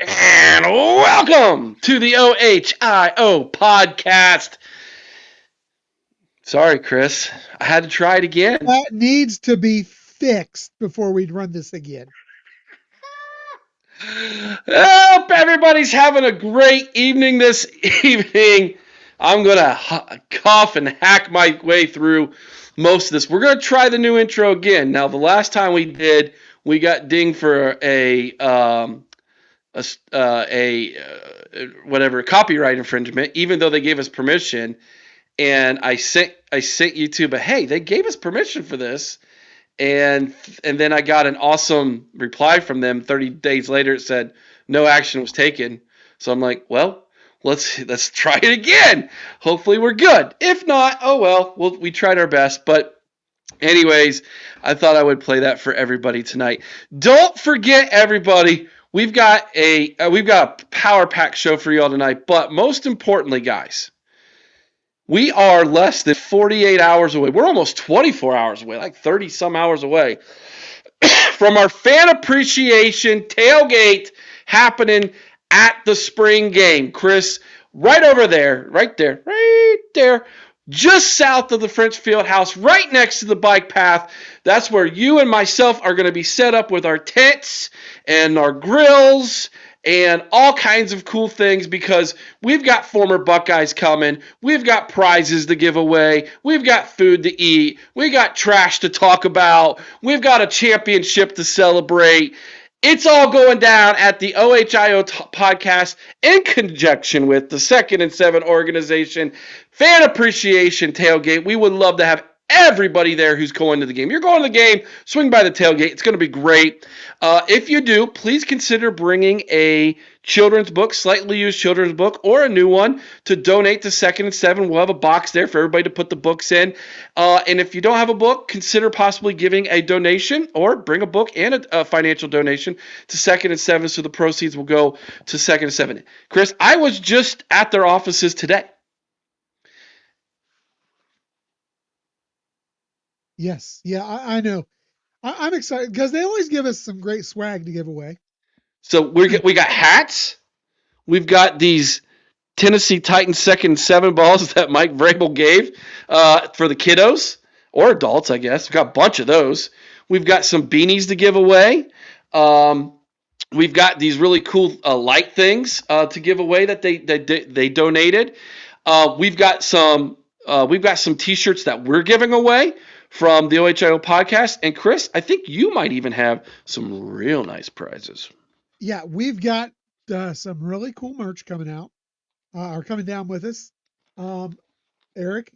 And welcome to the OHIO podcast. Sorry, Chris. I had to try it again. That needs to be fixed before we run this again. Hope everybody's having a great evening this evening. I'm going to cough and hack my way through most of this. We're going to try the new intro again. Now, the last time we did, we got dinged for a copyright infringement, even though they gave us permission. And I sent YouTube a, hey, they gave us permission for this. And then I got an awesome reply from them 30 days later. It said no action was taken. So I'm like, well, let's try it again. Hopefully we're good. If not, oh well, we tried our best. But anyways, I thought I would play that for everybody tonight. Don't forget, everybody, we've got a power pack show for y'all tonight. But most importantly, guys, we are less than 48 hours away. We're almost 24 hours away, like 30 some hours away from our fan appreciation tailgate happening at the spring game. Chris, right over there, right there, just south of the French Field House, right next to the bike path. That's where you and myself are going to be set up with our tents and our grills and all kinds of cool things, because we've got former Buckeyes coming. We've got prizes to give away. We've got food to eat. We got trash to talk about. We've got a championship to celebrate. It's all going down at the OHIO podcast in conjunction with the 2nd and 7 organization fan appreciation tailgate. We would love to have everybody there who's going to the game. You're going to the game, swing by the tailgate. It's going to be great. If you do, please consider bringing a children's book, slightly used children's book, or a new one to donate to 2nd and 7. We'll have a box there for everybody to put the books in. And if you don't have a book, consider possibly giving a donation, or bring a book and a financial donation to 2nd and 7, so the proceeds will go to 2nd and 7. Chris, I was just at their offices today. Yes. Yeah, I know. I'm excited because they always give us some great swag to give away. So we got hats. We've got these Tennessee Titans 2nd and 7 balls that Mike Vrabel gave for the kiddos or adults, I guess. We've got a bunch of those. We've got some beanies to give away. We've got these really cool light things to give away that they donated. We've got some T-shirts that we're giving away from the OHIO podcast. And Chris, I think you might even have some real nice prizes. Yeah, we've got some really cool merch coming out, or coming down with us. Eric,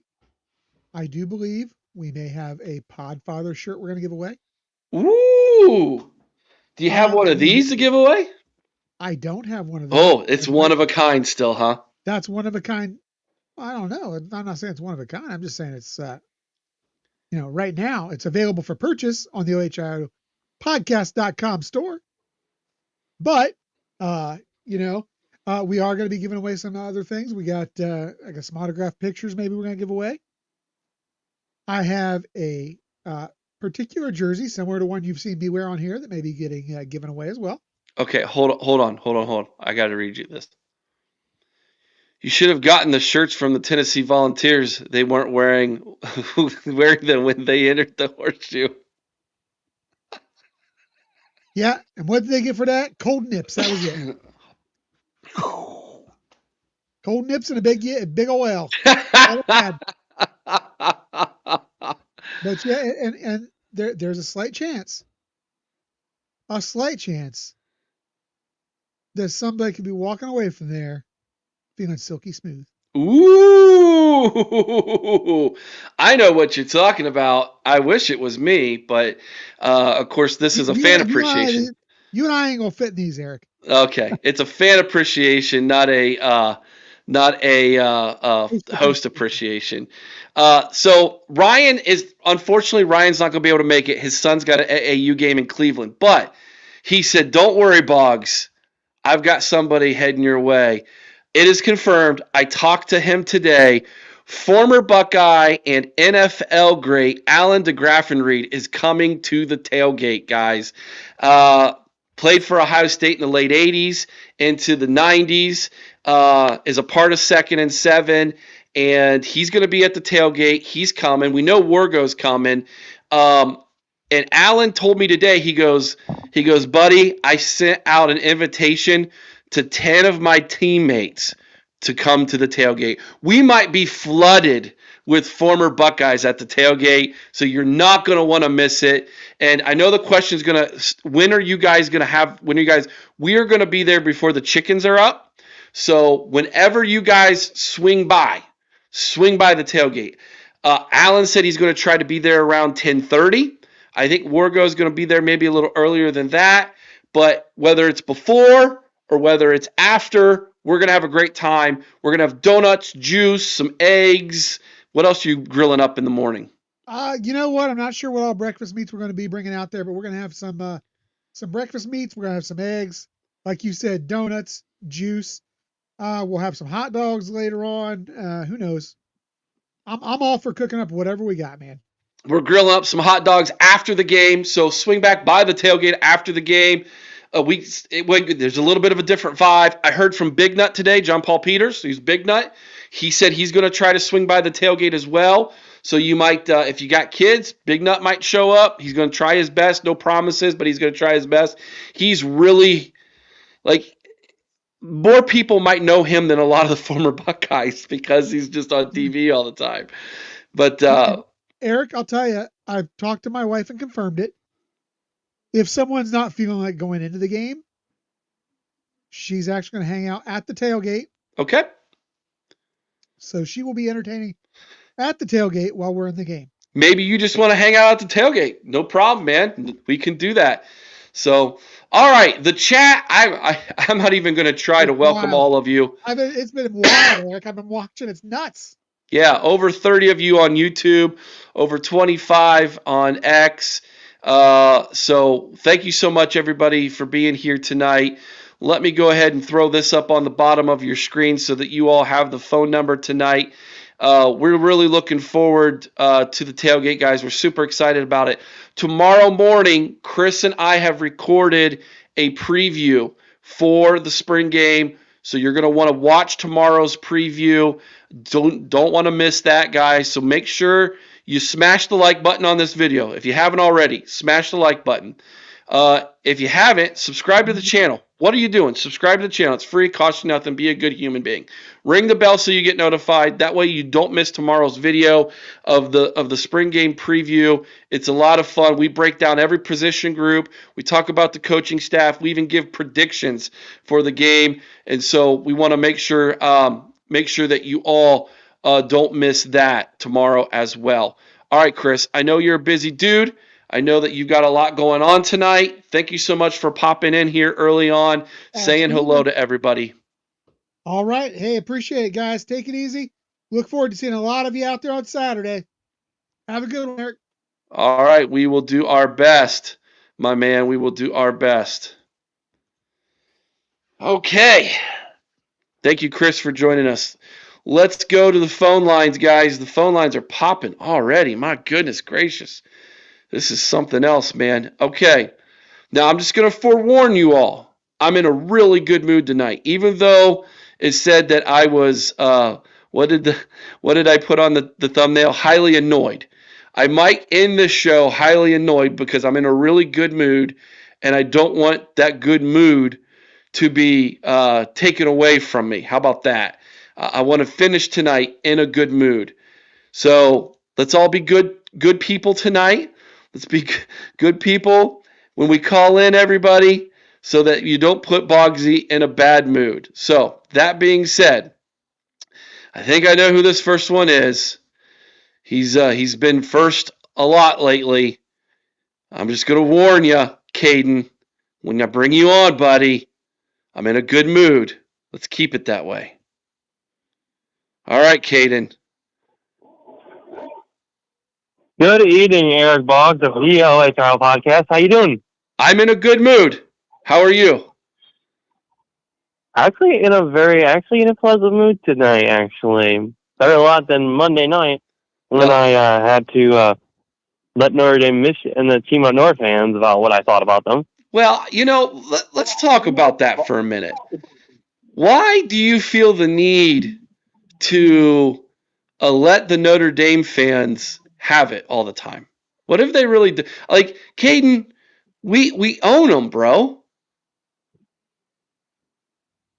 I do believe we may have a Podfather shirt we're going to give away. Ooh! Do you have one of these to give away? I don't have one of those. Oh, it's one of a kind still, huh? That's one of a kind. I don't know. I'm not saying it's one of a kind. I'm just saying it's, right now it's available for purchase on the OHIO podcast.com store. But, we are going to be giving away some other things. We got, I guess, some autographed pictures maybe we're going to give away. I have a particular jersey similar to one you've seen me wear on here that may be getting given away as well. Okay, hold on. I got to read you this. You should have gotten the shirts from the Tennessee Volunteers. They weren't wearing them when they entered the horseshoe. Yeah, and what did they get for that? Cold nips. That was it. Cold nips and a big ol' L. But yeah, and there's a slight chance that somebody could be walking away from there feeling silky smooth. Ooh, I know what you're talking about. I wish it was me, but of course this is a fan appreciation. You and I ain't gonna fit in these, Eric. Okay, it's a fan appreciation, not a host appreciation. So Ryan's not gonna be able to make it. His son's got an AAU game in Cleveland, but he said, "Don't worry, Boggs. I've got somebody heading your way." It is confirmed. I talked to him today. Former Buckeye and NFL great Alan DeGraffenreid is coming to the tailgate, guys. played for Ohio State in the late 80s into the 90s, is a part of 2nd and 7, and he's going to be at the tailgate. He's coming. We know Wargo's coming. And Alan told me today, he goes, buddy, I sent out an invitation to 10 of my teammates to come to the tailgate. We might be flooded with former Buckeyes at the tailgate, so you're not going to want to miss it. And I know the question is going to, when are you guys going to have, we are going to be there before the chickens are up. So whenever you guys swing by the tailgate. Alan said he's going to try to be there around 10:30. I think Wargo is going to be there maybe a little earlier than that. But whether it's before or whether it's after, we're going to have a great time. We're going to have donuts, juice, some eggs. What else are you grilling up in the morning? You know what? I'm not sure what all breakfast meats we're going to be bringing out there, but we're going to have some breakfast meats. We're going to have some eggs. Like you said, donuts, juice. We'll have some hot dogs later on. Who knows? I'm all for cooking up whatever we got, man. We're grilling up some hot dogs after the game, so swing back by the tailgate after the game. There's a little bit of a different vibe. I heard from Big Nut today, John Paul Peters, who's Big Nut. He said he's going to try to swing by the tailgate as well. So you might, if you got kids, Big Nut might show up. He's going to try his best. No promises, but he's going to try his best. He's really, more people might know him than a lot of the former Buckeyes because he's just on TV all the time. But Eric, I'll tell you, I've talked to my wife and confirmed it. If someone's not feeling like going into the game, she's actually going to hang out at the tailgate. Okay. So she will be entertaining at the tailgate while we're in the game. Maybe you just want to hang out at the tailgate. No problem, man. We can do that. So, all right, the chat, I'm not even going to try to welcome all of you. It's been wild, Eric. I've been watching. It's nuts. Yeah, over 30 of you on YouTube, over 25 on X. So thank you so much, everybody, for being here tonight. Let me go ahead and throw this up on the bottom of your screen so that you all have the phone number tonight. We're really looking forward to the tailgate, guys. We're super excited about it. Tomorrow morning, Chris and I have recorded a preview for the spring game. So you're going to want to watch tomorrow's preview. Don't want to miss that, guys. So make sure you smash the like button on this video. If you haven't already, smash the like button. If you haven't, subscribe to the channel. What are you doing? Subscribe to the channel. It's free, costs you nothing. Be a good human being. Ring the bell so you get notified. That way you don't miss tomorrow's video of the spring game preview. It's a lot of fun. We break down every position group. We talk about the coaching staff. We even give predictions for the game. And so we want to make sure that you all don't miss that tomorrow as well. All right, Chris, I know you're a busy dude. I know that you've got a lot going on tonight. Thank you so much for popping in here early on, saying hello to everybody. All right. Hey, appreciate it, guys. Take it easy. Look forward to seeing a lot of you out there on Saturday. Have a good one, Eric. All right. We will do our best, my man. We will do our best. Okay. Thank you, Chris, for joining us. Let's go to the phone lines, guys. The phone lines are popping already. My goodness gracious. This is something else, man. Okay. Now, I'm just going to forewarn you all. I'm in a really good mood tonight. Even though it said that I was, what did I put on the thumbnail? Highly annoyed. I might end this show highly annoyed because I'm in a really good mood, and I don't want that good mood to be taken away from me. How about that? I want to finish tonight in a good mood. So let's all be good people tonight. Let's be good people when we call in, everybody, so that you don't put Bogsy in a bad mood. So that being said, I think I know who this first one is. He's been first a lot lately. I'm just going to warn you, Kaden, when I bring you on, buddy, I'm in a good mood. Let's keep it that way. All right, Kaden. Good evening, Eric Boggs of the LHR Podcast. How you doing? I'm in a good mood. How are you? Actually, in a pleasant mood tonight. Actually, better a lot than Monday night when I had to let Notre Dame and the team of North fans about what I thought about them. Well, let's talk about that for a minute. Why do you feel the need to let the Notre Dame fans have it all the time? What if they really do? Like, Kaden, we own them, bro.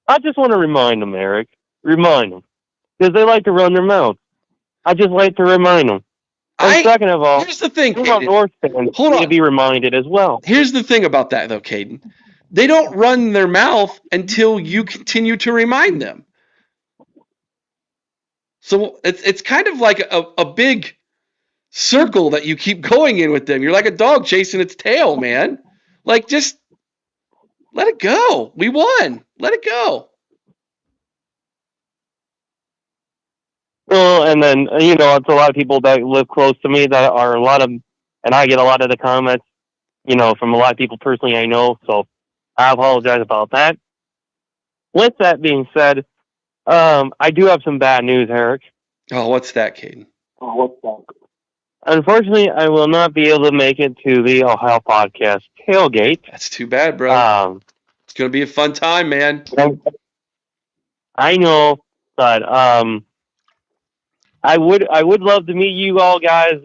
I just want to remind them, Eric. Remind them. Because they like to run their mouth. I just like to remind them. And second of all, here's the thing, Caden. North fans need to be reminded as well. Here's the thing about that, though, Kaden. They don't run their mouth until you continue to remind them. So it's kind of like a big circle that you keep going in with them. You're like a dog chasing its tail, man. Like, just let it go. We won. Let it go. Well, and then, it's a lot of people that live close to me that are and I get a lot of the comments, from a lot of people personally I know, so I apologize about that. With that being said, I do have some bad news, Eric. Oh, what's that, Kaden? Unfortunately, I will not be able to make it to the Ohio Podcast tailgate. That's too bad, bro. It's going to be a fun time, man. I know, but I would love to meet you all guys.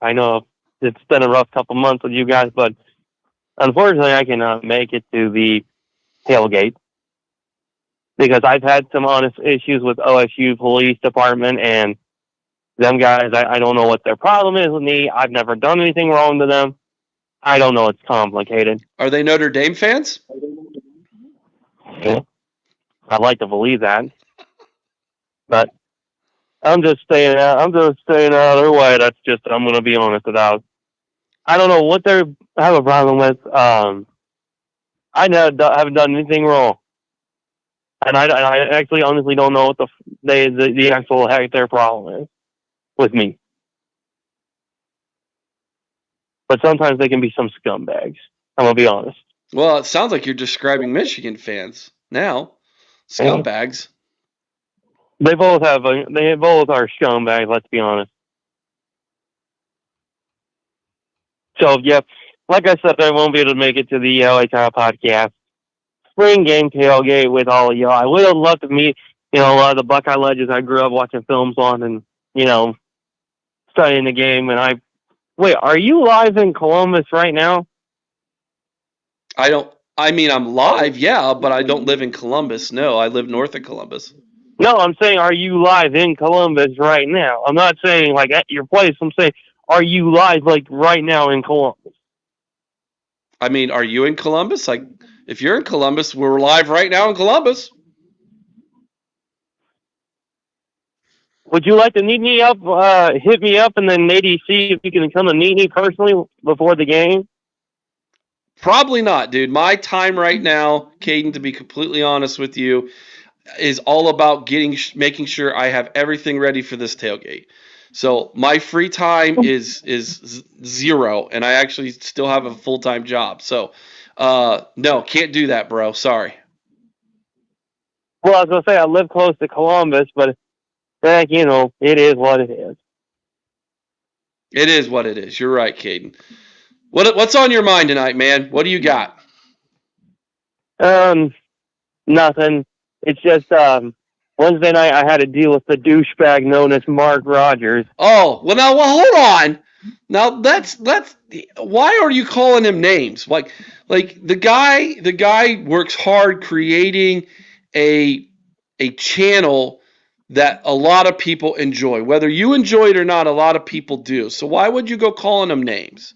I know it's been a rough couple months with you guys, but unfortunately, I cannot make it to the tailgate because I've had some honest issues with OSU Police Department and them guys. I don't know what their problem is with me. I've never done anything wrong to them. I don't know. It's complicated. Are they Notre Dame fans? Yeah. I'd like to believe that, but I'm just staying out. I'm just staying out of their way. I'm going to be honest about. I don't know what they have a problem with. I haven't done anything wrong, and I actually honestly don't know what the actual heck their problem is with me. But sometimes they can be some scumbags. I'm gonna be honest. Well, it sounds like you're describing Michigan fans now. Scumbags. They both are scumbags. Let's be honest. So, yep. Like I said, I won't be able to make it to the LHI podcast spring game tailgate with all of y'all. I would have loved to meet, a lot of the Buckeye legends I grew up watching films on and, studying the game. And wait, are you live in Columbus right now? I'm live, yeah, but I don't live in Columbus. No, I live north of Columbus. No, I'm saying, are you live in Columbus right now? I'm not saying, like, at your place. I'm saying, are you live, like, right now in Columbus? I mean, are you in Columbus? Like, if you're in Columbus, we're live right now in Columbus. Would you like to hit me up, and then maybe see if you can come and meet me personally before the game? Probably not, dude. My time right now, Kaden, to be completely honest with you, is all about making sure I have everything ready for this tailgate. So my free time is zero, and I actually still have a full-time job. So, no, can't do that, bro. Sorry. Well, I was going to say I live close to Columbus, but, it is what it is. It is what it is. You're right, Kaden. What's on your mind tonight, man? What do you got? Nothing. It's just Wednesday night I had to deal with the douchebag known as Mark Rogers. Oh, well, hold on. Now that's why are you calling him names? Like the guy works hard creating a channel that a lot of people enjoy. Whether you enjoy it or not, a lot of people do. So why would you go calling him names?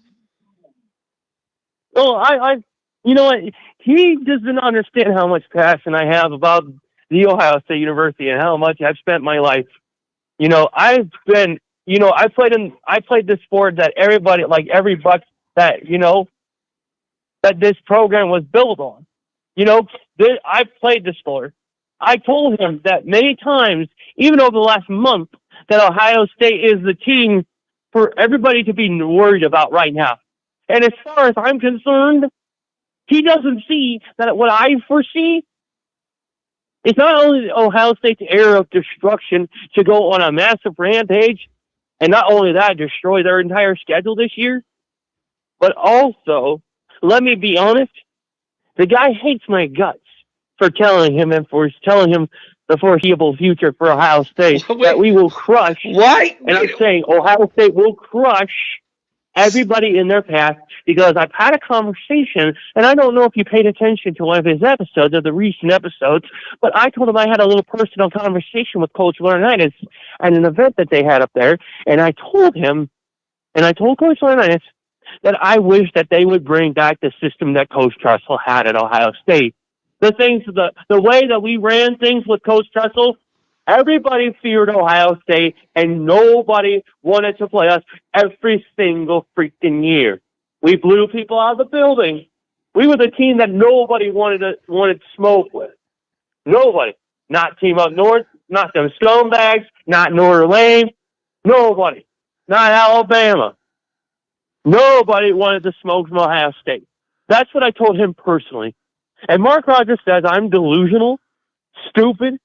Oh, you know what? He doesn't understand how much passion I have about the Ohio State University and how much I've spent my life. I've been, I played this sport that everybody, like every buck that, that this program was built on. I played the sport. I told him that many times, even over the last month, that Ohio State is the team for everybody to be worried about right now. And as far as I'm concerned, he doesn't see that what I foresee is not only Ohio State's era of destruction to go on a massive rampage, and not only that, destroy their entire schedule this year, but also, let me be honest, The guy hates my guts for telling him and for telling him the foreseeable future for Ohio State that we will crush. Why? And I'm saying Ohio State will crush everybody in their path because I've had a conversation, and I don't know if you paid attention to one of his episodes, of the recent episodes, but I told him I had a little personal conversation with Coach Laurinaitis at an event that they had up there, and I told him, and I told Coach Laurinaitis that I wish that they would bring back the system that Coach Tressel had at Ohio State. The way that we ran things with Coach Tressel, everybody feared Ohio State, and nobody wanted to play us every single freaking year. We blew people out of the building. We were the team that nobody wanted to smoke with. Nobody. Not Team Up North, not them scumbags, not Notre Dame, nobody. Not Alabama. Nobody wanted to smoke from Ohio State. That's what I told him personally. And Mark Rogers says I'm delusional, stupid.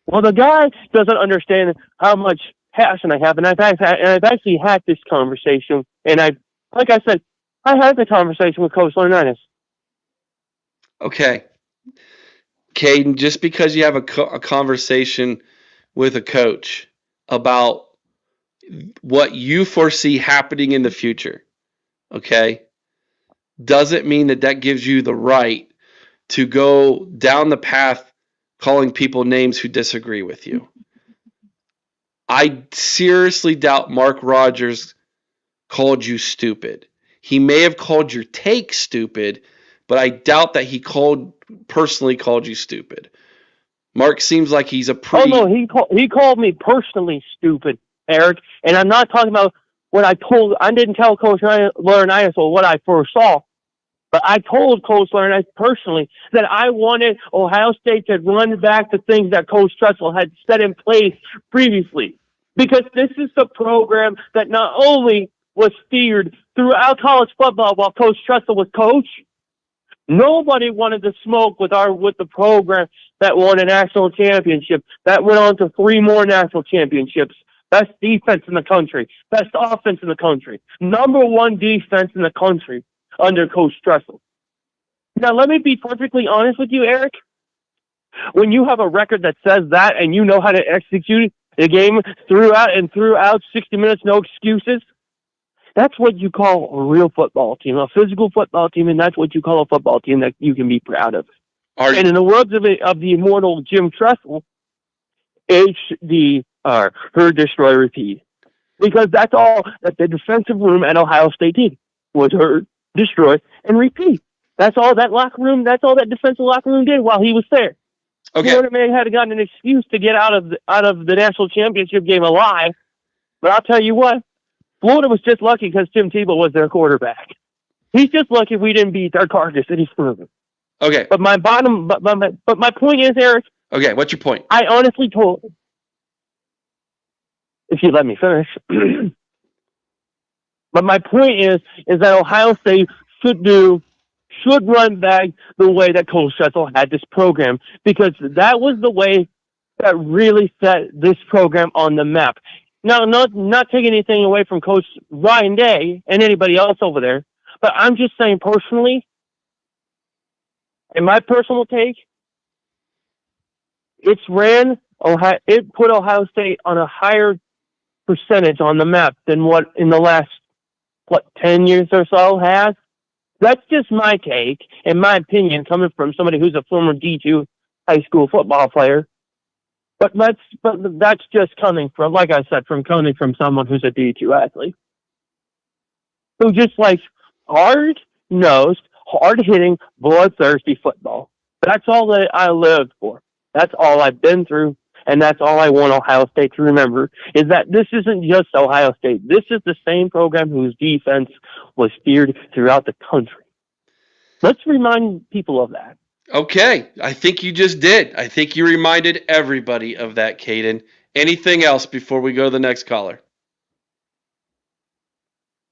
Well, the guy doesn't understand how much passion I have, and I've actually had this conversation. And like I said, I had the conversation with Coach Laurinaitis. Okay, Kaden, just because you have a conversation with a coach about what you foresee happening in the future, okay, doesn't mean that gives you the right to go down the path calling people names who disagree with you. I seriously doubt Mark Rogers called you stupid. He may have called your take stupid, but I doubt that he personally called you stupid. Mark seems like he's a pretty... Oh, no, he called me personally stupid, Eric, and I'm not talking about what I told... I didn't tell Coach Laurinaitis or what I foresaw. But I told Coach Laurinaitis personally that I wanted Ohio State to run back to things that Coach Tressel had set in place previously. Because this is the program that not only was steered throughout college football while Coach Tressel was coach, nobody wanted to smoke with the program that won a national championship, that went on to 3 more national championships. Best defense in the country, best offense in the country, #1 defense in the country under Coach Tressel. Now, let me be perfectly honest with you, Eric. When you have a record that says that and you know how to execute the game throughout 60 minutes, no excuses, that's what you call a real football team, a physical football team, and that's what you call a football team that you can be proud of. And in the words of the immortal Jim Tressel, HDR, heard, destroy, repeat. Because that's all that the defensive room at Ohio State did, was heard, destroy, and repeat. That's all that defensive locker room did while he was there. Okay. Florida may have gotten an excuse to get out of the national championship game alive, but I'll tell you what, Florida was just lucky because Tim Tebow was their quarterback. He's just lucky we didn't beat our carcass any further. Okay. But my point is, Eric. Okay, what's your point? I honestly told, if you let me finish. But my point is that Ohio State should run back the way that Coach Tressel had this program, because that was the way that really set this program on the map. Now, not taking anything away from Coach Ryan Day and anybody else over there, but I'm just saying personally, in my personal take, it put Ohio State on a higher percentage on the map than what in the last 10 years or so has. That's just my take, in my opinion, coming from somebody who's a former D2 high school football player. But that's just coming from, like I said, coming from someone who's a D2 athlete, who just likes hard-nosed, hard-hitting, bloodthirsty football. That's all that I lived for. That's all I've been through. And that's all I want Ohio State to remember, is that this isn't just Ohio State. This is the same program whose defense was steered throughout the country. Let's remind people of that. Okay, I think you just did. I think you reminded everybody of that, Kaden. Anything else before we go to the next caller?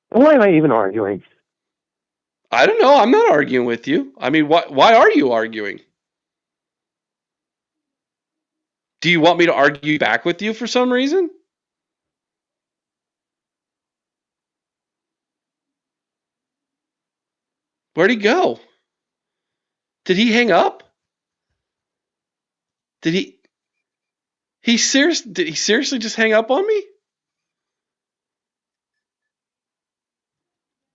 Why am I even arguing? I don't know. I'm not arguing with you. I mean, why are you arguing? Do you want me to argue back with you for some reason? Where'd he go? Did he hang up? Did he seriously just hang up on me?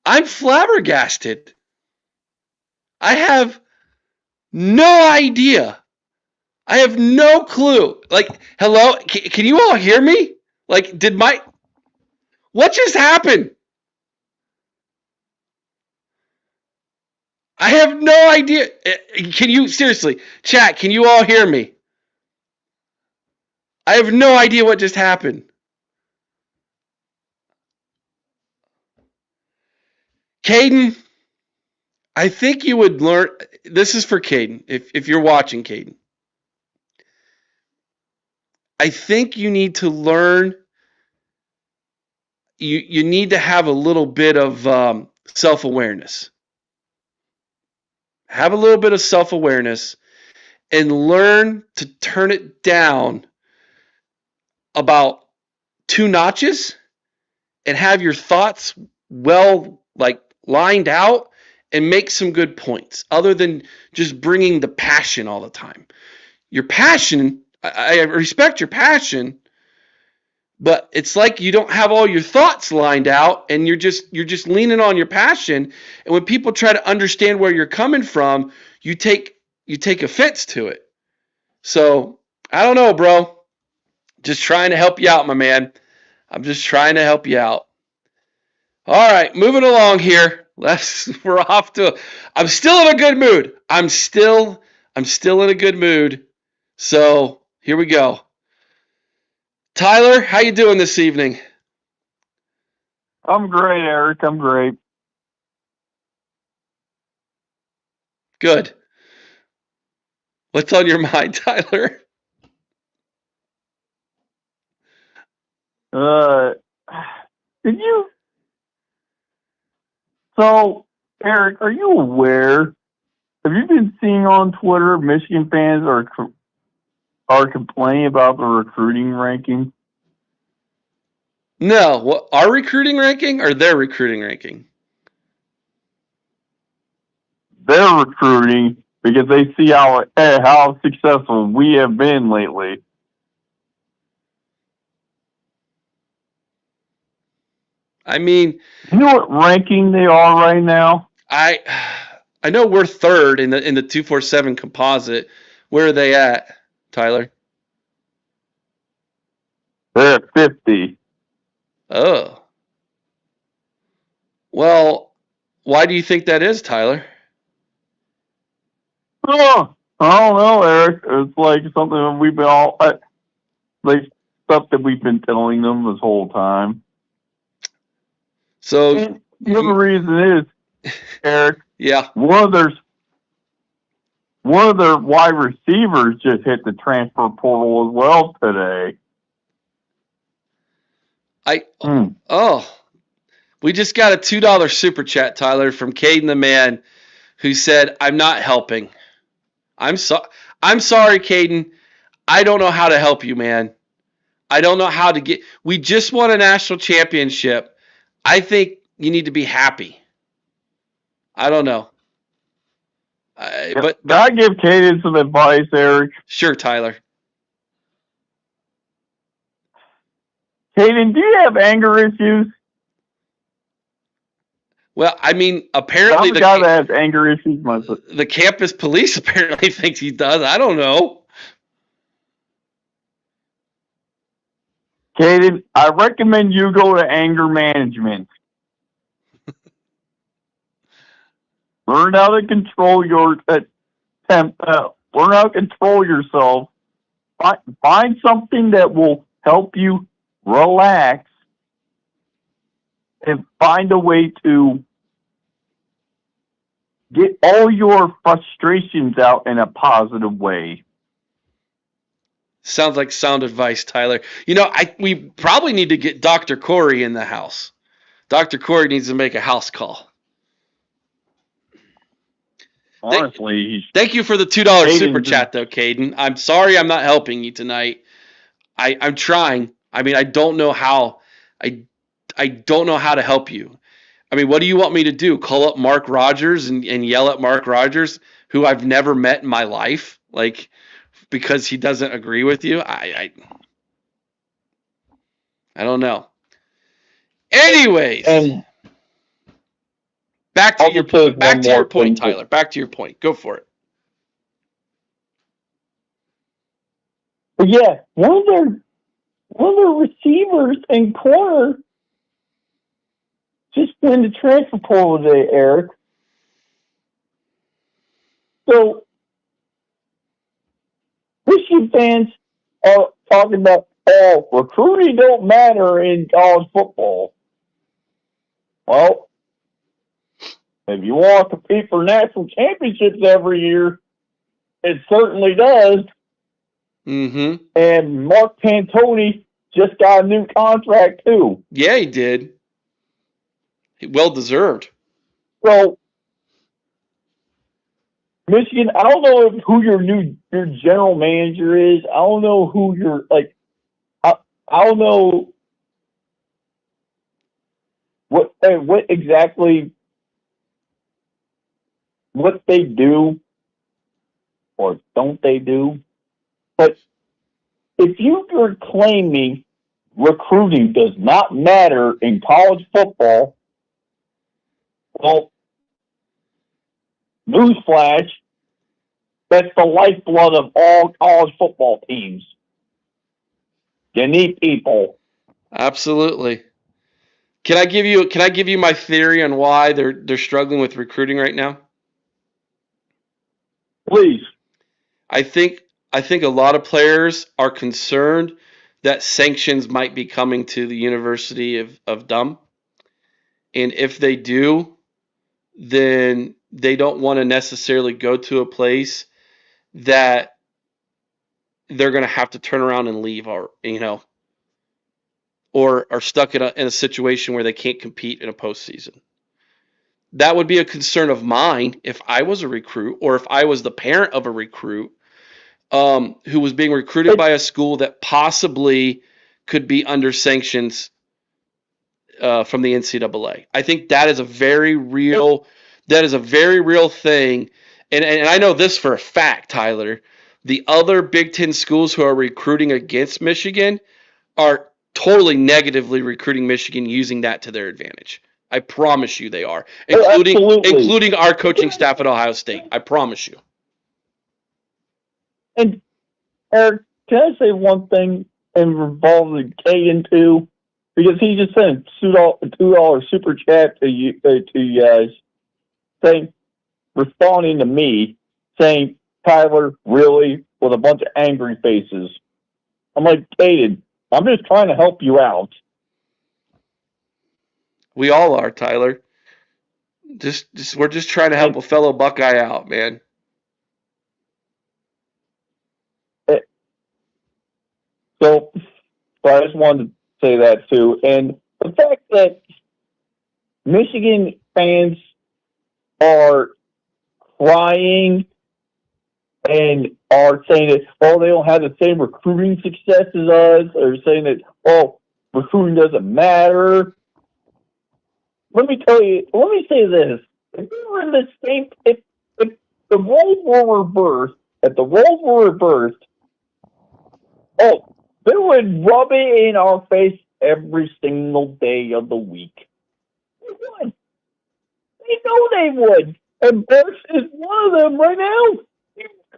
I'm flabbergasted. I have no idea. I have no clue. Like, hello? Can you all hear me? Like, what just happened? I have no idea. Can you, seriously, chat, can you all hear me? I have no idea what just happened. Kaden, I think you would learn. This is for Kaden, if you're watching, Kaden. I think you need to learn. You need to have a little bit of self-awareness. Have a little bit of self-awareness and learn to turn it down about 2 notches and have your thoughts well lined out and make some good points other than just bringing the passion all the time. Your passion, I respect your passion, but it's like you don't have all your thoughts lined out and you're just leaning on your passion. And when people try to understand where you're coming from, you take offense to it. So I don't know, bro. Just trying to help you out, my man. I'm just trying to help you out. All right, moving along here. We're off to. I'm still in a good mood. I'm still in a good mood. So here we go. Tyler, how you doing this evening? I'm great, Eric. I'm great. Good. What's on your mind, Tyler? Did you? So, Eric, are you aware? Have you been seeing on Twitter Michigan fans are complaining about the recruiting ranking? No. What, our recruiting ranking or their recruiting ranking? They're recruiting because they see how successful we have been lately. I mean, you know what ranking they are right now? I know we're third in the 247 composite. Where are they at, Tyler? They're at 50. Oh. Well, why do you think that is, Tyler? Oh, I don't know, Eric. It's like something that we've been stuff that we've been telling them this whole time. So and the other reason is, Eric. Yeah. One of their wide receivers just hit the transfer portal as well today. We just got a $2 super chat, Tyler, from Kaden the man, who said, "I'm not helping." I'm sorry, Kaden. I don't know how to help you, man. I don't know how to get. We just won a national championship. I think you need to be happy. I don't know. But can I give Kaden some advice, Eric? Sure, Tyler. Kaden, do you have anger issues? Well, I mean, apparently I'm the guy that has anger issues myself. The campus police apparently thinks he does. I don't know. Kaden, I recommend you go to anger management. Learn how to control your learn how to control yourself. Find something that will help you relax and find a way to get all your frustrations out in a positive way. Sounds like sound advice, Tyler. You know, we probably need to get Dr. Corey in the house. Dr. Corey needs to make a house call. Honestly, thank you for the $2 super chat, though, Kaden. I'm sorry I'm not helping you tonight. I'm trying. I mean, I don't know how. I don't know how to help you. I mean, what do you want me to do? Call up Mark Rogers and yell at Mark Rogers, who I've never met in my life, like because he doesn't agree with you? I don't know. Anyways, And back to I'll your just say back one to your more point, thing. Tyler. Back to your point. Go for it. But yeah, one of their receivers and corner just went to transfer portal today, Eric. So Michigan fans are talking about, oh, recruiting don't matter in college football. Well, if you want to compete for national championships every year, it certainly does. Mm-hmm. And Mark Pantoni just got a new contract too. Yeah, he did. Well deserved. So Michigan, I don't know who your general manager is. I don't know who your I don't know what exactly what they do or don't they do. But if you are claiming recruiting does not matter in college football, well, newsflash, that's the lifeblood of all college football teams. You need people. Absolutely. Can I give you my theory on why they're struggling with recruiting right now? Please. I think a lot of players are concerned that sanctions might be coming to the University of Dumb. And if they do, then they don't want to necessarily go to a place that they're going to have to turn around and leave, or or are stuck in a situation where they can't compete in a postseason. That would be a concern of mine if I was a recruit, or if I was the parent of a recruit who was being recruited by a school that possibly could be under sanctions from the NCAA. I think that is a very real thing. And I know this for a fact, Tyler. The other Big Ten schools who are recruiting against Michigan are totally negatively recruiting Michigan, using that to their advantage. I promise you they are, including our coaching staff at Ohio State. I promise you. And Eric, can I say one thing involving Kaden too? Because he just sent a $2 super chat to you guys, saying, responding to me, saying, Tyler, really, with a bunch of angry faces. I'm like, Kaden, I'm just trying to help you out. We all are, Tyler. We're just trying to help a fellow Buckeye out, man. So I just wanted to say that too. And the fact that Michigan fans are crying and are saying that, oh, they don't have the same recruiting success as us, or saying that, oh, recruiting doesn't matter. Let me say this. If we were in the same, if the roles were reversed, oh, they would rub it in our face every single day of the week. They would. They know they would. And Burks is one of them right now.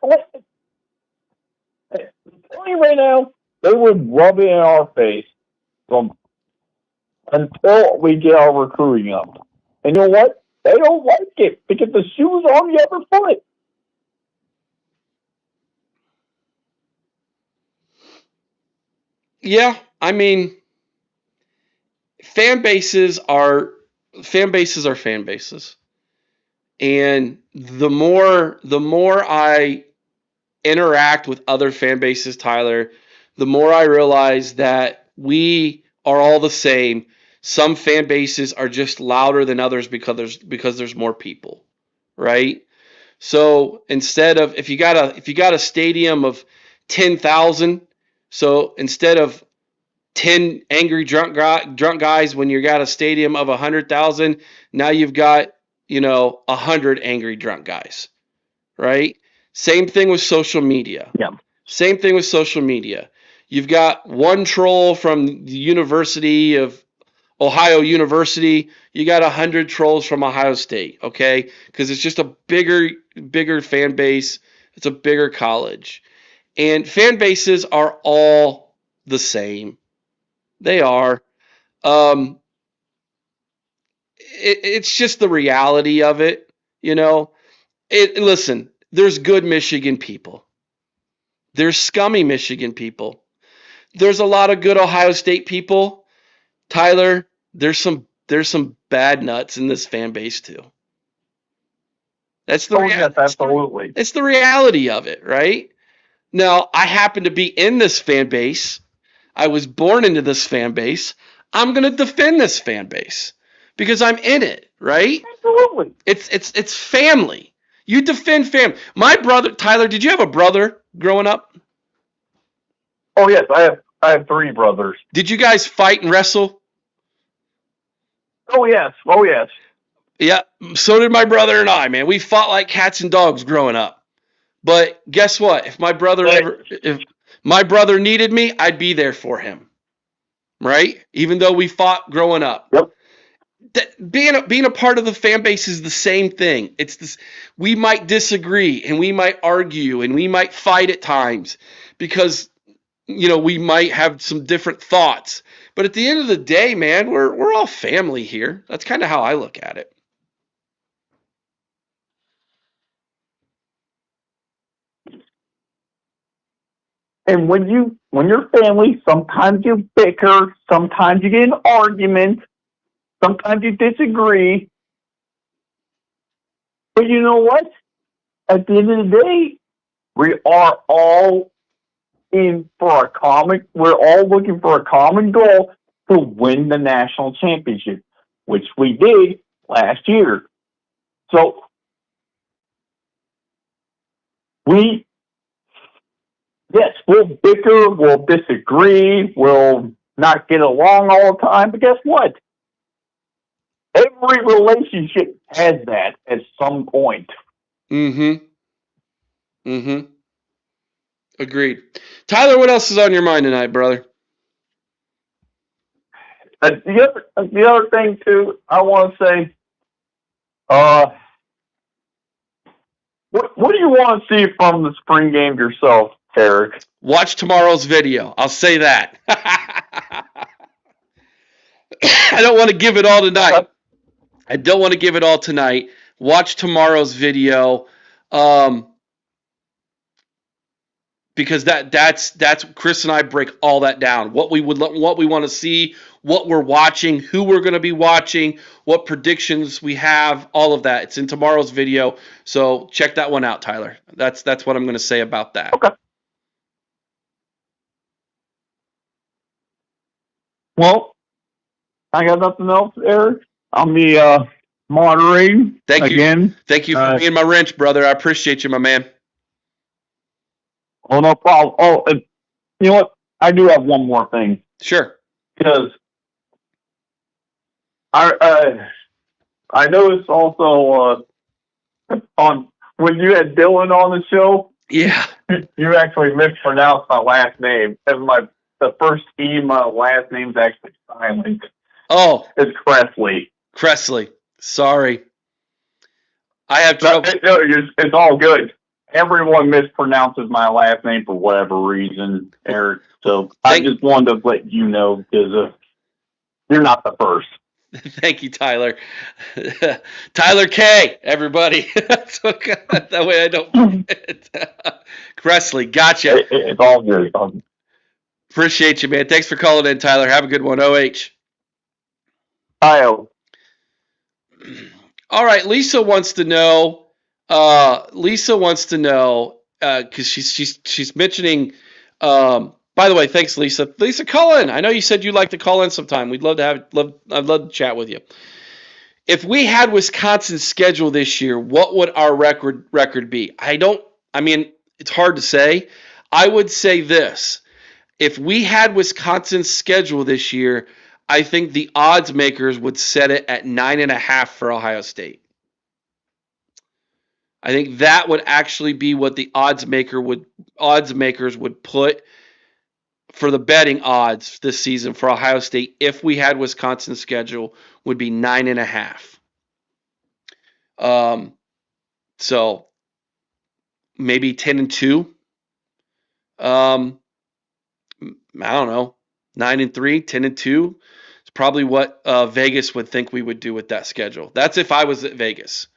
I'm telling you right now, they would rub it in our face until we get our recruiting up. And you know what? They don't like it because the shoe's on the other foot. Yeah, I mean, fan bases are fan bases. And the more I interact with other fan bases, Tyler, the more I realize that we are all the same. Some fan bases are just louder than others because there's more people, right? So instead of if you got a stadium of 10,000, so instead of 10 angry drunk guys when you got a stadium of 100,000. Now you've got, 100 angry drunk guys, right? Same thing with social media. Yeah. Same thing with social media. You've got one troll from the University of Ohio University. You got 100 trolls from Ohio State, okay? Because it's just a bigger fan base. It's a bigger college. And fan bases are all the same. They are. It's just the reality of it, Listen, there's good Michigan people. There's scummy Michigan people. There's a lot of good Ohio State people. Tyler, there's some bad nuts in this fan base too. That's the yes, absolutely. It's the reality of it, right? Now, I happen to be in this fan base. I was born into this fan base. I'm going to defend this fan base because I'm in it, right? Absolutely. It's family. You defend family. My brother, Tyler, did you have a brother growing up? Oh yes, I have 3 brothers. Did you guys fight and wrestle? Oh yes. Yeah, so did my brother and I, man. We fought like cats and dogs growing up. But guess what? If my brother needed me, I'd be there for him. Right? Even though we fought growing up. Yep. Being a part of the fan base is the same thing. It's this. We might disagree and we might argue and we might fight at times because we might have some different thoughts. But at the end of the day, man, we're all family here. That's kind of how I look at it. And when you're family, sometimes you bicker, sometimes you get in arguments, sometimes you disagree. But you know what? At the end of the day, we are all we're all looking for a common goal to win the national championship, which we did last year. So we'll bicker, we'll disagree, we'll not get along all the time, but guess what? Every relationship has that at some point. Mm-hmm. Agreed. Tyler, what else is on your mind tonight, brother? The other thing too, I want to say, what do you want to see from the spring game yourself, Eric? Watch tomorrow's video. I'll say that. I don't want to give it all tonight. Watch tomorrow's video. Because that's Chris and I break all that down. What we want to see, what we're watching, who we're going to be watching, what predictions we have, all of that. It's in tomorrow's video. So check that one out, Tyler. That's what I'm going to say about that. Okay. Well, I got nothing else, Eric. I'll be moderating. Thank you again. Thank you for being my wrench, brother. I appreciate you, my man. Oh, no problem. Oh, you know what? I do have one more thing. Sure. Because I noticed also on when you had Dylan on the show. Yeah. You actually mispronounced my last name. And the first E, my last name's actually silent. Oh. It's Cressley. Cressley. Sorry. I have trouble. No, it's all good. Everyone mispronounces my last name for whatever reason, Eric. So I just wanted to let you know because you're not the first. Thank you, Tyler. Tyler K, everybody. That way I don't forget. Cressley, gotcha. It's all good. Appreciate you, man. Thanks for calling in, Tyler. Have a good one. OH. Io. All right, Lisa wants to know. Because she's mentioning. By the way, thanks, Lisa. Lisa, call in. I know you said you'd like to call in sometime. I'd love to chat with you. If we had Wisconsin's schedule this year, what would our record be? It's hard to say. I would say this. if we had Wisconsin's schedule this year, I think the odds makers would set it at 9.5 for Ohio State. I think that would actually be what the odds makers would put for the betting odds this season for Ohio State if we had Wisconsin's schedule would be 9.5. So maybe 10-2. I don't know, 9-3, 10-2. It's probably what Vegas would think we would do with that schedule. That's if I was at Vegas.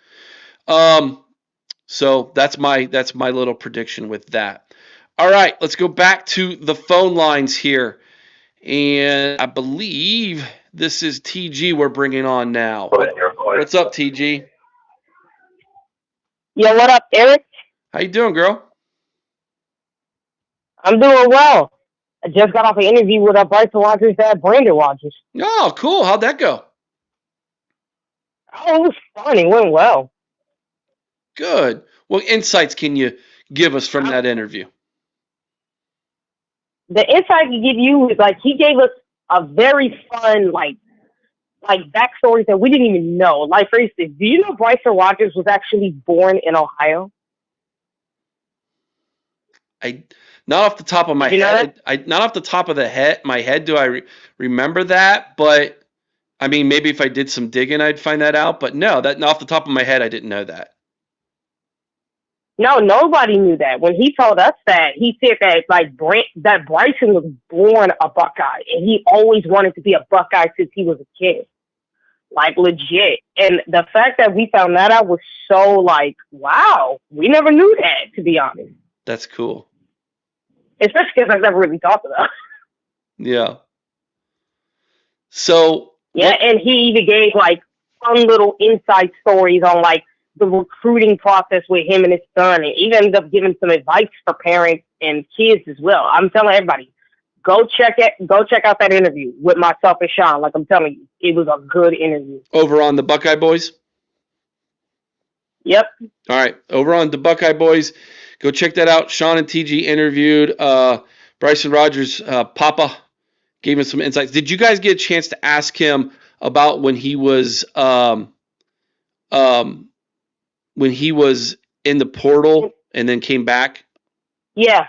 So that's my little prediction with that. All right, let's go back to the phone lines here. And I believe this is TG we're bringing on now. What's up, TG? Yo, what up, Eric? How you doing, girl? I'm doing well. I just got off an interview with Bryson Rogers at Brandon Rogers. Oh, cool. How'd that go? Oh, it was fun. It went well. Good. What insights can you give us from that interview? The insight I can give you is he gave us a very fun like backstories that we didn't even know. Like, for instance, do you know Bryson Rogers was actually born in Ohio? Not off the top of my head. Not off the top of my head do I remember that, but I mean, maybe if I did some digging, I'd find that out. But no, that off the top of my head, I didn't know that. No, nobody knew that. When he told us that, he said that that Bryson was born a Buckeye, and he always wanted to be a Buckeye since he was a kid, like legit. And the fact that we found that out was so wow, we never knew that, to be honest. That's cool. Especially because I've never really talked about it. Yeah. So. Yeah, and he even gave fun little inside stories on the recruiting process with him and his son, and even ended up giving some advice for parents and kids as well. I'm telling everybody, go check out that interview with myself and Sean. Like I'm telling you, it was a good interview. Over on the Buckeye Boys? Yep. All right, over on the Buckeye Boys. Go check that out. Sean and TG interviewed Bryson Rogers' Papa, gave him some insights. Did you guys get a chance to ask him about when he was in the portal and then came back? Yeah.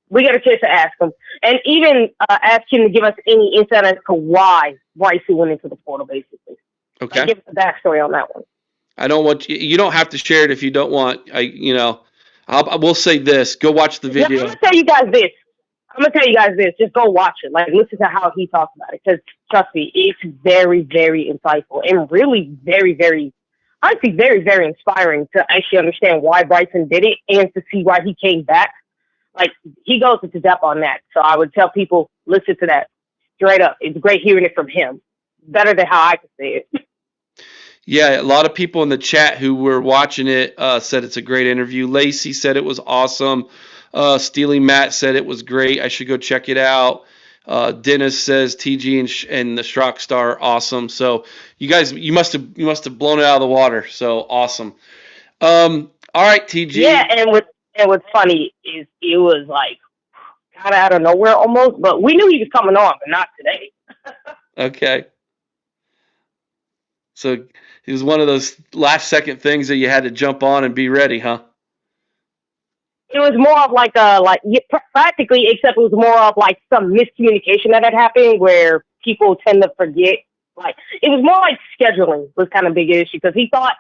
We got a chance to ask him, and even ask him to give us any insight as to why Bryson went into the portal, basically. Okay. Give us a backstory on that one. I don't want you don't have to share it if you don't want. I will say this. Go watch the video. I'm going to tell you guys this. Just go watch it. Listen to how he talks about it. Because, trust me, it's very, very insightful and really very, very, honestly, very, very inspiring to actually understand why Bryson did it and to see why he came back. He goes into depth on that. So I would tell people, listen to that straight up. It's great hearing it from him. Better than how I could say it. Yeah, a lot of people in the chat who were watching it said it's a great interview. Lacey said it was awesome. Steely Matt said it was great. I should go check it out. Dennis says TG and the Strock Star are awesome. So you guys, you must have blown it out of the water. So awesome. All right, TG. Yeah, and what's funny is it was kind of out of nowhere almost, but we knew he was coming on, but not today. Okay. So it was one of those last second things that you had to jump on and be ready, huh? It was more of practically, except it was more of some miscommunication that had happened where people tend to forget. It was more scheduling was kind of a big issue because he thought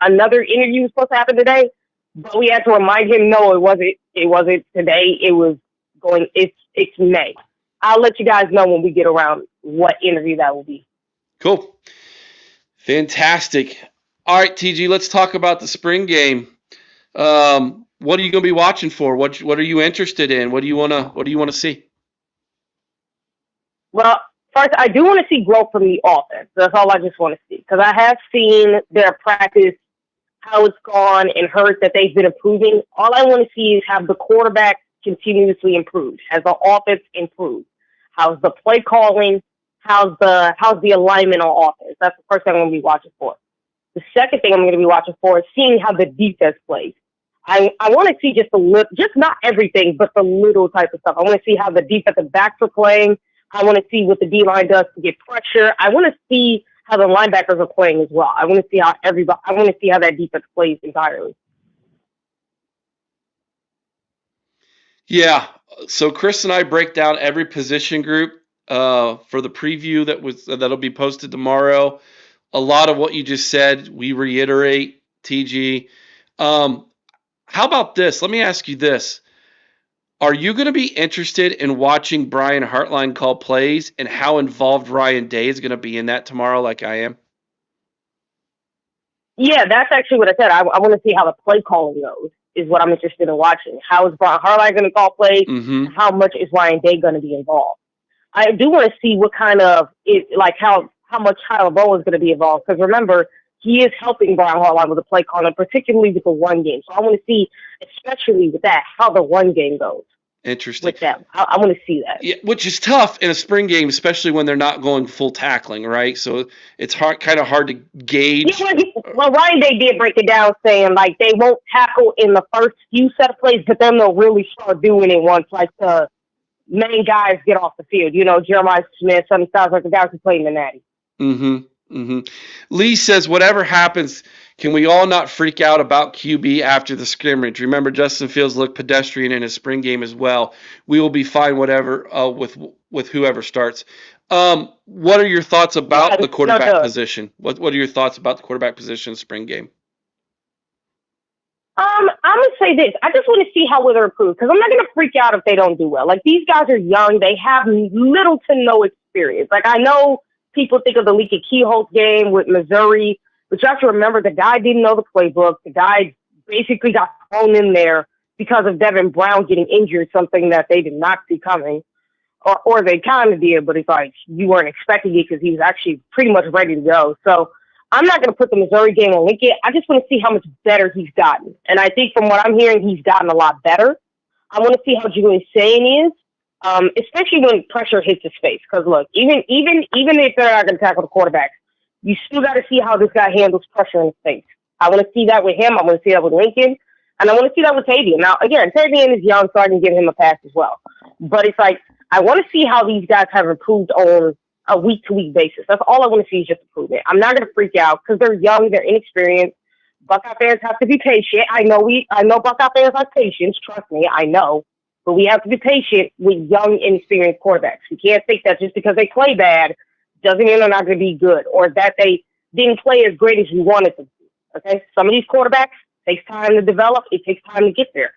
another interview was supposed to happen today, but we had to remind him, no, it wasn't. It wasn't today. It was going. It's May. I'll let you guys know when we get around what interview that will be. Cool. Fantastic. All right, TG, let's talk about the spring game. What are you going to be watching for? What are you interested in? What do you want to see? Well, first, I do want to see growth from the offense. That's all I just want to see because I have seen their practice, how it's gone, and heard that they've been improving. All I want to see is have the quarterback continuously improved. Has the offense improved? How's the play calling? How's the alignment on offense? That's the first thing I'm going to be watching for. The second thing I'm going to be watching for is seeing how the defense plays. I want to see just a little, just not everything, but the little type of stuff. I want to see how the defensive backs are playing. I want to see what the D line does to get pressure. I want to see how the linebackers are playing as well. I want to see how I want to see how that defense plays entirely. Yeah. So Chris and I break down every position group for the preview that'll be posted tomorrow. A lot of what you just said, we reiterate, TG. How about this? Let me ask you this. Are you going to be interested in watching Brian Hartline call plays and how involved Ryan Day is going to be in that tomorrow like I am? Yeah, that's actually what I said. I want to see how the play calling goes, is what I'm interested in watching. How is Brian Hartline going to call plays? Mm-hmm. How much is Ryan Day going to be involved? I do want to see what kind of, how much Tyler Bowen is going to be involved. Because remember, he is helping Brian Hartline with the play calling, particularly with the one game. So I want to see, especially with that, how the one game goes. Interesting. With them. I want to see that. Yeah, which is tough in a spring game, especially when they're not going full tackling, right? So it's kind of hard to gauge. Yeah, well, Ryan Day did break it down saying, like, they won't tackle in the first few set of plays, but then they'll really start doing it once, like, the main guys get off the field. You know, Jeremiah Smith, some sounds like the guys who played in the Natty. Mm-hmm. Mm-hmm. Lee says, whatever happens, can we all not freak out about QB after the scrimmage? Remember, Justin Fields looked pedestrian in his spring game as well. We will be fine whatever with whoever starts. What are your thoughts about the quarterback position? What are your thoughts about the quarterback position spring game? I'm going to say this. I just want to see how they're improved, because I'm not going to freak out if they don't do well. Like, these guys are young. They have little to no experience. Like, I know people think of the Leaky Keyholes game with Missouri, but you have to remember the guy didn't know the playbook. The guy basically got thrown in there because of Devin Brown getting injured, something that they did not see coming. Or they kind of did, but it's like you weren't expecting it because he was actually pretty much ready to go. So I'm not going to put the Missouri game on Lincoln. I just want to see how much better he's gotten. And I think from what I'm hearing, he's gotten a lot better. I want to see how Julian Sane is, especially when pressure hits his face. Because, look, even if they're not going to tackle the quarterback, you still got to see how this guy handles pressure in his face. I want to see that with him. I want to see that with Lincoln. And I want to see that with Tavian. Now, again, Tavian is young, so I can give him a pass as well. But it's like, I want to see how these guys have improved on a week-to-week basis. That's all I want to see is just improvement. I'm not going to freak out because they're young, they're inexperienced. Buckeye fans have to be patient. I know Buckeye fans have patience. Trust me, I know. But we have to be patient with young, inexperienced quarterbacks. We can't think that just because they play bad doesn't mean they're not going to be good, or that they didn't play as great as we wanted them to. Okay? Some of these quarterbacks takes time to develop. It takes time to get there.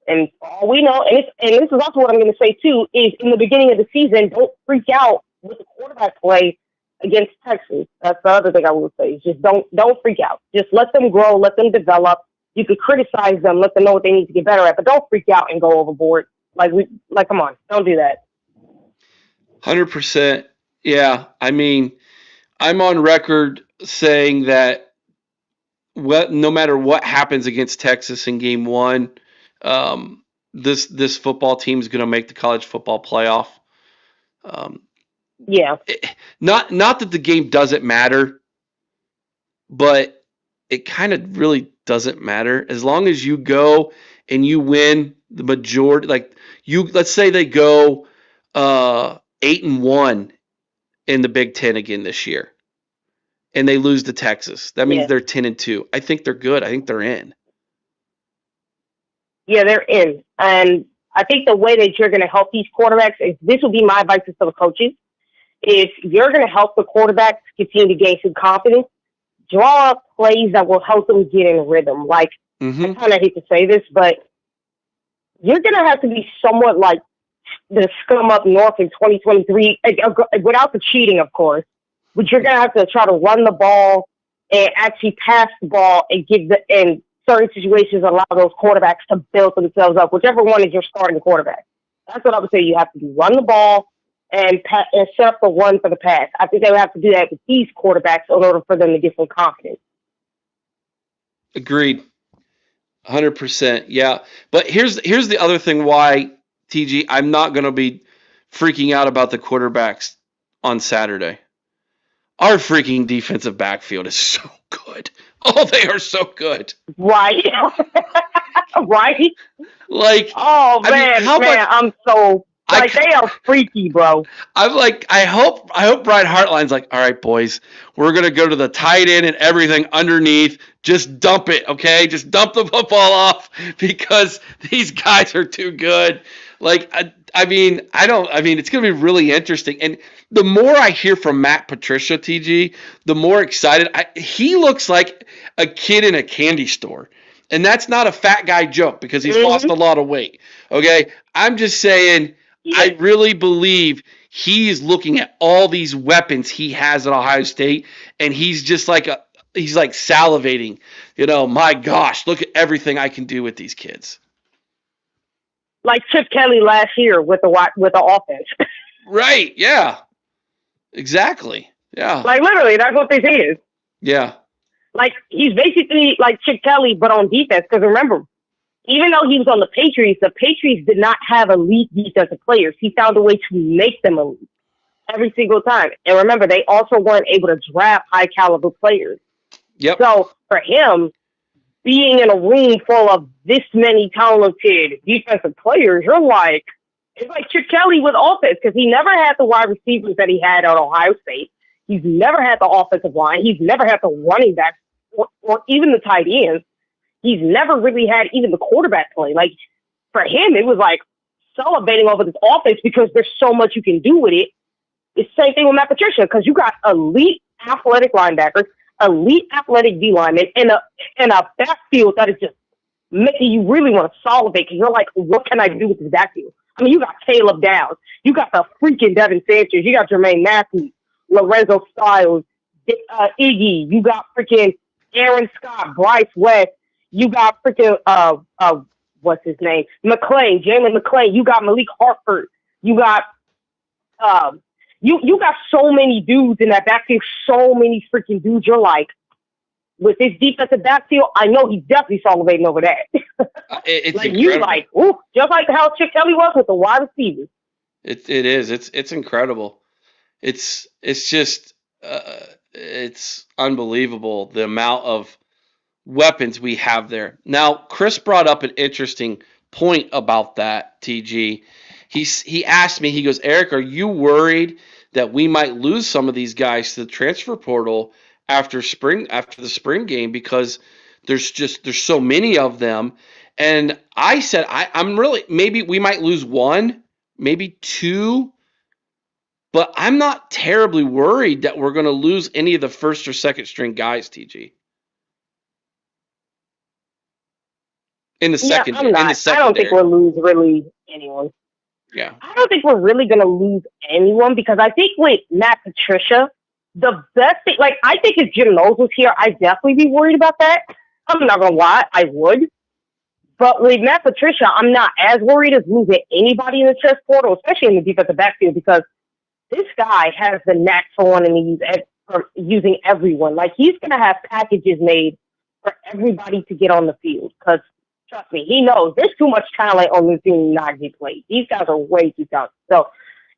And all we know, and this is also what I'm going to say too, is in the beginning of the season, don't freak out with the quarterback play against Texas. That's the other thing I will say. Is just don't freak out. Just let them grow, let them develop. You could criticize them, let them know what they need to get better at, but don't freak out and go overboard. Like come on, don't do that. 100%. Yeah, I mean, I'm on record saying that no matter what happens against Texas in game one, this football team is going to make the college football playoff. Yeah. Not that the game doesn't matter, but it kind of really doesn't matter as long as you go and you win the majority. Like let's say they go 8-1 in the Big Ten again this year, and they lose to Texas. That means they're 10-2. I think they're good. I think they're in. Yeah, they're in. And I think the way that you're going to help these quarterbacks, is this will be my advice to the coaches, is you're going to help the quarterbacks continue to gain some confidence. Draw up plays that will help them get in rhythm. Like, I kind of hate to say this, but you're going to have to be somewhat like the scum up north in 2023, without the cheating, of course. But you're going to have to try to run the ball and actually pass the ball and in certain situations allow those quarterbacks to build themselves up, whichever one is your starting quarterback. That's what I would say you have to do. Run the ball and set up the run for the pass. I think they would have to do that with these quarterbacks in order for them to get some confidence. Agreed. 100%. Yeah. But here's the other thing why, TG, I'm not going to be freaking out about the quarterbacks on Saturday. Our freaking defensive backfield is so good. Oh, they are so good. Right. Right? Like, Oh I mean, man, how much? I'm so like they are freaky, bro. I'm like, I hope Brian Hartline's like, all right, boys, we're gonna go to the tight end and everything underneath. Just dump it, okay? Just dump the football off because these guys are too good. Like, I mean, it's gonna be really interesting. And the more I hear from Matt Patricia, TG, the more excited he looks like a kid in a candy store. And that's not a fat guy joke because he's lost a lot of weight. Okay, I'm just saying. I really believe he is looking at all these weapons he has at Ohio State, and he's just like he's like salivating. You know, my gosh, look at everything I can do with these kids. Like Chip Kelly last year with the offense. Right? Yeah. Exactly. Yeah. Like literally, that's what this is. Yeah. Like he's basically like Chip Kelly, but on defense. Because remember, even though he was on the Patriots did not have elite defensive players. He found a way to make them elite every single time. And remember, they also weren't able to draft high caliber players. Yep. So for him, being in a room full of this many talented defensive players, it's like Chip Kelly with offense because he never had the wide receivers that he had at Ohio State. He's never had the offensive line. He's never had the running backs or even the tight ends. He's never really had even the quarterback play. Like, for him, it was like celebrating over this offense because there's so much you can do with it. It's the same thing with Matt Patricia because you got elite athletic linebackers, elite athletic D linemen, and a backfield that is just making you really want to salivate because you're like, what can I do with this backfield? I mean, you got Caleb Downs. You got the freaking Devin Sanchez. You got Jermaine Matthews, Lorenzo Styles, Iggy. You got freaking Aaron Scott, Bryce West. You got freaking what's his name? McClain, Jalen McClain. You got Malik Hartford. You got you got so many dudes in that backfield, so many freaking dudes. You're like, with this defensive backfield, I know he's definitely salivating over that. It's like incredible. you like, ooh, just like how Chip Kelly was with the wide receivers. It is. It's incredible. It's just it's unbelievable the amount of weapons we have there. Now, Chris brought up an interesting point about that, TG. He asked me, he goes, Eric, are you worried that we might lose some of these guys to the transfer portal after the spring game because there's so many of them? And I said, I'm really, maybe we might lose one, maybe two, but I'm not terribly worried that we're going to lose any of the first or second string guys, TG. In the second, I'm not. I don't think we'll lose really anyone. Yeah. I don't think we're really going to lose anyone because I think with Matt Patricia, the best thing, like, I think if Jim Knowles was here, I'd definitely be worried about that. I'm not going to lie, I would. But with Matt Patricia, I'm not as worried as losing anybody in the transfer portal, especially in the defensive backfield, because this guy has the knack for wanting to use using everyone. Like, he's going to have packages made for everybody to get on the field because, trust me, he knows there's too much talent on this team not get played. These guys are way too talented. So,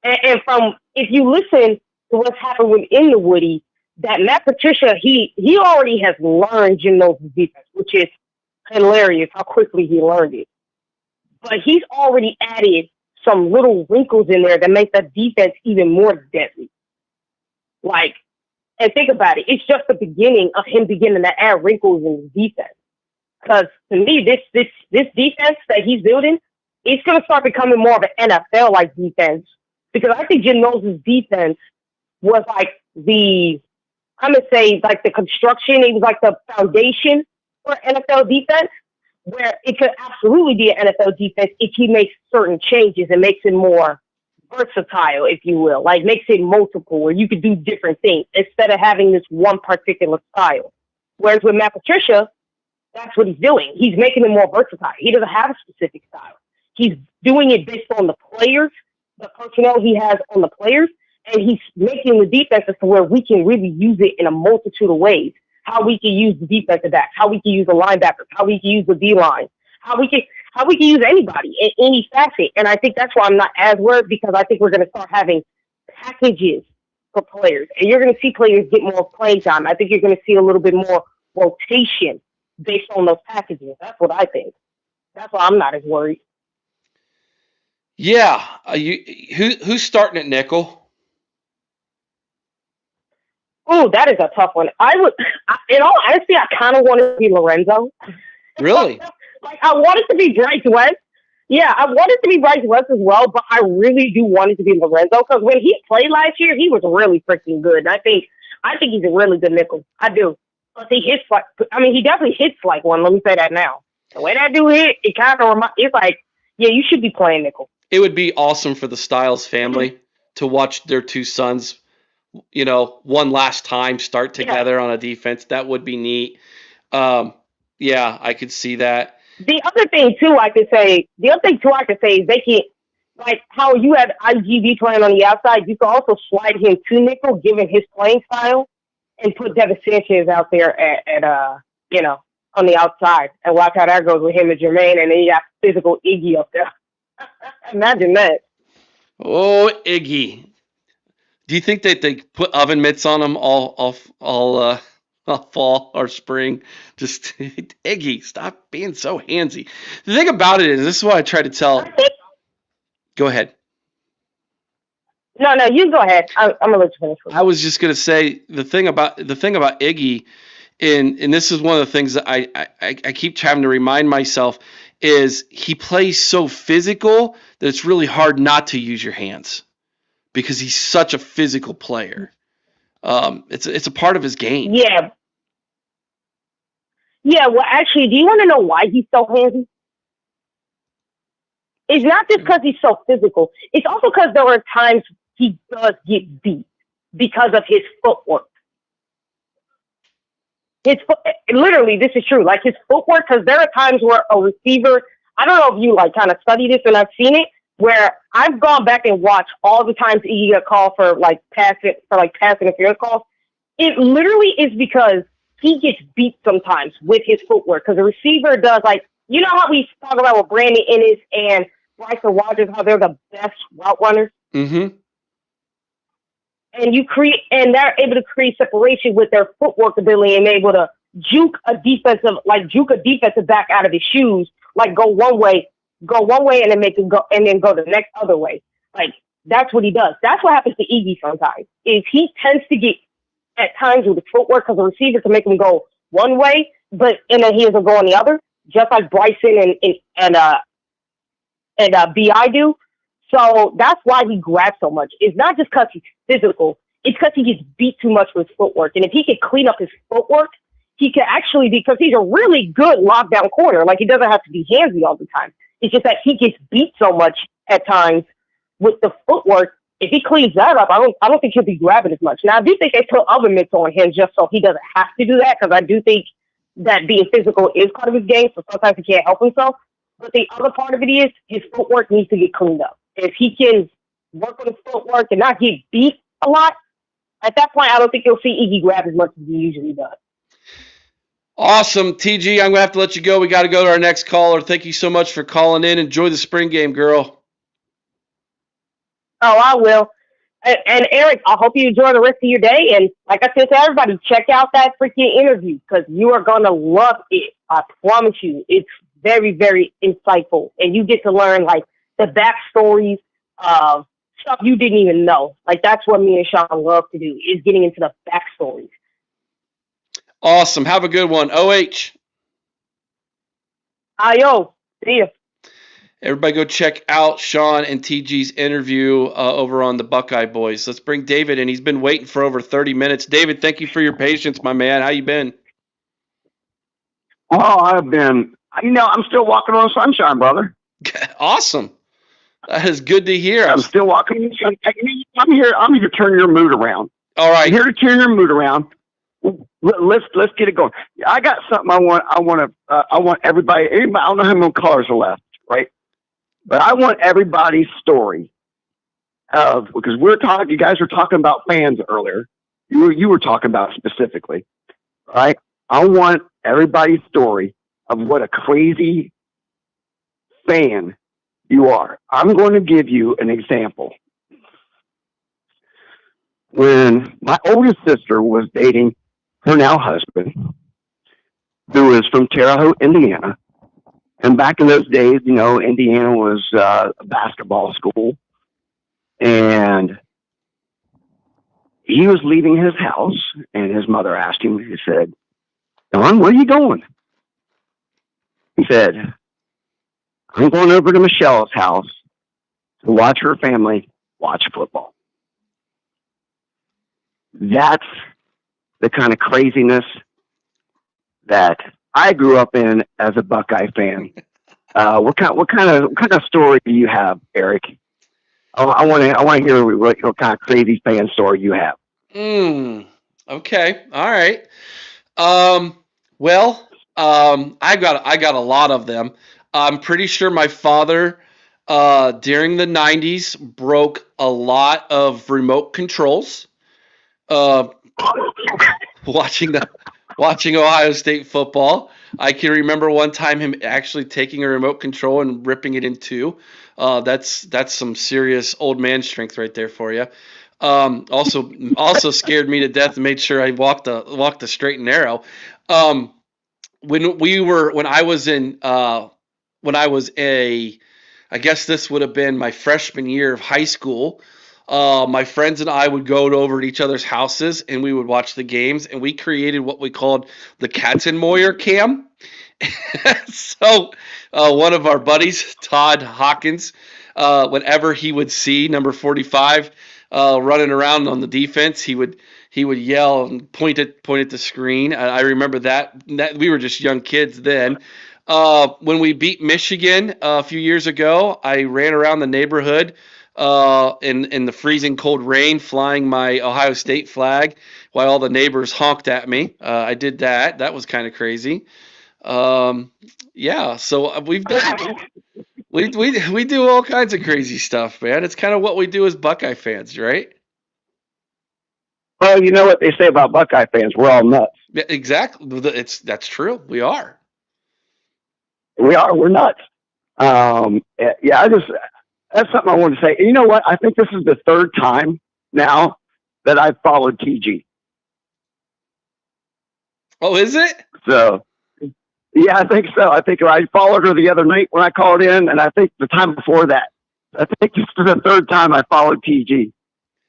and from, if you listen to what's happened within the Woody, that Matt Patricia, he already has learned Jim Knowles' defense, which is hilarious how quickly he learned it. But he's already added some little wrinkles in there that make the defense even more deadly. Like, and think about it, it's just the beginning of him beginning to add wrinkles in his defense. Because to me, this defense that he's building, it's going to start becoming more of an NFL-like defense. Because I think Jim Knowles' defense was like I'm going to say like the construction, it was like the foundation for NFL defense, where it could absolutely be an NFL defense if he makes certain changes and makes it more versatile, if you will. Like makes it multiple, where you could do different things instead of having this one particular style. Whereas with Matt Patricia, that's what he's doing. He's making it more versatile. He doesn't have a specific style. He's doing it based on the players, the personnel he has on the players, and he's making the defenses to where we can really use it in a multitude of ways. How we can use the defensive backs, how we can use the linebackers, how we can use the D-line, how we can use anybody in any facet. And I think that's why I'm not as worried, because I think we're going to start having packages for players. And you're going to see players get more playing time. I think you're going to see a little bit more rotation based on those packages. That's what I think. That's why I'm not as worried. Yeah. Who's starting at nickel? Oh, that is a tough one. In all honesty, I kind of want to be Lorenzo. Really? Like, I want it to be Bryce West. Yeah, I want it to be Bryce West as well, but I really do want it to be Lorenzo because when he played last year, he was really freaking good. And I think he's a really good nickel. I do. But he definitely hits like one. Let me say that now. The way that dude hit, it kind of it's like, yeah, you should be playing nickel. It would be awesome for the Styles family to watch their two sons, one last time start together on a defense. That would be neat. Yeah, I could see that. The other thing too I could say is they can, like how you had IGB playing on the outside, you can also slide him to nickel given his playing style and put Devin Sanchez out there at on the outside and watch how that goes with him and Jermaine, and then you got physical Iggy up there. Imagine that. Oh, Iggy. Do you think that they put oven mitts on him all fall or spring? Just Iggy, stop being so handsy. The thing about it is, this is what I try to tell. Go ahead. No, you go ahead. I'm gonna let you finish. I was just gonna say the thing about Iggy, and this is one of the things that I keep having to remind myself is he plays so physical that it's really hard not to use your hands because he's such a physical player. It's a part of his game. Yeah. Yeah, well, actually, do you want to know why he's so handsy? It's not just because he's so physical. It's also because there are times he does get beat because of his footwork. Literally, this is true. Like his footwork, because there are times where a receiver, I don't know if you like kind of study this and I've seen it, where I've gone back and watched all the times he got called for pass interference calls. It literally is because he gets beat sometimes with his footwork because the receiver does how we talk about with Brandon Ennis and Bryson Rogers, how they're the best route runners. Mm-hmm. And they're able to create separation with their footwork ability and able to juke a defensive back out of his shoes, go one way and then make him go and then go the next other way. Like that's what he does. That's what happens to Iggy sometimes. Is he tends to get at times with his footwork because the receiver can make him go one way, and then he doesn't go on the other, just like Bryson and BI do. So that's why he grabs so much. It's not just because he's physical. It's because he gets beat too much with his footwork. And if he could clean up his footwork, he could actually, because he's a really good lockdown corner. Like he doesn't have to be handsy all the time. It's just that he gets beat so much at times with the footwork. If he cleans that up, I don't think he'll be grabbing as much. Now I do think they put oven mitts on him just so he doesn't have to do that, because I do think that being physical is part of his game. So sometimes he can't help himself. But the other part of it is his footwork needs to get cleaned up. If he can work on his footwork and not get beat a lot, at that point, I don't think you'll see Iggy grab as much as he usually does. Awesome. TG, I'm going to have to let you go. We got to go to our next caller. Thank you so much for calling in. Enjoy the spring game, girl. Oh, I will. And Eric, I hope you enjoy the rest of your day. And like I said to everybody, check out that freaking interview because you are going to love it. I promise you. It's very, very insightful. And you get to learn, the backstories of stuff you didn't even know. That's what me and Sean love to do, is getting into the backstories. Awesome. Have a good one. OH. Ayo. See ya. Everybody go check out Sean and TG's interview over on the Buckeye Boys. Let's bring David in. He's been waiting for over 30 minutes. David, thank you for your patience, my man. How you been? Oh, I've been, I'm still walking on sunshine, brother. Awesome. That is good to hear. I'm still walking on sunshine. I'm here to turn your mood around. All right. I'm here to turn your mood around. Let's get it going. I got something I want everybody, I don't know how many callers are left, right? But I want everybody's story because you guys were talking about fans earlier. You were talking about specifically, right? I want everybody's story of what a crazy fan you are. I'm going to give you an example. When my oldest sister was dating her now husband, who is from Terre Haute, Indiana, And back in those days, Indiana was a basketball school, and he was leaving his house, and his mother asked him. He said, "Don, where are you going?" He said, "I'm going over to Michelle's house to watch her family watch football." That's the kind of craziness that I grew up in as a Buckeye fan. What kind of story do you have, Eric? I want to hear what kind of crazy fan story you have. Okay. All right. Well, I got a lot of them. I'm pretty sure my father, during the 90s, broke a lot of remote controls. Watching Ohio State football. I can remember one time him actually taking a remote control and ripping it in two. That's some serious old man strength right there for you. Also scared me to death and made sure I walked the straight and narrow. When I was I guess this would have been my freshman year of high school. My friends and I would go over to each other's houses and we would watch the games, and we created what we called the Katzenmoyer cam. So one of our buddies, Todd Hawkins, whenever he would see number 45 running around on the defense, he would yell and point at the screen. I remember that we were just young kids then. When we beat Michigan a few years ago, I ran around the neighborhood in the freezing cold rain, flying my Ohio State flag while all the neighbors honked at me. I did that. That was kind of crazy. Yeah, so we've done we do all kinds of crazy stuff, man. It's kind of what we do as Buckeye fans, right? Well, you know what they say about Buckeye fans? We're all nuts. Yeah, exactly. That's true. We are. We're nuts. Yeah, that's something I wanted to say. You know what? I think this is the third time now that I've followed TG. Oh, is it? So, yeah, I think so. I think I followed her the other night when I called in, and I think the time before that. I think this is the third time I followed TG.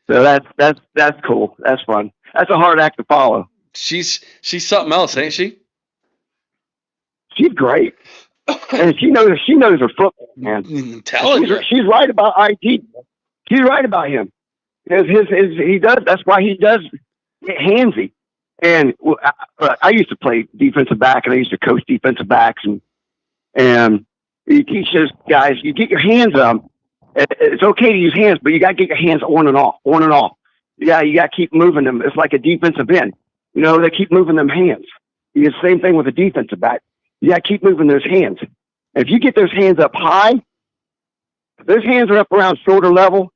So that's cool. That's fun. That's a hard act to follow. She's something else, ain't she? She's great. And she knows her football, man. She's right about IT. She's right about him. He does. That's why he does get handsy. And I used to play defensive back, and I used to coach defensive backs, and you teach those guys. You get your hands up. It's okay to use hands, but you got to get your hands on and off. You got to keep moving them. It's like a defensive end. They keep moving them hands. You get the same thing with a defensive back. You got to keep moving those hands. And if you get those hands up high, if those hands are up around shoulder level,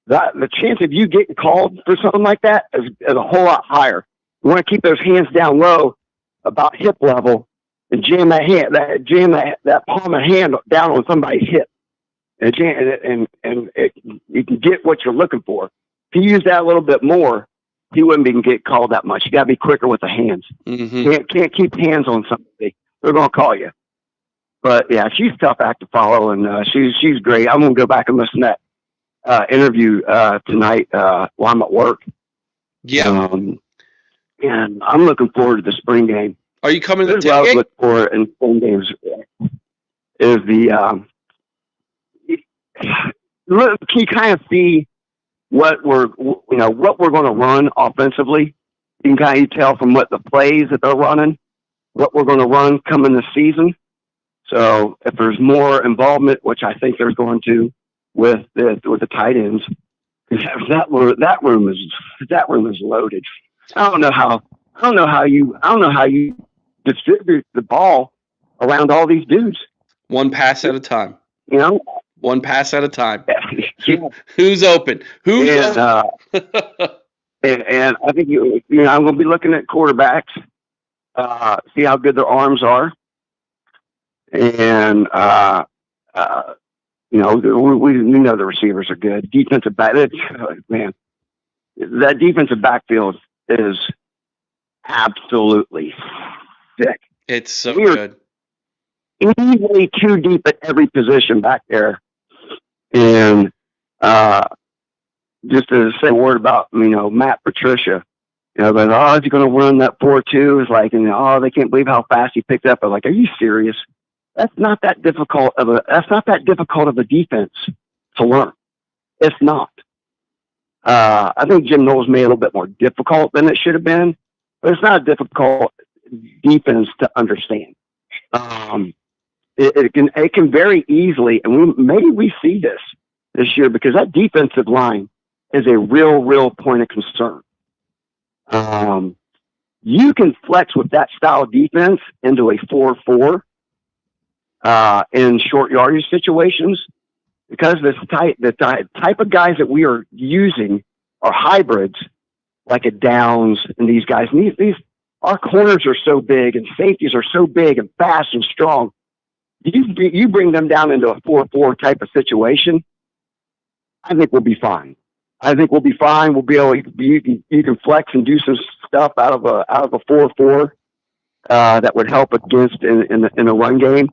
the chance of you getting called for something like that is a whole lot higher. You want to keep those hands down low, about hip level, and jam that palm of hand down on somebody's hip, and you can get what you're looking for. If you use that a little bit more, you wouldn't even get called that much. You got to be quicker with the hands. Mm-hmm. Can't keep hands on somebody. They're gonna call you. But yeah, she's a tough act to follow, and she's great. I'm gonna go back and listen to that interview tonight while I'm at work. Yeah. And I'm looking forward to the spring game. Are you coming to the tailgate? What I was looking for in spring games is you kind of see what we're going to run offensively. You can kind of tell from what the plays that they're running, what we're going to run coming this season. So if there's more involvement, which I think there's going to with the tight ends, that room is loaded. I don't know how you distribute the ball around all these dudes. One pass at a time. One pass at a time. Yeah. Who's open? And I think I'm going to be looking at quarterbacks, see how good their arms are, and we know the receivers are good. Defensive back, man, that defensive backfield is absolutely sick. It's so good. easily too deep at every position back there. And just to say a word about, Matt Patricia, but is he going to run that 4-2? It's like, they can't believe how fast he picked up. I'm like, are you serious? That's not that difficult of a defense to learn. It's not. I think Jim Knowles made it a little bit more difficult than it should have been, but it's not a difficult defense to understand. It can very easily, and maybe we see this year, because that defensive line is a real point of concern. You can flex with that style of defense into a 4-4 in short yardage situations, because the type of guys that we are using are hybrids, like a Downs and these guys. And these our corners are so big and safeties are so big and fast and strong. You bring them down into a 4-4 type of situation, I think we'll be fine. We'll be able. You can flex and do some stuff out of a 4-4 that would help against in the run game.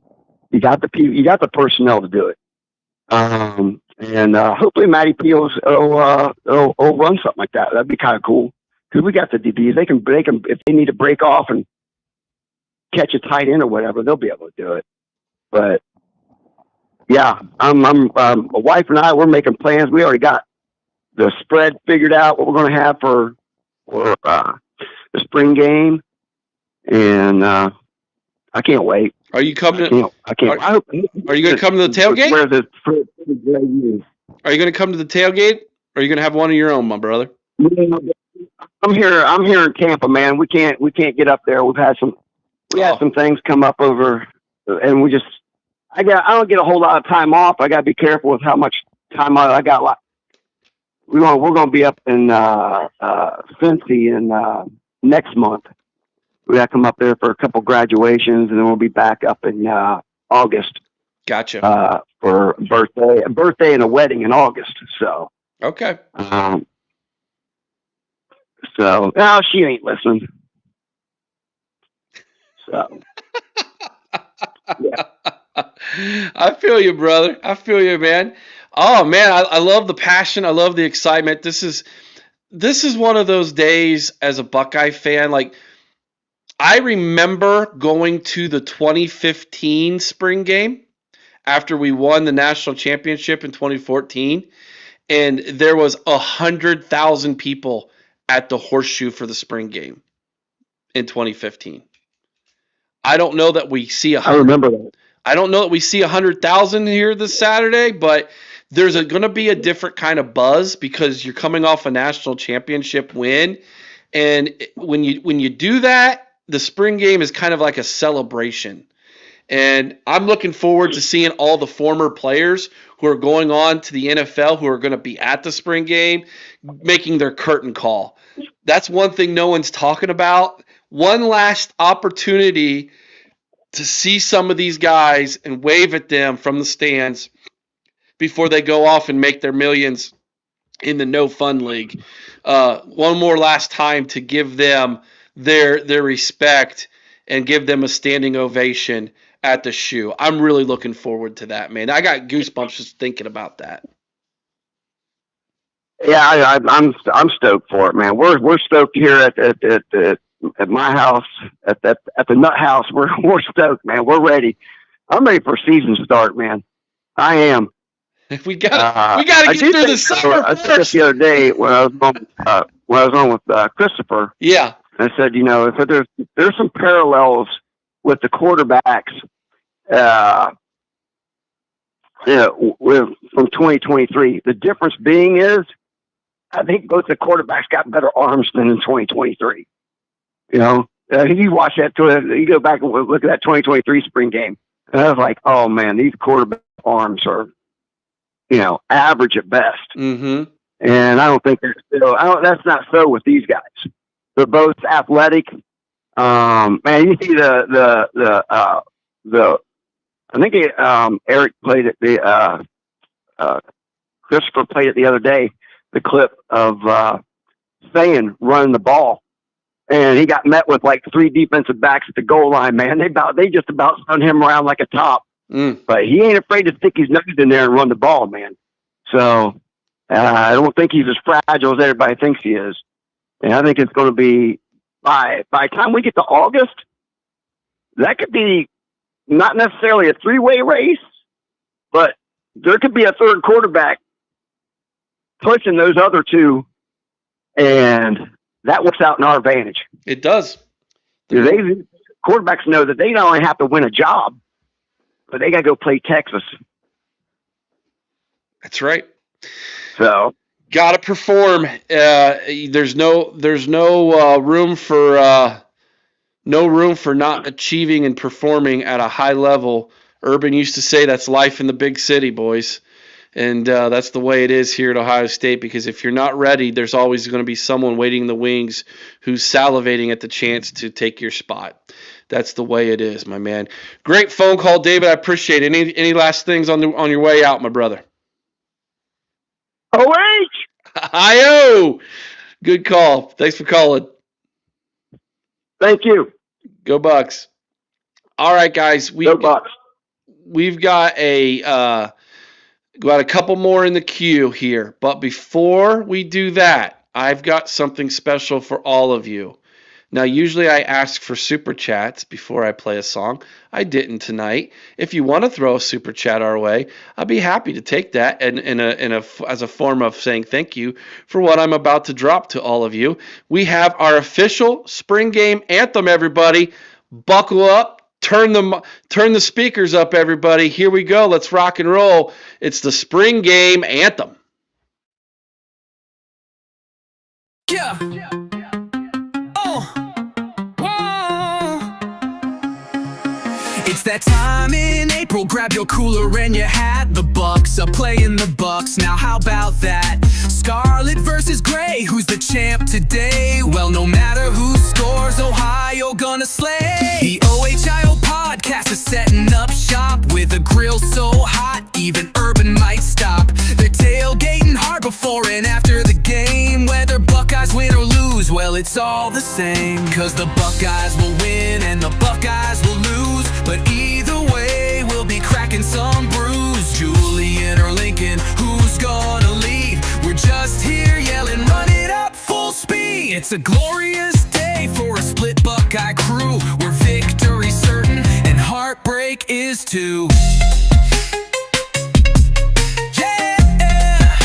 You got the personnel to do it. And hopefully Matty P will run something like that. That'd be kind of cool, because we got the DBs. They can if they need to break off and catch a tight end or whatever, they'll be able to do it. But yeah, my wife and I, we're making plans. We already got the spread figured out, what we're going to have for the spring game, and I can't wait. Are you coming? I can't. Are you going to come to the tailgate? Where the Are you going to come to the tailgate? Or are you going to have one of your own, my brother? I'm here in Tampa, man. We can't get up there. We had some things come up over, and I don't get a whole lot of time off. I got to be careful with how much time I got. We're going to be up in Cincy in next month. We got to come up there for a couple graduations, and then we'll be back up in August. Gotcha. For a birthday and a wedding in August. So okay. So no, she ain't listening. So yeah. I feel you, brother. I feel you, man. Oh man, I love the passion. I love the excitement. This is one of those days as a Buckeye fan. Like, I remember going to the 2015 spring game after we won the national championship in 2014, and there was 100,000 people at the Horseshoe for the spring game in 2015. I don't know that we see I remember that. I don't know that we see 100,000 here this Saturday, but there's going to be a different kind of buzz because you're coming off a national championship win, and when you do that, the spring game is kind of like a celebration. And I'm looking forward to seeing all the former players who are going on to the NFL, who are going to be at the spring game, making their curtain call. That's one thing no one's talking about. One last opportunity to see some of these guys and wave at them from the stands before they go off and make their millions in the No Fun League. One more last time to give them their respect and give them a standing ovation at the shoe. I'm really looking forward to that, man. I got goosebumps just thinking about that. Yeah, I'm stoked for it, man. We're stoked here at my house, at the Nut House. We're stoked, man. We're ready. I'm ready for season start, man. I am. We got to get through the summer I said this the other day when I was on with Christopher. Yeah. I said, if there's some parallels with the quarterbacks, from 2023. The difference being is, I think both the quarterbacks got better arms than in 2023. You watch that, you go back and look at that 2023 spring game, and I was like, oh man, these quarterback arms are, average at best. Mm-hmm. And I don't think that's not so with these guys. They're both athletic. Man, you see I think Eric played it. Christopher played it the other day. The clip of saying running the ball and he got met with like 3 defensive backs at the goal line, man. They just about spun him around like a top. But he ain't afraid to stick his nose in there and run the ball, man. So I don't think he's as fragile as everybody thinks he is. And I think it's going to be, by the time we get to August, that could be not necessarily a 3-way race, but there could be a third quarterback pushing those other 2, and that works out in our advantage. It does. Quarterbacks know that they not only have to win a job, but they got to go play Texas. That's right. So got to perform. There's no room for not achieving and performing at a high level. Urban used to say that's life in the big city, boys. And that's the way it is here at Ohio State, because if you're not ready, there's always going to be someone waiting in the wings who's salivating at the chance to take your spot. That's the way it is, my man. Great phone call, David. I appreciate it. Any last things on your way out, my brother? OH! Hi-yo! Good call. Thanks for calling. Thank you. Go Bucks. All right, guys. Go Bucks. We've got a couple more in the queue here. But before we do that, I've got something special for all of you. Now, usually I ask for super chats before I play a song. I didn't tonight. If you want to throw a super chat our way, I'll be happy to take that as a form of saying thank you for what I'm about to drop to all of you. We have our official spring game anthem, everybody. Buckle up. Turn the speakers up, everybody. Here we go. Let's rock and roll. It's the spring game anthem. Yeah. It's that time in April, grab your cooler and your hat. The Bucks are playing the Bucks, now how about that? Scarlet versus Gray, who's the champ today? Well, no matter who scores, Ohio gonna slay. The OHIO podcast is setting up shop with a grill so hot, even Urban might stop. They're tailgating hard before and after the game. Whether Buckeyes win or lose, well, it's all the same. Cause the Buckeyes will win and the Buckeyes will lose, but either way, we'll be cracking some brews. Julian or Lincoln, who's gonna lead? We're just here yelling, run it up full speed. It's a glorious day for a split Buckeye crew, where victory's certain and heartbreak is too. Yeah!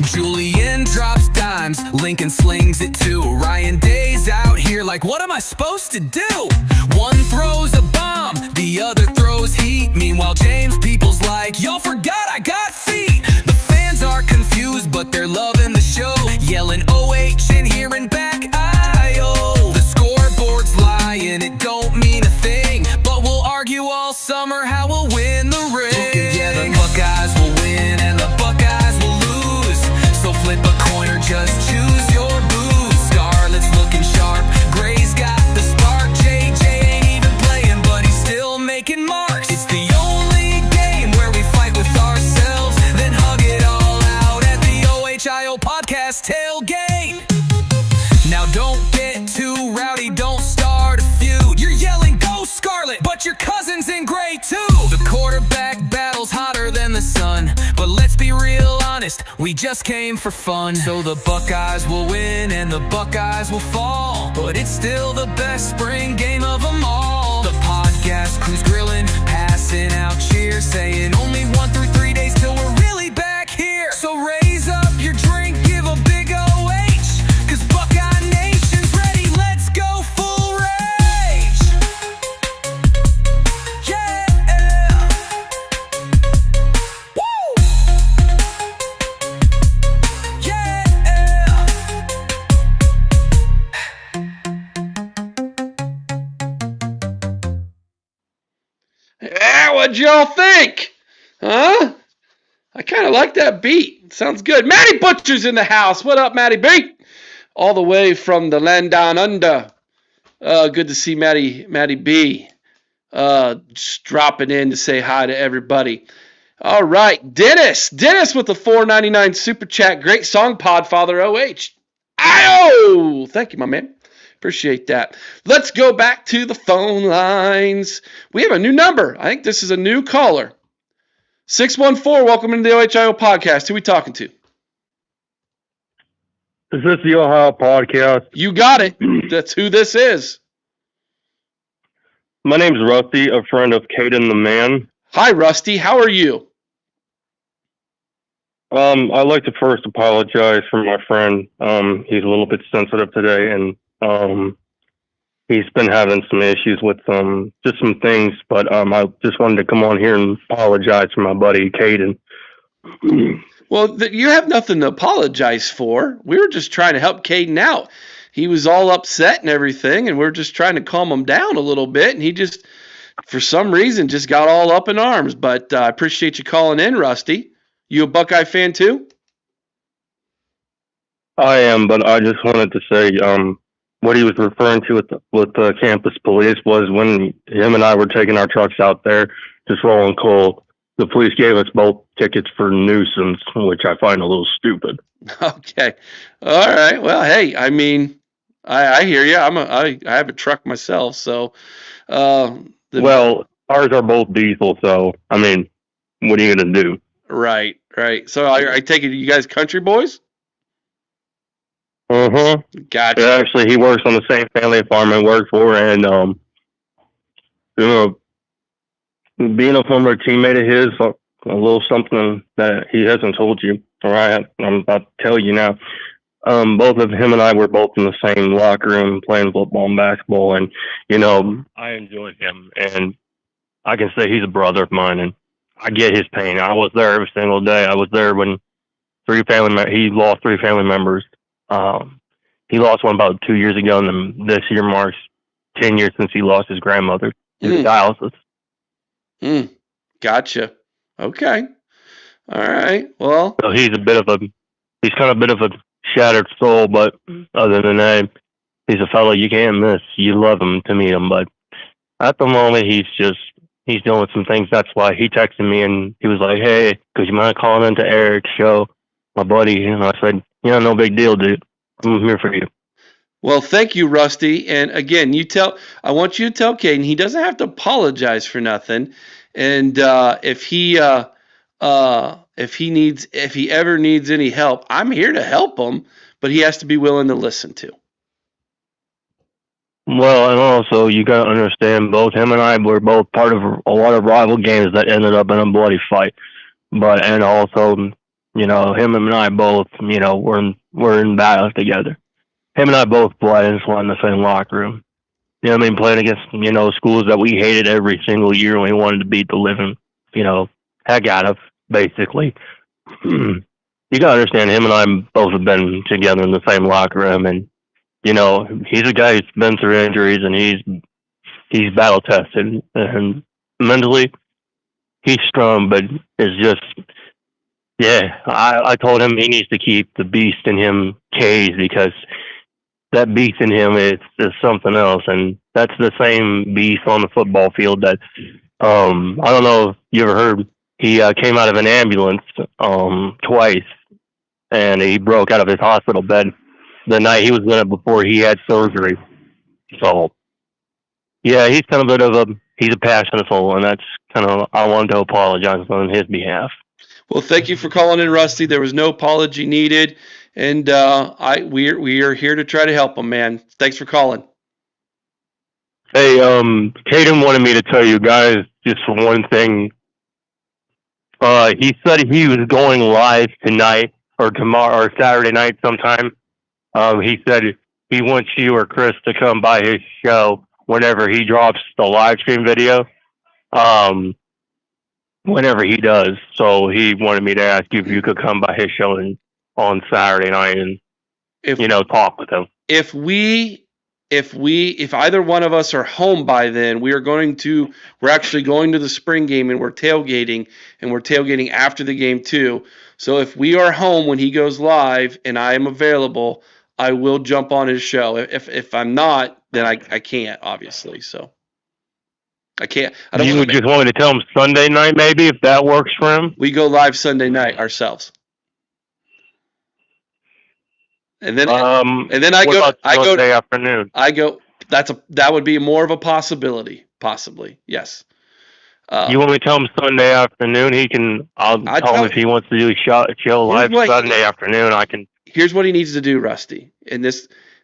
Julian drops dimes, Lincoln slings it too. Ryan Day's out here like, what am I supposed to do? One throws a bomb, the other throws heat. Meanwhile, James Peoples like, y'all forgot I got feet. The fans are confused, but they're loving the show, yelling OH and hearing back IO. The scoreboard's lying, it don't mean a thing, but we'll argue all summer how we'll win the ring. Yeah, the Buckeyes will win and the Buckeyes will lose, so flip a coin or just choose your booze. Scarlet's looking sharp, Gray's got the spark. JJ ain't even playing, but he's still making marks. It's the only game where we fight with ourselves, then hug it all out at the OHIO podcast tailgate. Now don't get too rowdy, don't start a feud. You're yelling go Scarlet, but your cousin's in gray too. The quarterback battle's hotter than the sun, but let's be real honest, we just came for fun. So the Buckeyes will win and the Buckeyes will fall, but it's still the best spring game of them all. The podcast crew's grilling, passing out cheers, saying only 1 through 3 days till we're really back here. So raise up your drink, give a big OH, cause Buckeye Nation's ready, let's go full rage. Yeah. Woo. Yeah. Yeah, what'd y'all think? Huh? I kind of like that beat. It sounds good. Matty Butcher's in the house. What up, Matty B? All the way from the land down under. Good to see Matty B. Just dropping in to say hi to everybody. All right, Dennis with the $4.99 super chat. Great song, Podfather OH. Ow! Thank you, my man. Appreciate that. Let's go back to the phone lines. We have a new number. I think this is a new caller. 614, welcome into the OHIO podcast. Who are we talking to? Is this the Ohio podcast? You got it. That's who this is. My name's Rusty, a friend of Kaden the man. Hi, Rusty. How are you? I'd like to first apologize for my friend. He's a little bit sensitive today, and he's been having some issues with just some things. But I just wanted to come on here and apologize for my buddy Kaden. Well, you have nothing to apologize for. We were just trying to help Kaden out. He was all upset and everything, and we're just trying to calm him down a little bit. And he just, for some reason, just got all up in arms. But I appreciate you calling in, Rusty. You a Buckeye fan too? I am, but I just wanted to say what he was referring to with the campus police was when him and I were taking our trucks out there, just rolling coal. The police gave us both tickets for nuisance, which I find a little stupid. Okay. All right. Well, hey, I mean, I hear you. I have a truck myself, so. Well, ours are both diesel, so I mean, what are you gonna do? Right. So I take it you guys country boys? Gotcha. Gotcha. Yeah, actually, he works on the same family farm I work for, and you know, being a former teammate of his, a little something that he hasn't told you, or I'm about to tell you now. Both of him and I were both in the same locker room playing football and basketball, and you know, I enjoyed him, and I can say he's a brother of mine, and I get his pain. I was there every single day. I was there when he lost 3 family members. He lost one about 2 years ago, and then this year marks 10 years since he lost his grandmother to dialysis. Gotcha. Okay. All right. Well, so he's kind of a bit of a shattered soul, but other than that, he's a fellow you can't miss. You love him to meet him, but at the moment he's dealing with some things. That's why he texted me and he was like, "Hey, could you mind calling into Eric's show, my buddy?" And I said, "Yeah, no big deal, dude. I'm here for you." Well, thank you, Rusty. And again, I want you to tell Kaden he doesn't have to apologize for nothing. And if he ever needs any help, I'm here to help him, but he has to be willing to listen to. Well, and also you gotta understand, both him and I were both part of a lot of rival games that ended up in a bloody fight. And also, you know, him and I both, you know, we're in battles together. Him and I both bled and sweat in the same locker room. You know what I mean? Playing against, you know, schools that we hated every single year, and we wanted to beat the living, you know, heck out of, basically. You gotta understand, him and I both have been together in the same locker room, and you know, he's a guy who's been through injuries, and he's battle tested, and mentally he's strong, but it's just, yeah, I told him he needs to keep the beast in him caged, because that beast in him is something else, and that's the same beast on the football field that I don't know if you ever heard. He came out of an ambulance twice, and he broke out of his hospital bed the night he was in it before he had surgery. So, yeah, he's kind of he's a passionate soul, and that's kind of, I wanted to apologize on his behalf. Well, thank you for calling in, Rusty. There was no apology needed, and we are here to try to help him, man. Thanks for calling. Hey, Kaden wanted me to tell you guys just for one thing. He said he was going live tonight or tomorrow or Saturday night sometime. He said he wants you or Chris to come by his show whenever he drops the live stream video. Whenever he does. So he wanted me to ask you if you could come by his show on Saturday night and, talk with him. If either one of us are home by then, we're actually going to the spring game, and we're tailgating after the game too. So if we are home when he goes live and I am available, I will jump on his show. If I'm not, then I can't, obviously. So I can't. You just want me to tell him Sunday night, maybe, if that works for him? We go live Sunday night ourselves. And then what about Sunday afternoon? That would be more of a possibility. Possibly, yes. You want me to tell him Sunday afternoon? I'll tell him if he wants to do show live Sunday afternoon. I can. Here's what he needs to do, Rusty.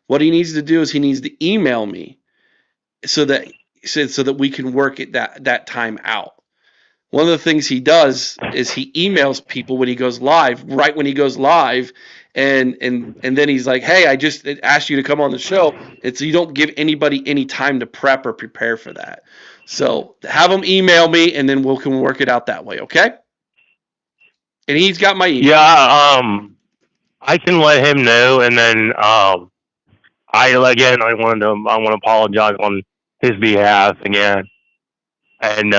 What he needs to do is he needs to email me so that we can work it that time out. One of the things he does is he emails people when he goes live, right when he goes live, and then he's like, "Hey, I just asked you to come on the show." So you don't give anybody any time to prep or prepare for that. So have him email me, and then we can work it out that way, okay? And he's got my email. Yeah, I can let him know, and then I want to apologize on his behalf again, and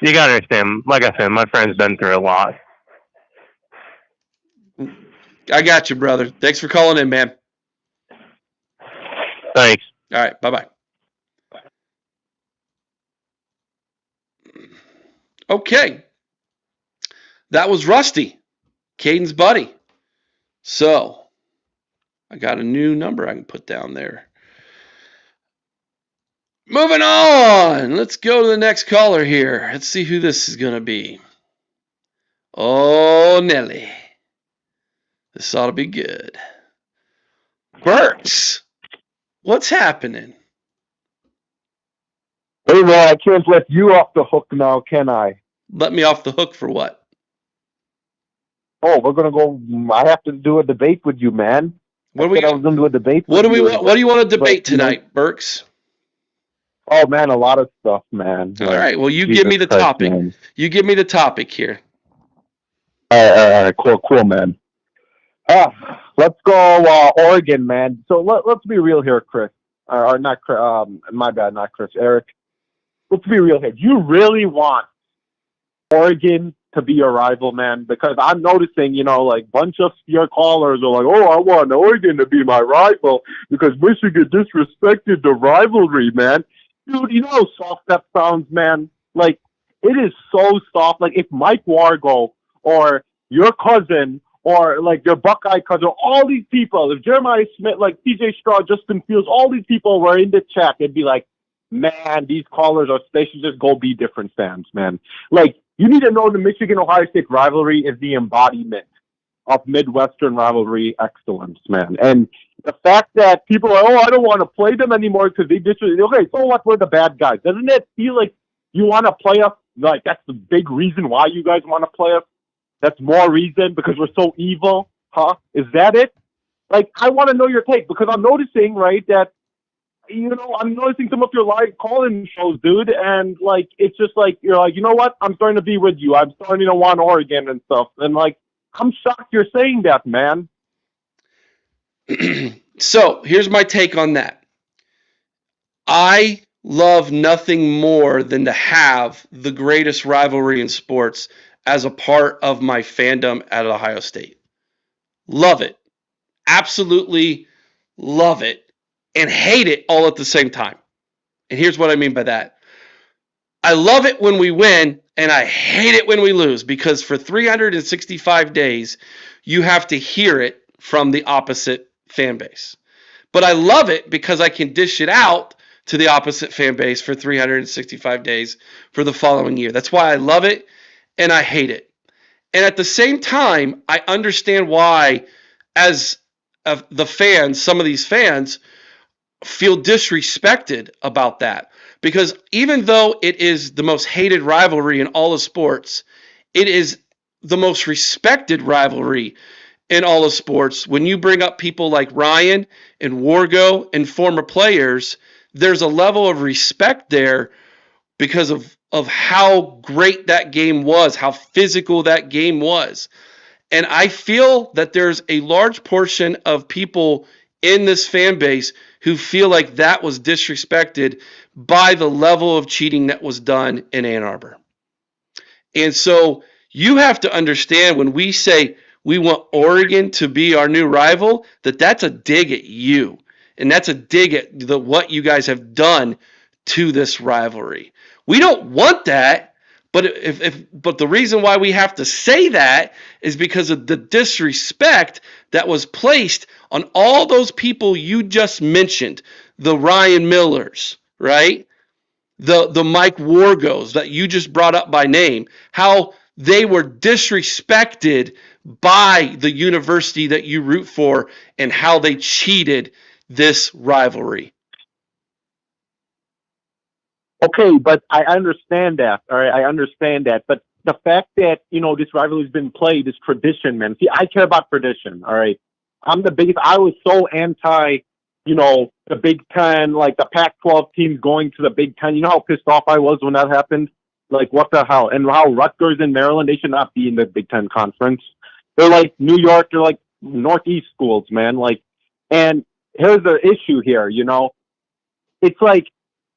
you gotta understand. Like I said, my friend's been through a lot. I got you, brother. Thanks for calling in, man. Thanks. All right, bye-bye. Okay. That was Rusty, Kaden's buddy. So, I got a new number I can put down there. Moving on. Let's go to the next caller here. Let's see who this is going to be. Oh, Nelly. This ought to be good. Burks, what's happening? Hey, man, I can't let you off the hook now, can I? Let me off the hook for what? Oh, we're gonna go. I have to do a debate with you, man. I was gonna do a debate. What do you want to debate tonight, Burks? Oh man, a lot of stuff, man. All right. Well, you give me the topic. Man. You give me the topic here. All right. Cool, man. Let's go Oregon, man. So let's be real here, Chris. Or not Chris. My bad, not Chris. Eric. Let's be real here. You really want Oregon to be your rival, man? Because I'm noticing, like bunch of your callers are like, "Oh, I want Oregon to be my rival because Michigan disrespected the rivalry, man." Dude, you know how soft that sounds, man? Like, it is so soft. Like, if Mike Wargo or your cousin or, like, your Buckeye cousin, all these people, if Jeremiah Smith, like, TJ Stroud, Justin Fields, all these people were in the chat, they'd be like, man, these callers they should just go be different fans, man. Like, you need to know the Michigan-Ohio State rivalry is the embodiment of Midwestern rivalry excellence, man. And the fact that people are, I don't want to play them anymore because they okay, so what, we're the bad guys. Doesn't it feel like you want to play us? Like, that's the big reason why you guys want to play us? That's more reason because we're so evil? Huh? Is that it? Like, I want to know your take because I'm noticing, right, that, I'm noticing some of your live call-in shows, dude, and, like, it's just like, you're like, you know what? I'm starting to be with you. I'm starting to want Oregon and stuff. And, like, I'm shocked you're saying that, man. So, here's my take on that. I love nothing more than to have the greatest rivalry in sports as a part of my fandom at Ohio State. Love it. Absolutely love it. And hate it all at the same time. And here's what I mean by that. I love it when we win, and I hate it when we lose, because for 365 days, you have to hear it from the opposite fan base. But I love it because I can dish it out to the opposite fan base for 365 days for the following year. That's why I love it and I hate it. And at the same time, I understand why, as the fans, some of these fans feel disrespected about that. Because even though it is the most hated rivalry in all of sports, it is the most respected rivalry in all of sports. When you bring up people like Ryan and Wargo and former players, there's a level of respect there because of how great that game was, how physical that game was. And I feel that there's a large portion of people in this fan base who feel like that was disrespected by the level of cheating that was done in Ann Arbor. And so you have to understand, when we say we want Oregon to be our new rival, that's a dig at you. And that's a dig at what you guys have done to this rivalry. We don't want that, But the reason why we have to say that is because of the disrespect that was placed on all those people you just mentioned, the Ryan Millers, right? The Mike Wargos that you just brought up by name, how they were disrespected by the university that you root for and how they cheated this rivalry. Okay, but I understand that. All right, I understand that. But the fact that, this rivalry's been played is tradition, man. See, I care about tradition. All right. I was so anti, the Big Ten, like the Pac-12 teams going to the Big Ten. You know how pissed off I was when that happened? Like, what the hell? And how Rutgers and Maryland, they should not be in the Big Ten conference. They're like New York, they're like Northeast schools, man. Like, and here's the issue here, It's like,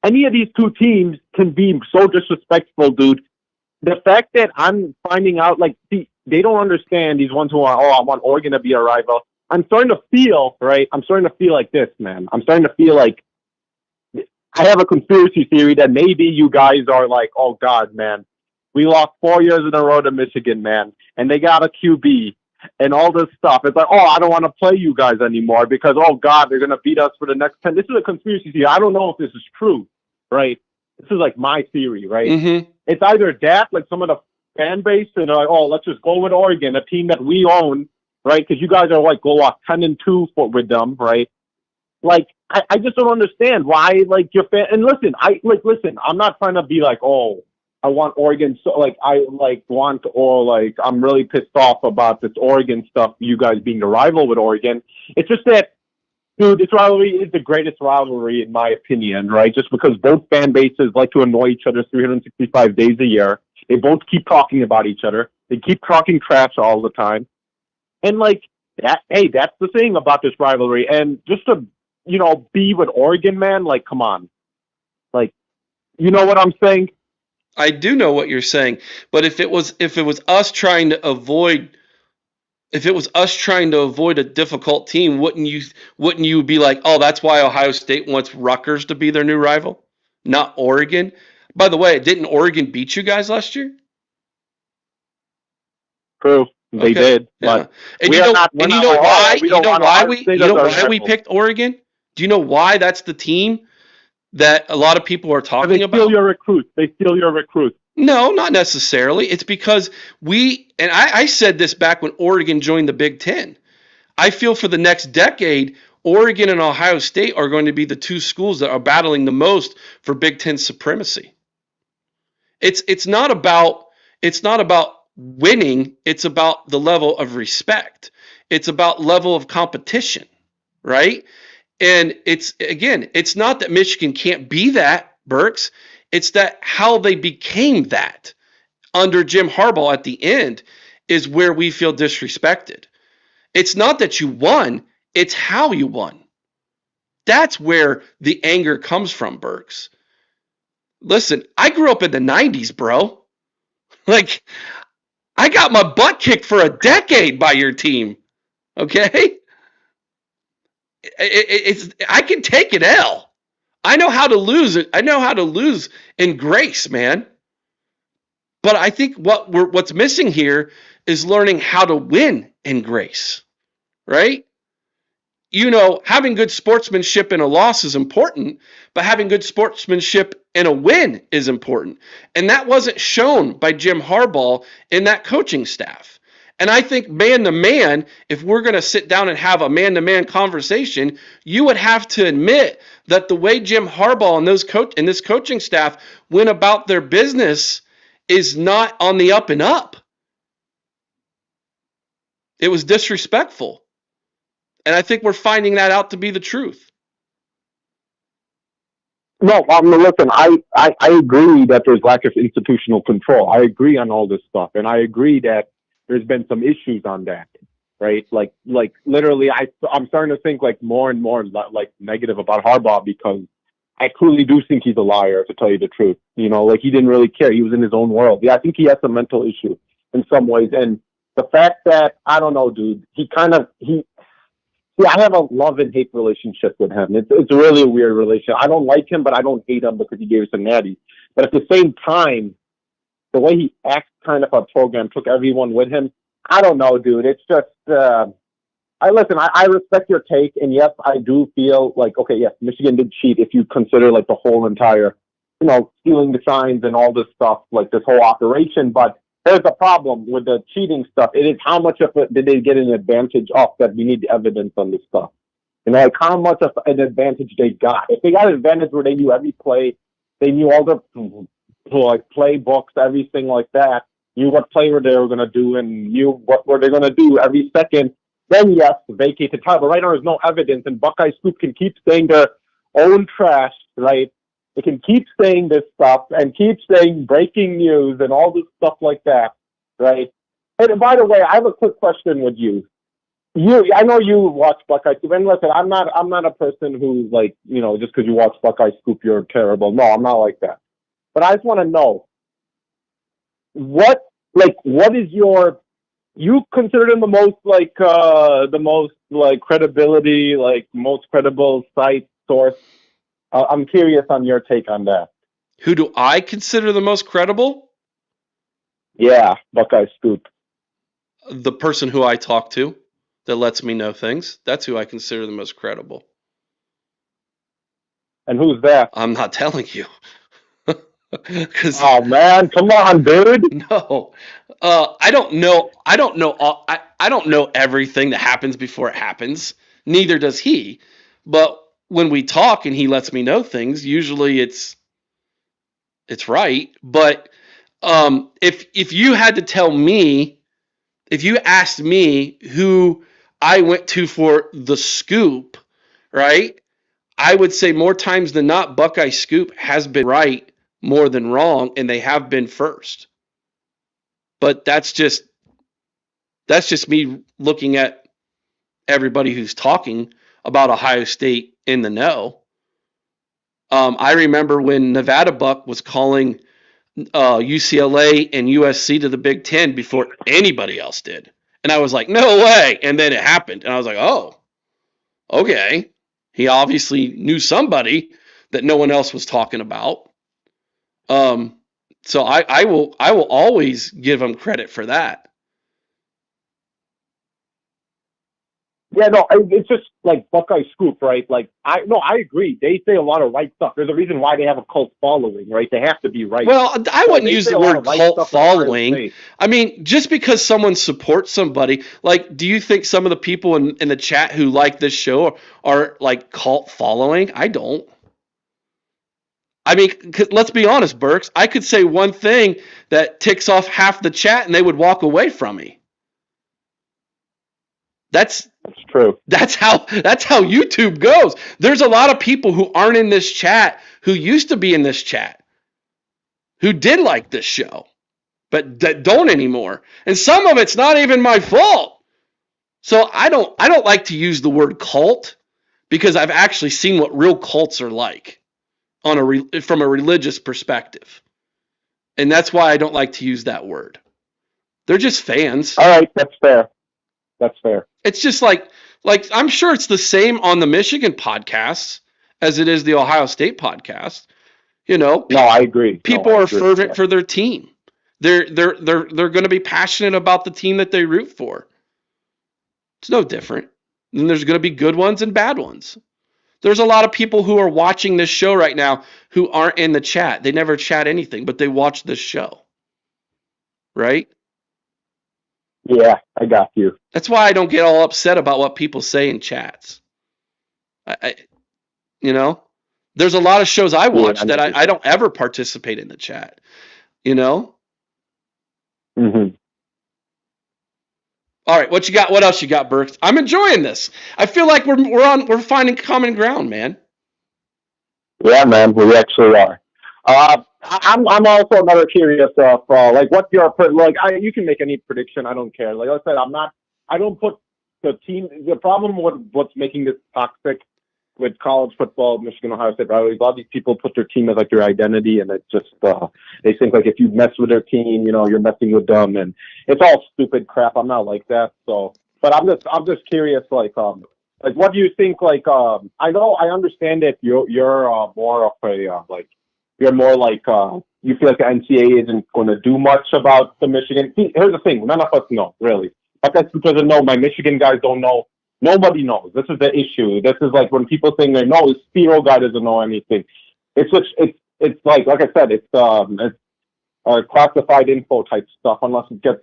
any of these two teams can be so disrespectful, dude. The fact that I'm finding out, like, see, they don't understand, these ones who are, I want Oregon to be a rival. I'm starting to feel, right? I'm starting to feel like this, man. I'm starting to feel like I have a conspiracy theory that maybe you guys are like, oh, God, man. We lost 4 years in a row to Michigan, man. And they got a QB and all this stuff. It's like, I don't want to play you guys anymore because, oh, God, they're going to beat us for the next 10. This is a conspiracy theory. I don't know if this is true. Right? This is like my theory, right? Mm-hmm. It's either that, like some of the fan base, and they're like, let's just go with Oregon, a team that we own, right? Because you guys are like, go 10-2 with them, right? Like, I just don't understand why, like, your fan. And listen, I'm not trying to be like, I want Oregon, so like, I'm really pissed off about this Oregon stuff, you guys being the rival with Oregon. It's just that, dude, this rivalry is the greatest rivalry in my opinion, right? Just because both fan bases like to annoy each other 365 days a year. They both keep talking about each other. They keep talking trash all the time. And like that, hey, that's the thing about this rivalry. And just to, be with Oregon, man, like, come on. Like, you know what I'm saying? I do know what you're saying. But if it was us trying to avoid a difficult team, wouldn't you be like, oh, that's why Ohio State wants Rutgers to be their new rival, not Oregon? By the way, didn't Oregon beat you guys last year? True, they did. Yeah. But and you know why we picked Oregon? Do you know why that's the team that a lot of people are talking about? They steal your recruits. No, not necessarily. It's because I said this back when Oregon joined the Big Ten. I feel for the next decade, Oregon and Ohio State are going to be the two schools that are battling the most for Big Ten supremacy. It's not about winning. It's about the level of respect. It's about level of competition, right? And it's not that Michigan can't be that, Burks. It's that how they became that under Jim Harbaugh at the end is where we feel disrespected. It's not that you won, it's how you won. That's where the anger comes from, Burks. Listen, I grew up in the 90s, bro. Like, I got my butt kicked for a decade by your team, okay? I can take an L. I know how to lose it. I know how to lose in grace, man. But I think what's missing here is learning how to win in grace, right? Having good sportsmanship in a loss is important, but having good sportsmanship in a win is important. And that wasn't shown by Jim Harbaugh in that coaching staff. And I think man to man, if we're going to sit down and have a man to man conversation, you would have to admit that the way Jim Harbaugh and this coaching staff went about their business is not on the up and up. It was disrespectful. And I think we're finding that out to be the truth. No, listen, I agree that there's lack of institutional control. I agree on all this stuff. And I agree that there's been some issues on that, right? Like literally, I'm starting to think like more and more like negative about Harbaugh because I truly do think he's a liar, to tell you the truth. Like he didn't really care. He was in his own world. Yeah, I think he has a mental issue in some ways. And the fact that, I don't know, dude, I have a love and hate relationship with him. It's really a weird relationship. I don't like him, but I don't hate him because he gave us a natty. But at the same time, the way he acts kind of a program, took everyone with him. I don't know, dude. It's just, I respect your take, and yes, I do feel like, okay, yes, Michigan did cheat if you consider like the whole entire, stealing the signs and all this stuff, like this whole operation. But there's a problem with the cheating stuff. It is how much of it did they get an advantage of that we need evidence on this stuff. Like how much of an advantage they got. If they got an advantage where they knew every play, they knew all the playbooks, everything like that, knew what play they were going to do and knew what were they going to do every second, then yes, vacate the title. But right now there's no evidence, and Buckeye Scoop can keep saying their own trash, right? They can keep saying this stuff and keep saying breaking news and all this stuff like that, right? And by the way, I have a quick question with you. I know you watch Buckeye Scoop, and listen, I'm not a person who's like, just because you watch Buckeye Scoop, you're terrible. No, I'm not like that. But I just want to know, what is you consider them the most credibility, most credible site source? I'm curious on your take on that. Who do I consider the most credible? Yeah, Buckeye Scoop. The person who I talk to that lets me know things. That's who I consider the most credible. And who's that? I'm not telling you. Oh man, come on, dude. No, I don't know. I don't know everything that happens before it happens. Neither does he. But when we talk and he lets me know things, usually it's right. But if you had to tell me, if you asked me who I went to for the scoop, right? I would say more times than not, Buckeye Scoop has been right more than wrong, and they have been first. But that's just me looking at everybody who's talking about Ohio State in the know. I remember when Nevada Buck was calling UCLA and USC to the Big Ten before anybody else did. And I was like, no way. And then it happened. And I was like, oh, okay. He obviously knew somebody that no one else was talking about. So I will always give him credit for that. Yeah, no, it's just like Buckeye Scoop, right? I agree. They say a lot of right stuff. There's a reason why they have a cult following, right? They have to be right. Well, I wouldn't use the word cult following. I mean, just because someone supports somebody, do you think some of the people in the chat who like this show are like cult following? I don't. I mean, let's be honest, Burks. I could say one thing that ticks off half the chat and they would walk away from me. That's true. That's how YouTube goes. There's a lot of people who aren't in this chat who used to be in this chat who did like this show, but that don't anymore. And some of it's not even my fault. So I don't like to use the word cult because I've actually seen what real cults are like from a religious perspective. And that's why I don't like to use that word. They're just fans. All right, that's fair. That's fair. It's just like I'm sure it's the same on the Michigan podcasts as it is the Ohio State podcast. No, I agree. People are fervent for their team. They're going to be passionate about the team that they root for. It's no different. And there's going to be good ones and bad ones. There's a lot of people who are watching this show right now who aren't in the chat. They never chat anything, but they watch this show. Right? Yeah, I got you. That's why I don't get all upset about what people say in chats. There's a lot of shows I watch that I don't ever participate in the chat. Mm-hmm. All right, what you got? What else you got, Burks? I'm enjoying this. I feel like we're finding common ground, man. Yeah, man, we actually are. I'm also another curious of what's your you can make any prediction. I don't care. Like I said, I don't put the team. The problem with what's making this toxic with college football, Michigan, Ohio State rivalry, a lot of these people put their team as their identity, and it's just they think if you mess with their team, you're messing with them, and it's all stupid crap. I'm not like that. So, but I'm just curious, what do you think? I know I understand that you're more of a you're more like you feel like the NCAA isn't going to do much about the Michigan. See, here's the thing: none of us know really, but that's because of my Michigan guys don't know. Nobody knows. This is the issue. This is like when people think they know, this Spiro guy doesn't know anything. It's just it's like I said, it's classified info type stuff unless it gets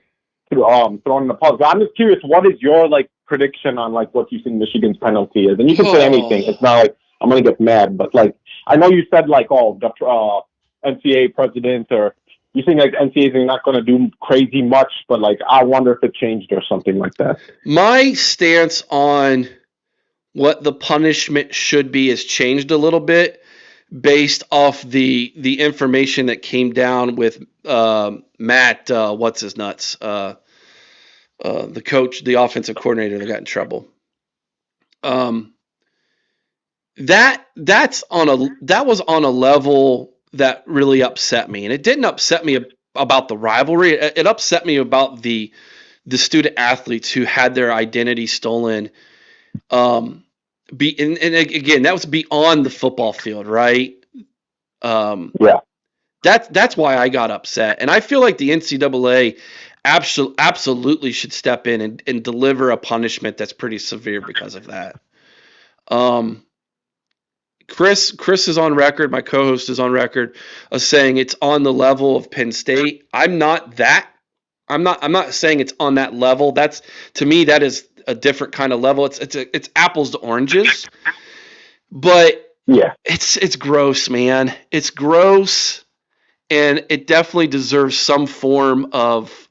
thrown in the public. I'm just curious, what is your like prediction on like what you think Michigan's penalty is? And you can say anything. It's not like I'm gonna get mad, but like I know you said like the NCAA president, or you think like NCAA is not gonna do crazy much, but like I wonder if it changed or something like that. My stance on what the punishment should be has changed a little bit based off the information that came down with Matt, what's his nuts, the coach, the offensive coordinator that got in trouble. That was on a level that really upset me, and it didn't upset me about the rivalry. It upset me about the student athletes who had their identity stolen. And again, that was beyond the football field, right? Yeah. That's why I got upset, and I feel like the NCAA absolutely should step in and deliver a punishment that's pretty severe because of that. Chris is on record. My co-host is on record of saying it's on the level of Penn State. I'm not saying it's on that level. That's, to me, that is a different kind of level. It's apples to oranges, but yeah, it's gross, man. It's gross, and it definitely deserves some form of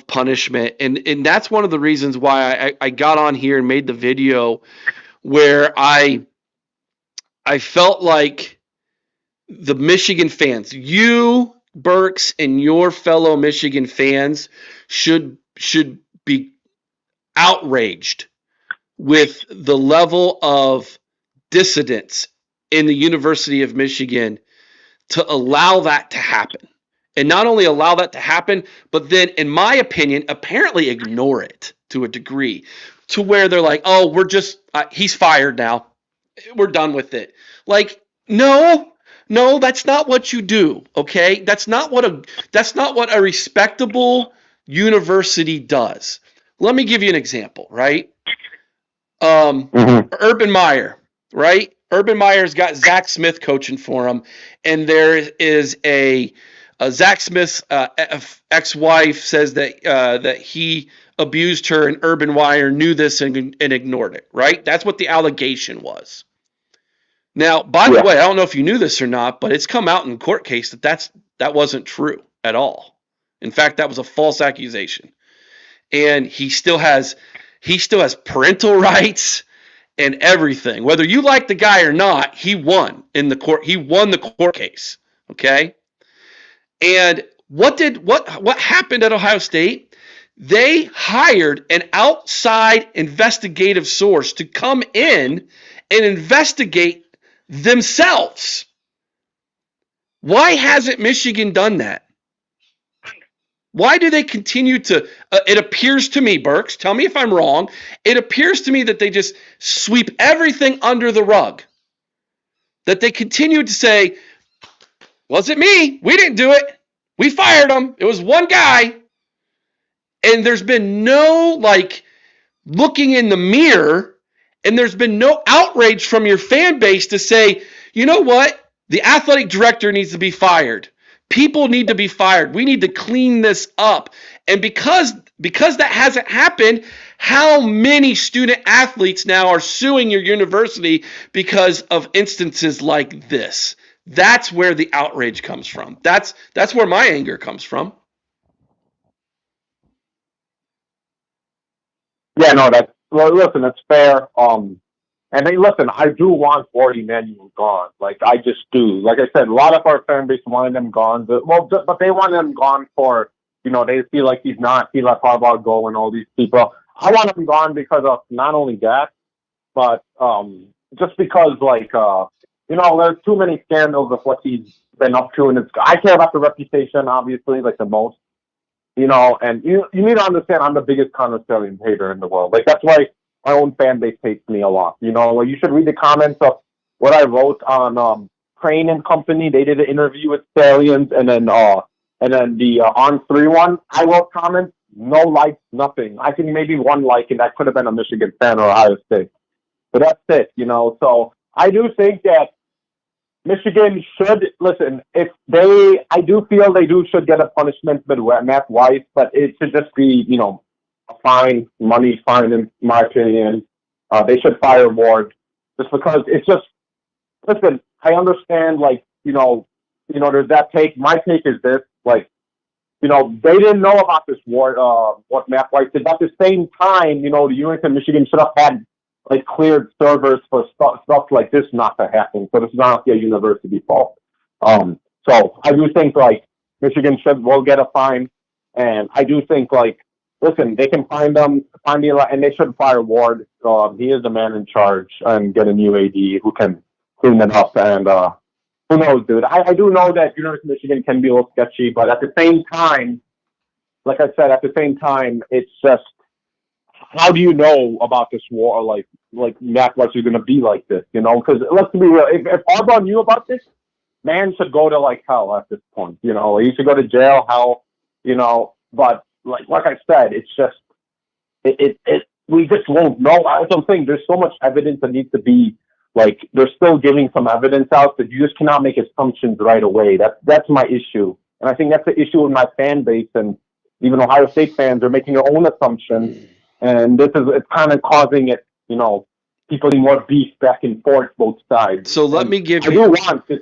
punishment. And that's one of the reasons why I got on here and made the video where I felt like the Michigan fans, you, Burks, and your fellow Michigan fans should be outraged with the level of dissidence in the University of Michigan to allow that to happen. And not only allow that to happen, but then, in my opinion, apparently ignore it to a degree, to where they're like, oh, we're just, he's fired now. We're done with it. Like, no, that's not what you do. Okay. That's not what a respectable university does. Let me give you an example, right? Urban Meyer, right? Urban Meyer's got Zach Smith coaching for him. And there is a Zach Smith's ex-wife says that he abused her, and Urban Meyer knew this and ignored it, right? That's what the allegation was. Now, by the way, I don't know if you knew this or not, but it's come out in court case that wasn't true at all. In fact, that was a false accusation. And he still has parental rights and everything. Whether you like the guy or not, he won in the court. He won the court case. Okay? And what happened at Ohio State? They hired an outside investigative source to come in and investigate themselves. Why hasn't Michigan done that? Why do they continue to, it appears to me, Burks, tell me if I'm wrong, it appears to me that they just sweep everything under the rug. That they continue to say, wasn't me, we didn't do it, we fired him, it was one guy. And there's been no, looking in the mirror, and there's been no outrage from your fan base to say, you know what, the athletic director needs to be fired. People need to be fired. We need to clean this up. And because that hasn't happened, how many student athletes now are suing your university because of instances like this? That's where the outrage comes from. That's where my anger comes from. Yeah, no, listen, that's fair. And hey, listen, I do want Ward Emanuel gone. I just do. Like I said, a lot of our fan base wanted him gone. But they wanted him gone for, they feel like he let Harbaugh go and all these people. I want him gone because of not only that, but just because, there's too many scandals of what he's been up to. And I care about the reputation, obviously, the most. And you need to understand I'm the biggest Conor hater in the world. That's why my own fan base hates me a lot. You should read the comments of what I wrote on Crane and company, they did an interview with Stallions, and then the On 3 one, I wrote comments, no likes, nothing. I think maybe one like, and that could have been a Michigan fan or Ohio State. But that's it, you know. So I do think that Michigan should listen. I do feel they should get a punishment with Matt Weiss, but it should just be, you know, a fine, money fine, in my opinion. They should fire Ward just because it's just. Listen, I understand, like, you know, there's that take. My take is this, like, you know, they didn't know about this Ward, what Matt Weiss did. But at the same time, you know, the University of Michigan should have had like cleared servers for stuff like this not to happen. So this is not a university fault. So I do think like Michigan will get a fine, and I do think like, listen, they can find the and they should fire Ward. He is the man in charge, and get a new AD who can clean it up. And who knows, dude? I do know that University of Michigan can be a little sketchy, but at the same time, like I said, it's just, how do you know about this war? Like Matt Weiss is going to be like this, you know? Because let's be real. If Harbaugh knew about this, man should go to like hell at this point. You know, he should go to jail, hell. You know, but like I said, it's just we just won't know. That's what I'm saying. There's so much evidence that needs to be like. They're still giving some evidence out, but you just cannot make assumptions right away. That's my issue, and I think that's the issue with my fan base, and even Ohio State fans are making their own assumptions. And it's kind of causing it, you know, people being more beef back and forth both sides. So let me give you. I do want this.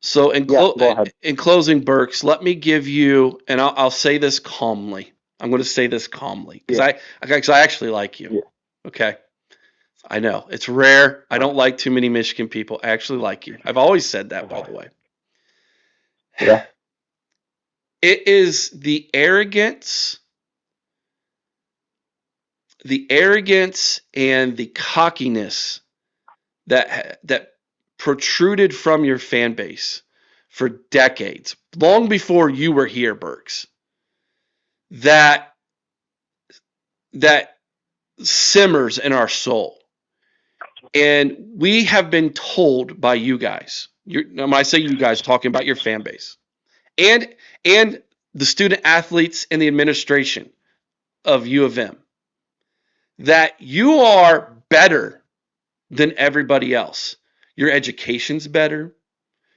So in closing, Burks, let me give you, and I'll say this calmly. I'm going to say this calmly because I actually like you. Yeah. Okay. I know it's rare. I don't like too many Michigan people. I actually like you. I've always said that, by the way. Yeah. It is the arrogance and the cockiness that protruded from your fan base for decades, long before you were here, Burks, that simmers in our soul. And we have been told by you guys, when I say you guys, talking about your fan base, and the student athletes and the administration of U of M, that you are better than everybody else. Your education's better.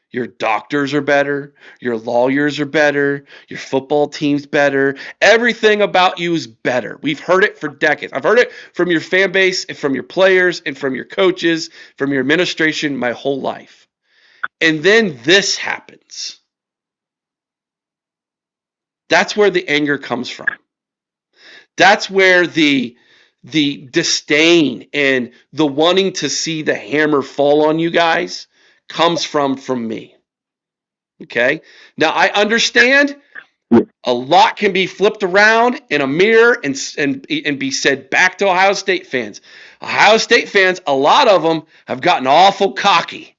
Your doctors are better. Your lawyers are better. Your football team's better. Everything about you is better. We've heard it for decades. I've heard it from your fan base and from your players and from your coaches, from your administration my whole life. And then this happens. That's where the anger comes from. That's where the disdain and the wanting to see the hammer fall on you guys comes from me. Okay? Now, I understand a lot can be flipped around in a mirror and be said back to Ohio State fans. Ohio State fans, a lot of them have gotten awful cocky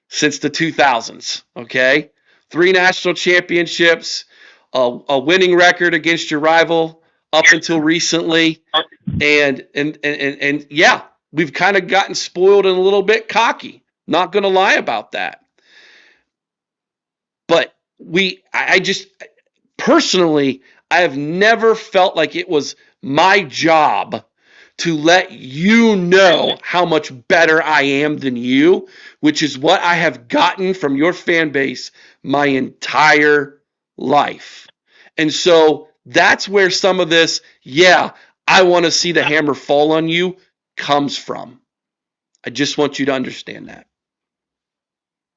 since the 2000s. Okay? 3 national championships, a winning record against your rival up until recently, and yeah, we've kind of gotten spoiled and a little bit cocky. Not going to lie about that. But I just personally, I have never felt like it was my job to let you know how much better I am than you, which is what I have gotten from your fan base my entire life. And so that's where some of this, I want to see the hammer fall on you, comes from. I just want you to understand that.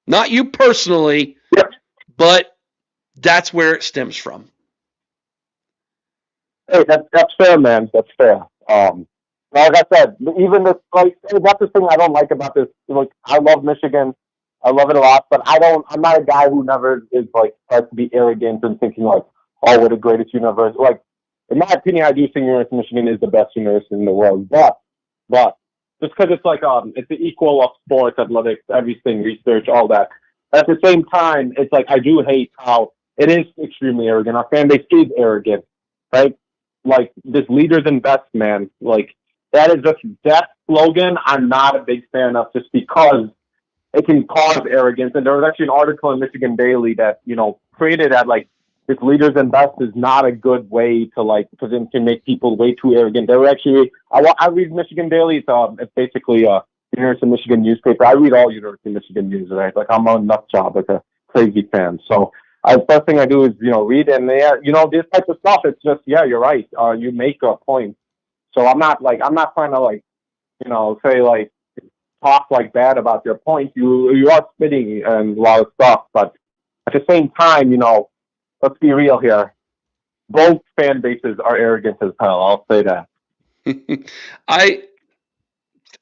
Not you personally, but that's where it stems from. Hey, that's fair, man. That's fair. Like I said, even this, like, that's the thing I don't like about this. Like, I love Michigan. I love it a lot, but I'm not a guy who never is like tries to be arrogant and thinking like, oh, we're the greatest university. Like, in my opinion, I do think University of Michigan is the best university in the world. But just because it's like it's the equal of sports, athletics, everything, research, all that. At the same time, it's like I do hate how it is extremely arrogant. Our fan base is arrogant, right? Like this leaders invest, man. Like that slogan I'm not a big fan of, just because it can cause arrogance. And there was actually an article in Michigan Daily that, created that, like, this leaders and best is not a good way to, like, because it can make people way too arrogant. They were actually, I read Michigan Daily. It's basically University of Michigan newspaper. I read all University of Michigan news, right? Like, I'm a nut job, like a crazy fan. So first thing I do is, read, and this type of stuff. It's just, yeah, you're right. You make a point. So I'm not trying to, like, say, like, talk like bad about your point. You are spitting and a lot of stuff, but at the same time, let's be real here. Both fan bases are arrogant as hell. I'll say that.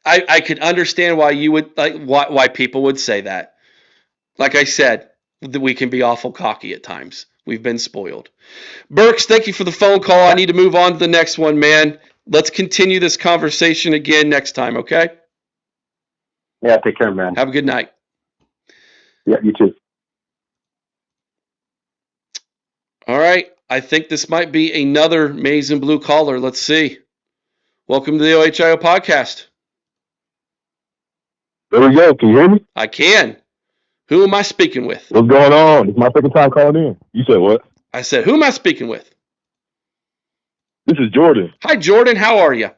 I could understand why you would why people would say that. Like I said, we can be awful cocky at times. We've been spoiled. Burks, thank you for the phone call. I need to move on to the next one, man. Let's continue this conversation again next time, okay? Yeah, take care, man. Have a good night. Yeah, you too. All right. I think this might be another maize and blue caller. Let's see. Welcome to the OHIO podcast. There we go. Can you hear me? I can. Who am I speaking with? What's going on? It's my second time calling in. You said what? I said, who am I speaking with? This is Jordan. Hi, Jordan. How are you?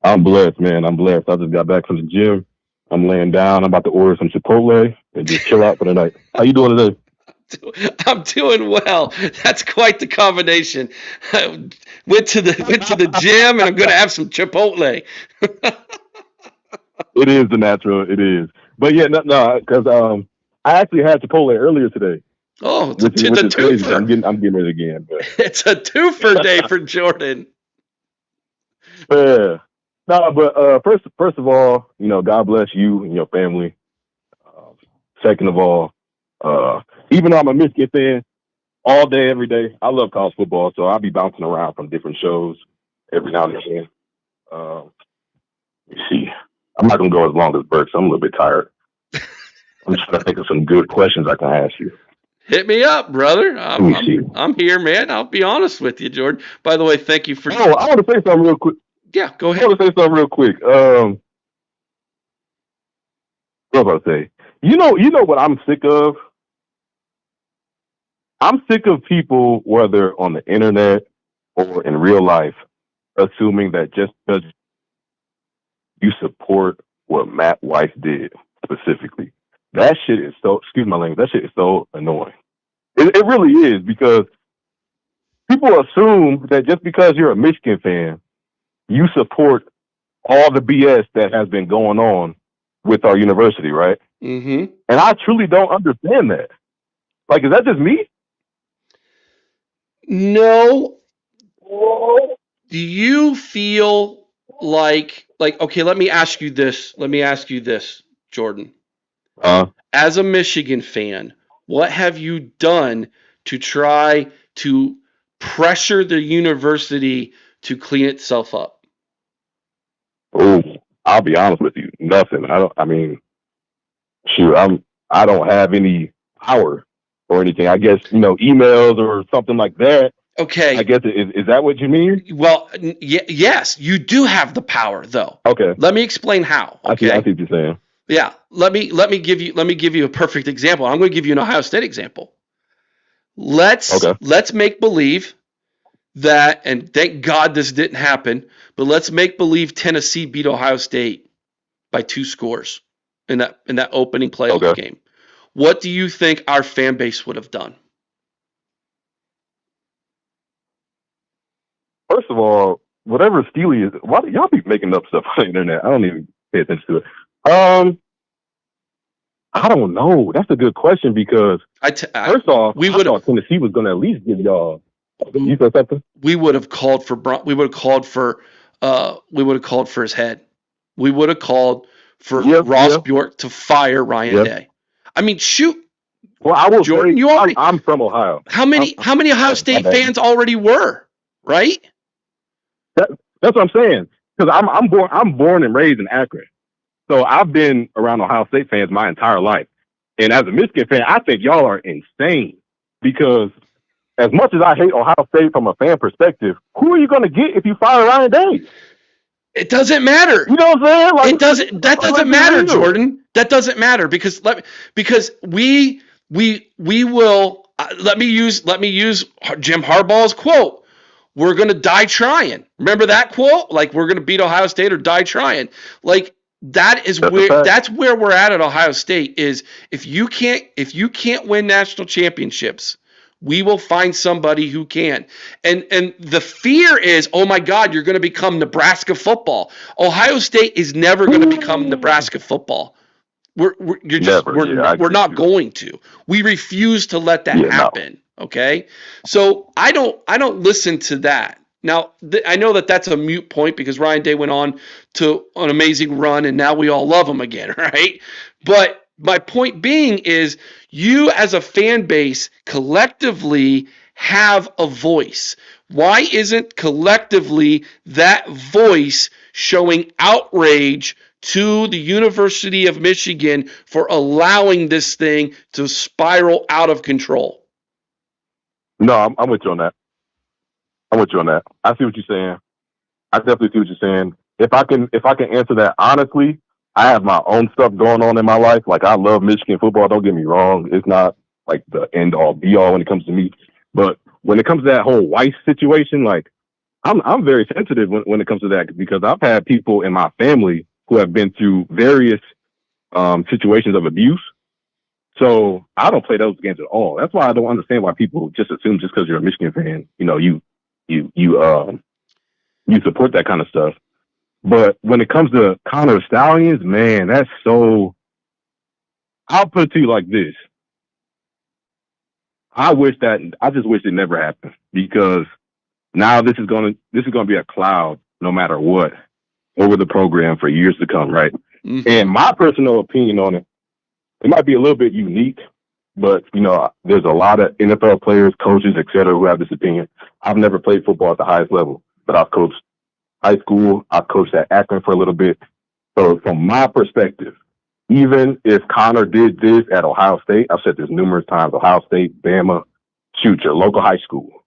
I'm blessed, man. I'm blessed. I just got back from the gym. I'm laying down. I'm about to order some Chipotle and just chill out for the night. How you doing today? I'm doing well. That's quite the combination. Went to the gym and I'm going to have some Chipotle. It is the natural. It is. But yeah, no, because I actually had Chipotle earlier today. Oh, it's a twofer. I'm getting it again. But. It's a twofer day for Jordan. Yeah. No, but first of all, God bless you and your family. Second of all, even though I'm a Michigan fan, all day, every day, I love college football, so I'll be bouncing around from different shows every now and again. Let me see. I'm not going to go as long as Burks. I'm a little bit tired. I'm just trying to think of some good questions I can ask you. Hit me up, brother. I'm here, man. I'll be honest with you, Jordan. By the way, thank you for... Oh, I want to say something real quick. Yeah, go ahead. I want to say something real quick. What was I say? You know what I'm sick of? I'm sick of people, whether on the internet or in real life, assuming that just because you support what Matt Weiss did specifically, that shit is so, excuse my language, that shit is so annoying. It really is, because people assume that just because you're a Michigan fan, you support all the BS that has been going on with our university, right? Mm-hmm. And I truly don't understand that. Like, is that just me? No. Do you feel like okay, let me ask you this, Jordan. As a Michigan fan, what have you done to try to pressure the university to clean itself up? Oh, I'll be honest with you, nothing. I don't have any power or anything. I guess, emails or something like that. Okay. I guess, is that what you mean? Well, yes, you do have the power, though. Okay. Let me explain how. Okay. I see what you're saying. Yeah. Let me give you a perfect example. I'm going to give you an Ohio State example. Let's make believe that, and thank God this didn't happen, but let's make believe Tennessee beat Ohio State by 2 scores in that opening playoff game. What do you think our fan base would have done? First of all, whatever Steely is, why do y'all be making up stuff on the internet? I don't even pay attention to it. I don't know. That's a good question, because first off, I thought Tennessee was going to at least give y'all. You said something? We would have called for his head. We would have called for Ross Bjork to fire Ryan Day. I mean, shoot. Well, I will Jordan, say, I'm from Ohio. How many Ohio State fans already were, right? That's what I'm saying. Because I'm born and raised in Akron, so I've been around Ohio State fans my entire life. And as a Michigan fan, I think y'all are insane, because as much as I hate Ohio State from a fan perspective, who are you going to get if you fire Ryan Day? It doesn't matter. You know what I'm saying? Like, It doesn't. That doesn't matter, Jordan. That doesn't matter because we will. Let me use Jim Harbaugh's quote. We're gonna die trying. Remember that quote? Like we're gonna beat Ohio State or die trying. Like that's where we're at Ohio State. Is if you can't win national championships, we will find somebody who can. And the fear is, oh my God, you're going to become Nebraska football. Ohio State is never going to become Nebraska football. We're not going to. We refuse to let that happen. No. Okay, so I don't listen to that. Now I know that's a moot point because Ryan Day went on to an amazing run and now we all love him again, right? But my point being is you as a fan base collectively have a voice. Why isn't collectively that voice showing outrage to the University of Michigan for allowing this thing to spiral out of control? No, I'm with you on that. I see what you're saying. I definitely see what you're saying. If I can answer that honestly, I have my own stuff going on in my life. Like I love Michigan football. Don't get me wrong. It's not like the end all be all when it comes to me. But when it comes to that whole Weiss situation, like I'm very sensitive when it comes to that because I've had people in my family who have been through various situations of abuse. So I don't play those games at all. That's why I don't understand why people just assume just because you're a Michigan fan, you know, you support that kind of stuff. But when it comes to Connor Stallions, man, that's so. I'll put it to you like this: I just wish it never happened because now this is gonna be a cloud, no matter what, over the program for years to come, right? Mm-hmm. And my personal opinion on it, it might be a little bit unique, but you know, there's a lot of NFL players, coaches, et cetera, who have this opinion. I've never played football at the highest level, but I've coached high school. I coached at Akron for a little bit. So from my perspective, even if Connor did this at Ohio State, I've said this numerous times, Ohio State, Bama, shoot, your local high school.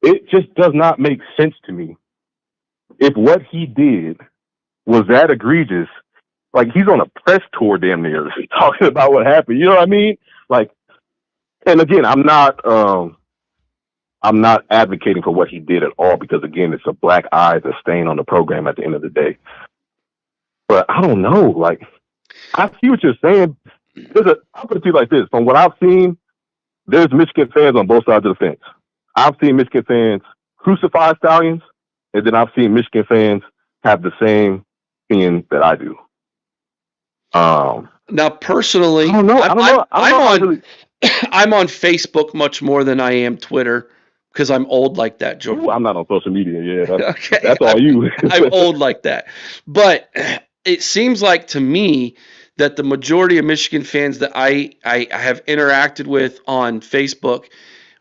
It just does not make sense to me. If what he did was that egregious, like he's on a press tour damn near talking about what happened. You know what I mean? Like, and again, I'm not advocating for what he did at all because, again, it's a black eye, it's a stain on the program at the end of the day. But I don't know. Like, I see what you're saying. I'll put it to you like this. From what I've seen, there's Michigan fans on both sides of the fence. I've seen Michigan fans crucify Stallions, and then I've seen Michigan fans have the same opinion that I do. Now, personally, I'm on Facebook much more than I am Twitter. Because I'm old like that, Jordan. Ooh, I'm not on social media. Yeah, that's all you. I'm old like that. But it seems like to me that the majority of Michigan fans that I have interacted with on Facebook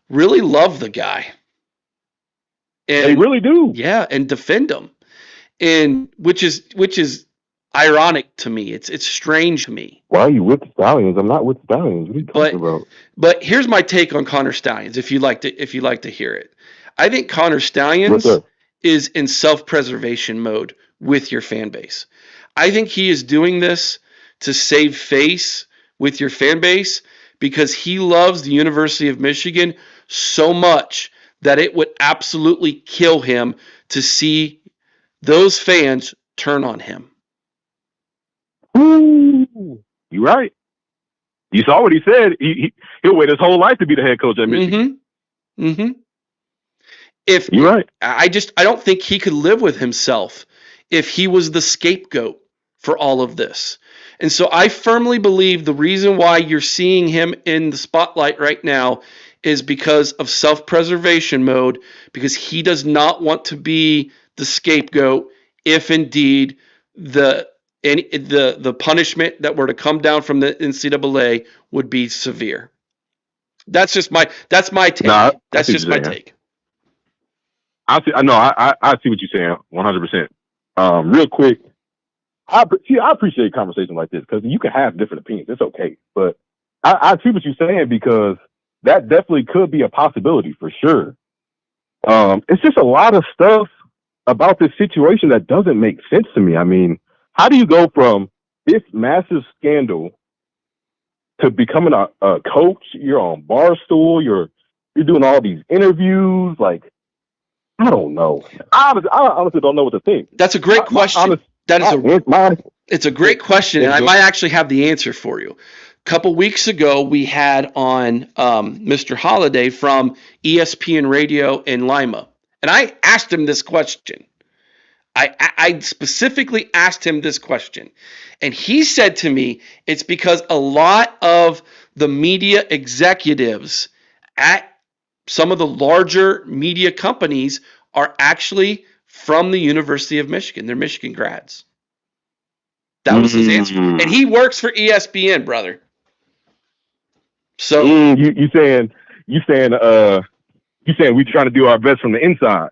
really love the guy. And, they really do. Yeah, and defend him. And which is ironic to me. It's strange to me. Why are you with the Stallions? I'm not with the Stallions. What are you talking about? But here's my take on Connor Stallions, if you like to hear it. I think Connor Stallions is in self-preservation mode with your fan base. I think he is doing this to save face with your fan base because he loves the University of Michigan so much that it would absolutely kill him to see those fans turn on him. Ooh, you're right. You saw what he said. He'll wait his whole life to be the head coach at Michigan. Mm-hmm. Mm-hmm. You're right. I don't think he could live with himself if he was the scapegoat for all of this. And so I firmly believe the reason why you're seeing him in the spotlight right now is because of self-preservation mode, because he does not want to be the scapegoat if indeed the punishment that were to come down from the NCAA would be severe. That's my take. No, that's just my take. I see what you're saying 100%. Real quick, I appreciate conversations like this because you can have different opinions. It's okay. But I see what you're saying because that definitely could be a possibility for sure. It's just a lot of stuff about this situation that doesn't make sense to me. I mean, how do you go from this massive scandal to becoming a coach? You're on Barstool. You're doing all these interviews. Like, I don't know. I honestly don't know what to think. That's a great question. It's a great question, and I might actually have the answer for you. A couple weeks ago, we had on Mr. Holiday from ESPN Radio in Lima, and I asked him this question. I specifically asked him this question, and he said to me, it's because a lot of the media executives at some of the larger media companies are actually from the University of Michigan. They're Michigan grads. That was his answer. And he works for ESPN, brother. So you saying we're trying to do our best from the inside.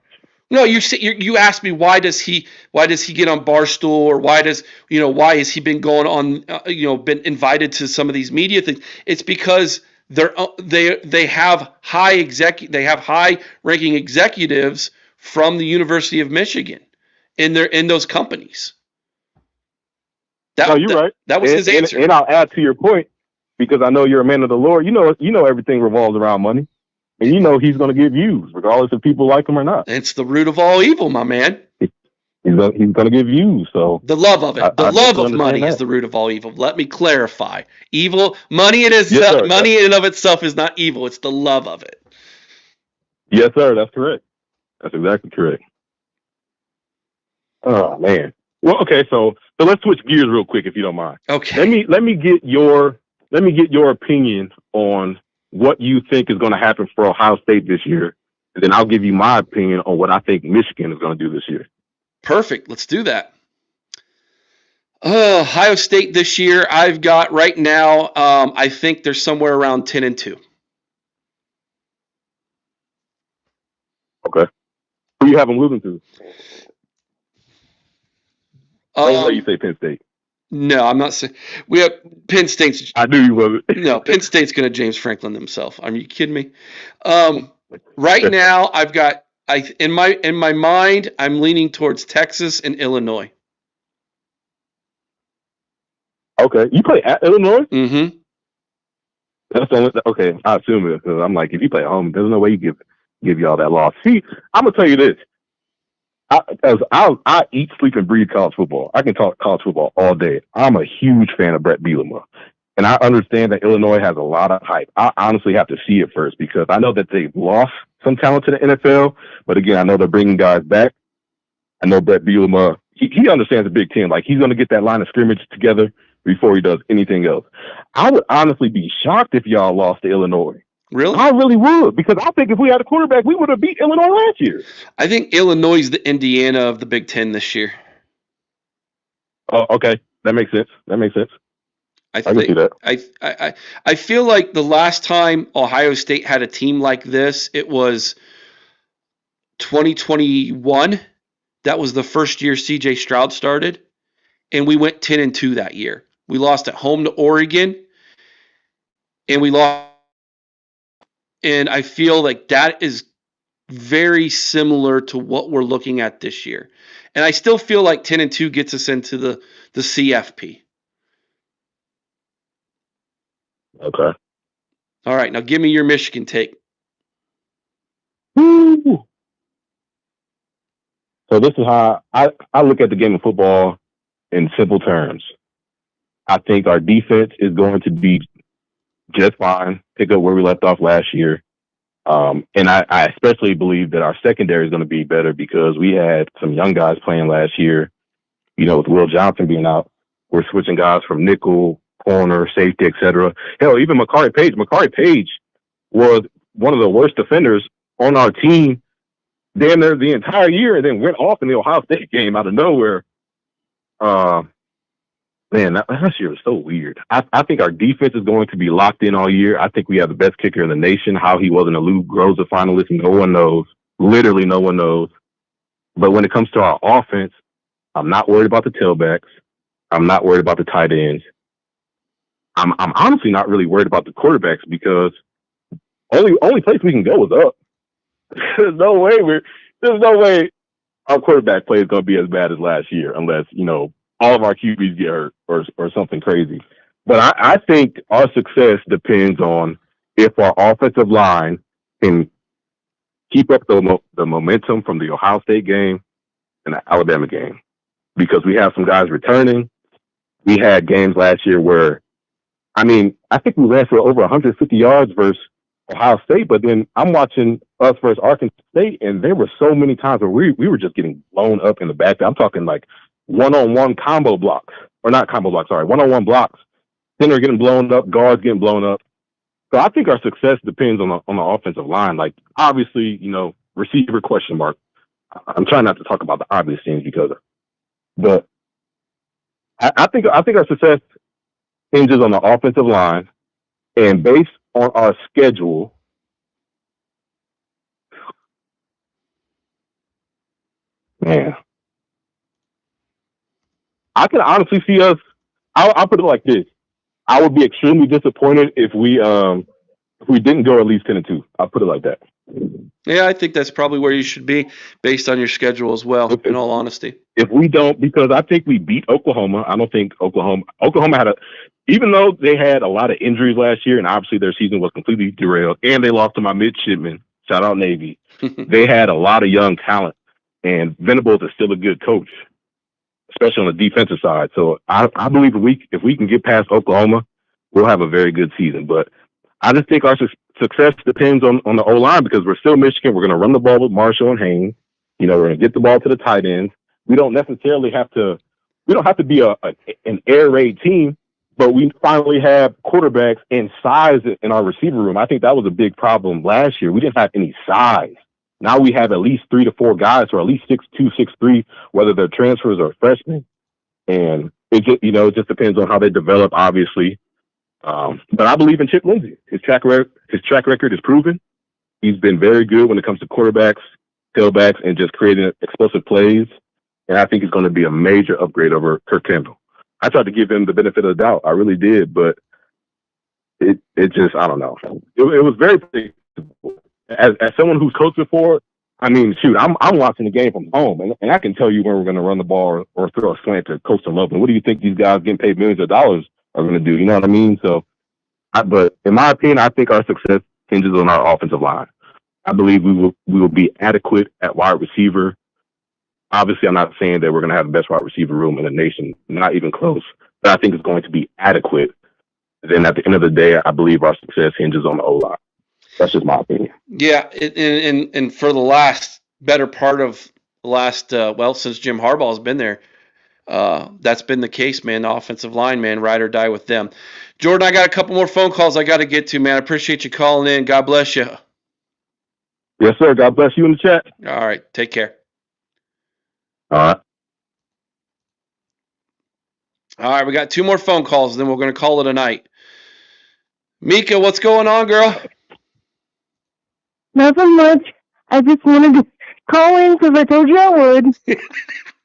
No, you asked me why does he get on Barstool, or why has he been going on been invited to some of these media things? It's because they have high ranking executives from the University of Michigan in those companies. You're right. That was his answer. And I'll add to your point, because I know you're a man of the Lord. You know everything revolves around money. And you know he's going to get views, regardless if people like him or not. It's the root of all evil, my man. He's going to get views. So the love of it, the love of money is the root of all evil. Let me clarify: money in and of itself is not evil. It's the love of it. Yes, sir. That's correct. That's exactly correct. Oh man. Well, okay. So let's switch gears real quick, if you don't mind. Okay. Let me get your opinion on what you think is going to happen for Ohio State this year, and then I'll give you my opinion on what I think Michigan is going to do this year. Perfect. Let's do that. Ohio State this year, I've got right now, I think they're somewhere around 10-2. Okay. Who you have them losing to? I'll let you say Penn State. No, I'm not saying we have Penn State's. I knew you would. No, Penn State's going to James Franklin themselves. Are you kidding me? Right now, I've got in my mind, I'm leaning towards Texas and Illinois. Okay, you play at Illinois? Mm-hmm. That's the only. Okay, I assume it, because I'm like, if you play at home, there's no way you give y'all that loss. See, I'm gonna tell you this. I eat, sleep, and breathe college football. I can talk college football all day. I'm a huge fan of Brett Bielema, and I understand that Illinois has a lot of hype. I honestly have to see it first, because I know that they've lost some talent to the NFL, but again, I know they're bringing guys back. I know Brett Bielema, he understands the Big Ten. Like, he's going to get that line of scrimmage together before he does anything else. I would honestly be shocked if y'all lost to Illinois. Really? I really would, because I think if we had a quarterback, we would have beat Illinois last year. I think Illinois is the Indiana of the Big Ten this year. Oh, okay. That makes sense. I can see that. I feel like the last time Ohio State had a team like this, it was 2021. That was the first year C.J. Stroud started, and we went 10-2 that year. We lost at home to Oregon, and we lost. And I feel like that is very similar to what we're looking at this year. And I still feel like 10-2 gets us into the CFP. Okay. All right, now give me your Michigan take. Woo. So this is how I look at the game of football in simple terms. I think our defense is going to be just fine, pick up where we left off last year. And I especially believe that our secondary is going to be better, because we had some young guys playing last year. With Will Johnson being out, we're switching guys from nickel, corner, safety, etc. Hell, even Makari Page. Makari Page was one of the worst defenders on our team damn near the entire year, and then went off in the Ohio State game out of nowhere. Man, that year was so weird. I think our defense is going to be locked in all year. I think we have the best kicker in the nation. How he wasn't a Lou Groza finalist, no one knows. Literally no one knows. But when it comes to our offense, I'm not worried about the tailbacks. I'm not worried about the tight ends. I'm honestly not really worried about the quarterbacks, because only place we can go is up. There's no way our quarterback play is going to be as bad as last year, unless all of our QBs get hurt or something crazy. But I think our success depends on if our offensive line can keep up the momentum from the Ohio State game and the Alabama game, because we have some guys returning. We had games last year where, I think we ran for over 150 yards versus Ohio State, but then I'm watching us versus Arkansas State, and there were so many times where we were just getting blown up in the backfield. I'm talking like one-on-one combo blocks, or not combo blocks, sorry, one-on-one blocks. Center getting blown up, guards getting blown up. So I think our success depends on the offensive line. Like, obviously, receiver question mark. I'm trying not to talk about the obvious things but I think our success hinges on the offensive line, and based on our schedule, man, I can honestly see us. I'll put it like this: I would be extremely disappointed if we didn't go at least 10-2. I'll put it like that. Yeah, I think that's probably where you should be based on your schedule as well, in all honesty. If we don't, because I think we beat Oklahoma. I don't think Oklahoma had even though they had a lot of injuries last year, and obviously their season was completely derailed, and they lost to my midshipmen, shout out Navy. They had a lot of young talent, and Venables is still a good coach, especially on the defensive side. So I believe if we can get past Oklahoma, we'll have a very good season. But I just think our success depends on the O-line, because we're still Michigan. We're going to run the ball with Marshall and Haynes. We're going to get the ball to the tight ends. We don't necessarily have to be an air raid team, but we finally have quarterbacks and size in our receiver room. I think that was a big problem last year. We didn't have any size. Now we have at least 3 to 4 guys who are at least 6'2", 6'3", whether they're transfers or freshmen. And it just depends on how they develop, obviously. But I believe in Chip Lindsey. His track record is proven. He's been very good when it comes to quarterbacks, tailbacks, and just creating explosive plays. And I think he's going to be a major upgrade over Kirk Campbell. I tried to give him the benefit of the doubt. I really did, but it just, I don't know. It was very predictable. As someone who's coached before, I'm watching the game from home, and I can tell you when we're going to run the ball or throw a slant to Coach Loveland. What do you think these guys getting paid millions of dollars are going to do? You know what I mean? So, but in my opinion, I think our success hinges on our offensive line. I believe we will be adequate at wide receiver. Obviously, I'm not saying that we're going to have the best wide receiver room in the nation, not even close, but I think it's going to be adequate. Then at the end of the day, I believe our success hinges on the O-line. That's just my opinion. Yeah, and for the better part of the last, since Jim Harbaugh's been there, that's been the case, man. The offensive line, man, ride or die with them. Jordan, I got a couple more phone calls I got to get to, man. I appreciate you calling in. God bless you. Yes, sir. God bless you in the chat. All right. Take care. All right. All right. We got 2 more phone calls, then we're going to call it a night. Mika, what's going on, girl? Nothing much. I just wanted to call in because I told you I would.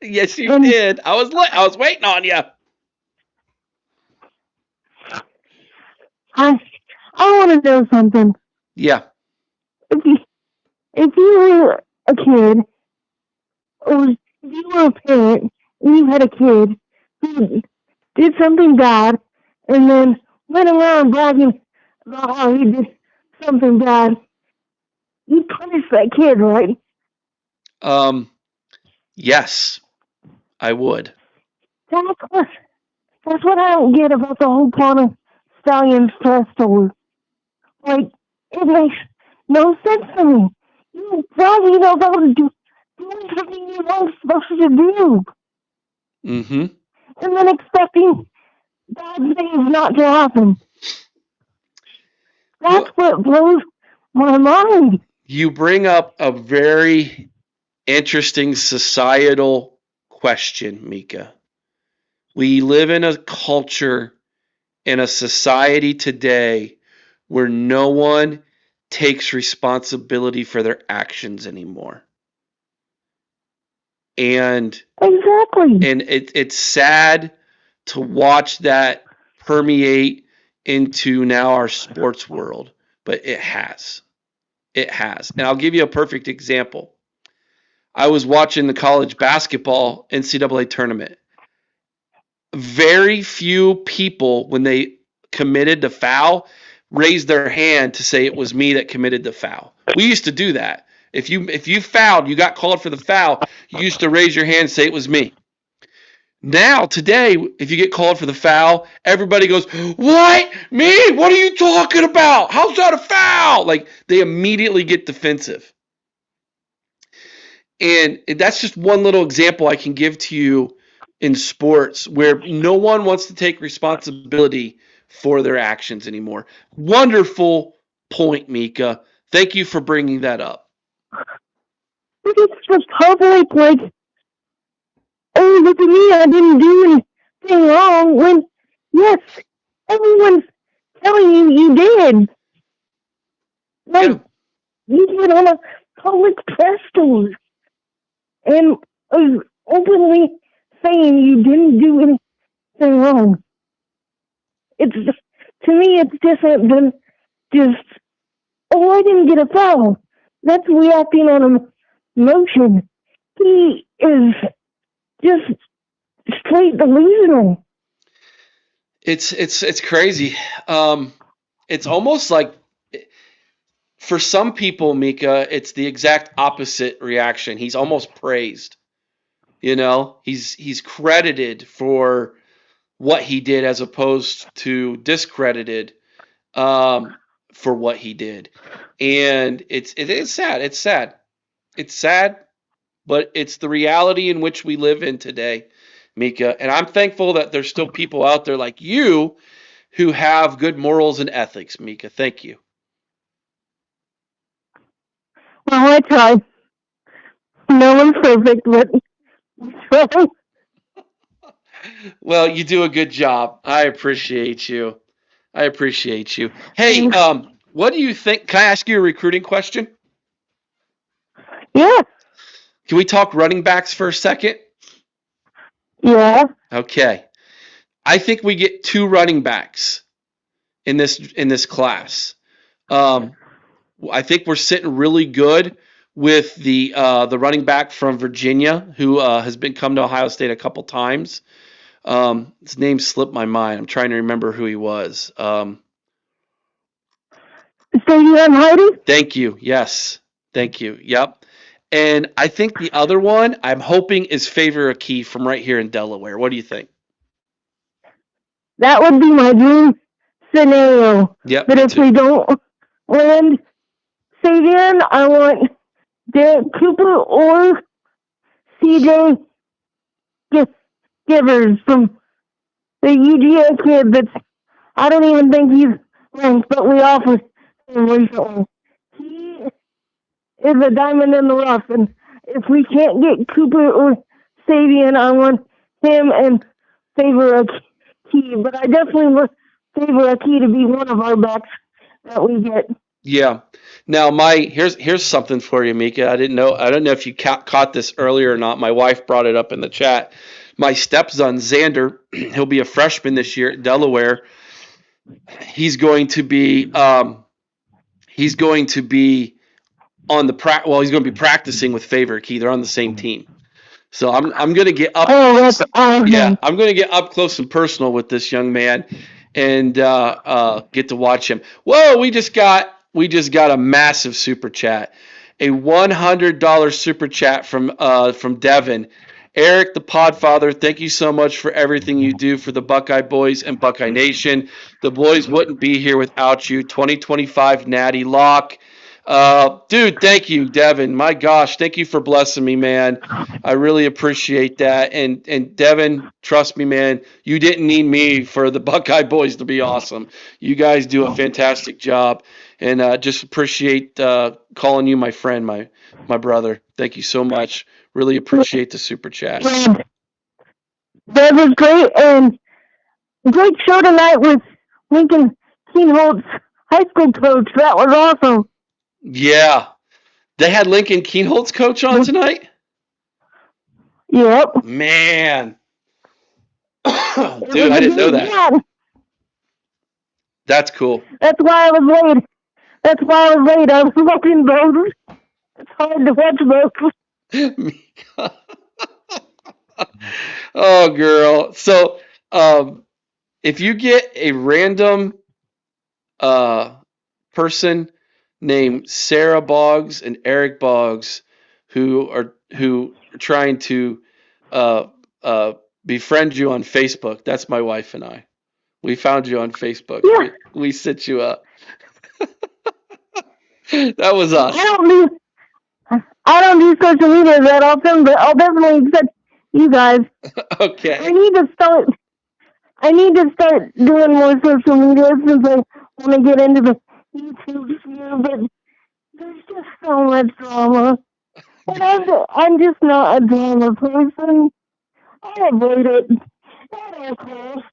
Yes, you did. I was waiting on you. I want to know something. Yeah. If you were a kid, or if you were a parent, and you had a kid who did something bad, and then went around bragging about how he did something bad, you punish that kid, right? Yes, I would. That's what I don't get about the whole Pawn Stallions festival. Like, it makes no sense to me. You bragging about doing something you're not supposed to do. Mm-hmm. And then expecting bad things not to happen. That's what blows my mind. You bring up a very interesting societal question, Mika. We live in a culture, in a society today, where no one takes responsibility for their actions anymore. And exactly. And it's sad to watch that permeate into now our sports world, but it has. It has. And I'll give you a perfect example. I was watching the college basketball NCAA tournament. Very few people, when they committed the foul, raised their hand to say it was me that committed the foul. We used to do that. If you fouled, you got called for the foul, you used to raise your hand and say it was me. Now, today, if you get called for the foul, everybody goes, "What? Me? What are you talking about? How's that a foul?" Like, they immediately get defensive. And that's just one little example I can give to you in sports where no one wants to take responsibility for their actions anymore. Wonderful point, Mika. Thank you for bringing that up. It's just public, like, oh, look at me, I didn't do anything wrong, when, yes, everyone's telling you you did. Like, Yeah. you did on a public press tour, and openly saying you didn't do anything wrong. It's, to me, it's different than just, oh, I didn't get a foul. That's reacting on emotion. He is just straight delusional. It's crazy. It's almost like, for some people, Mika, it's the exact opposite reaction. He's almost praised. You know, he's credited for what he did as opposed to discredited for what he did. And it is sad. It's sad. It's sad, but it's the reality in which we live in today, Mika. And I'm thankful that there's still people out there like you who have good morals and ethics, Mika. Thank you. Well, I try. No one's perfect, but I try. Well, you do a good job. I appreciate you. Hey, what do you think? Can I ask you a recruiting question? Yeah. Can we talk running backs for a second? Yeah. Okay. I think we get 2 running backs in this class. I think we're sitting really good with the running back from Virginia who has come to Ohio State a couple times. His name slipped my mind. I'm trying to remember who he was. Thank you. Yes. Thank you. Yep. And I think the other one I'm hoping is Favor Akee from right here in Delaware. What do you think? That would be my dream scenario. Yep. But if we don't land Savion, I want Derek Cooper or CJ Givers from the UGA kid that's, I don't even think he's ranked, but we offered him recently. He is a diamond in the rough, and if we can't get Cooper or Savion, I want him and Favor Akee. But I definitely want Favor Akee to be one of our backs that we get. Yeah. Now, here's something for you, Mika. I don't know if you caught this earlier or not. My wife brought it up in the chat. My stepson Xander, he'll be a freshman this year at Delaware. He's going to be he's going to be practicing with Favor Akee. They're on the same team. So I'm going to get up. Oh, that's awesome. Yeah, I'm going to get up close and personal with this young man and get to watch him. Whoa, we just got a massive super chat, a $100 super chat from Devin. Eric, the Podfather, thank you so much for everything you do for the Buckeye Boys and Buckeye Nation. The boys wouldn't be here without you. 2025 Natty Lock. Dude, thank you, Devin. My gosh, thank you for blessing me, man. I really appreciate that. And Devin, trust me, man, you didn't need me for the Buckeye Boys to be awesome. You guys do a fantastic job. And just appreciate calling you my friend, my brother. Thank you so much. Really appreciate the super chat. That was great, and great show tonight with Lincoln Keenholt's high school coach. That was awesome. Yeah. They had Lincoln Keenholt's coach on tonight? Yep. Man. Dude, I didn't know that. That's cool. That's why I was late. I was watching those. It's hard to watch those. Mika. Oh, girl. So, if you get a random person named Sarah Boggs and Eric Boggs who are trying to uh, uh, befriend you on Facebook, that's my wife and I. We found you on Facebook. Yeah. We set you up. That was us. I don't do social media that often, but I'll definitely accept you guys. Okay. I need to start doing more social media since I want to get into the YouTube sphere, but there's just so much drama. And I'm just not a drama person. I avoid it at all costs.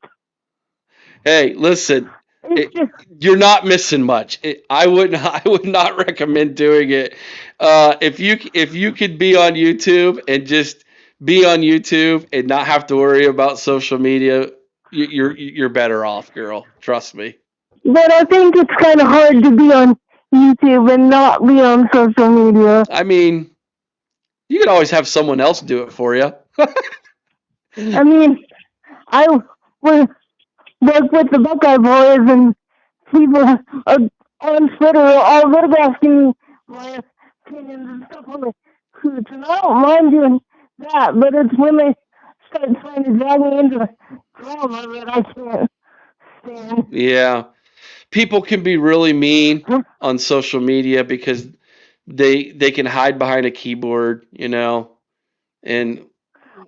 Hey, listen. You're not missing much. I would not recommend doing it. If you could be on YouTube and just be on YouTube and not have to worry about social media, you're better off, girl. Trust me. But I think it's kind of hard to be on YouTube and not be on social media. I mean, you can always have someone else do it for you. I mean, I work with the Buckeye boys, and people on Twitter are already asking me my opinions and stuff on the Coots, and I don't mind doing that, but it's when they start trying to drag me into drama that I can't stand. Yeah. People can be really mean on social media because they can hide behind a keyboard, and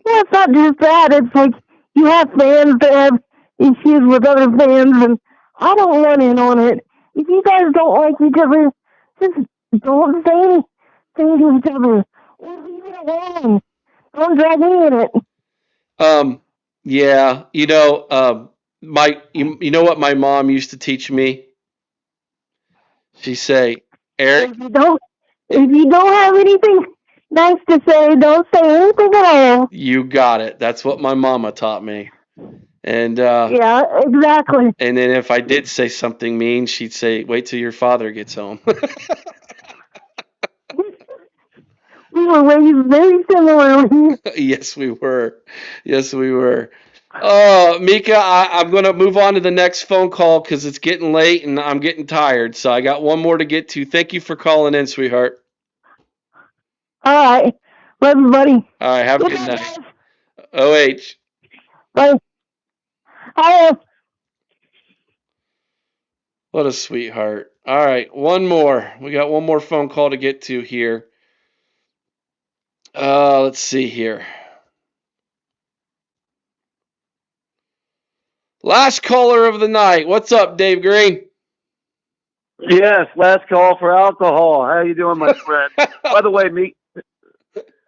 Well, it's not just that. It's like you have fans that have issues with other fans, and I don't want in on it. If you guys don't like each other, just don't say anything to each other. Or leave it alone. Don't drag me in it. Yeah, you know what my mom used to teach me? She'd say, Eric, If you don't have anything nice to say, don't say anything at all. you got it. That's what my mama taught me. And Yeah, exactly. and then if I did say something mean, she'd say, "Wait till your father gets home." We were raised very similarly. Yes, we were. Yes, we were. Oh, Mika, I'm going to move on to the next phone call because it's getting late and I'm getting tired. So I got one more to get to. Thank you for calling in, sweetheart. All right. Love you, buddy. All right. Have a good night. OH. Bye. Hi. What a sweetheart. All right. One more. We got one more phone call to get to here. Let's see here. Last caller of the night. What's up, Dave Green? Yes, last call for alcohol. How you doing, my friend? By the way,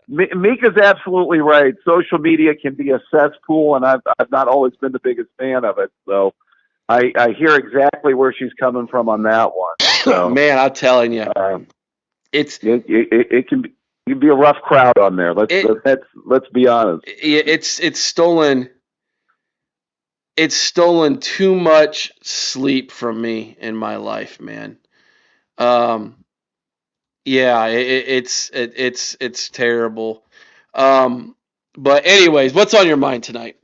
Mika's absolutely right. Social media can be a cesspool, and I've not always been the biggest fan of it. So I hear exactly where she's coming from on that one. So, man, I'm telling you, it can be a rough crowd on there. Let's be honest. It's stolen. It's stolen too much sleep from me in my life, man. Yeah, it's terrible. But anyways, what's on your mind tonight?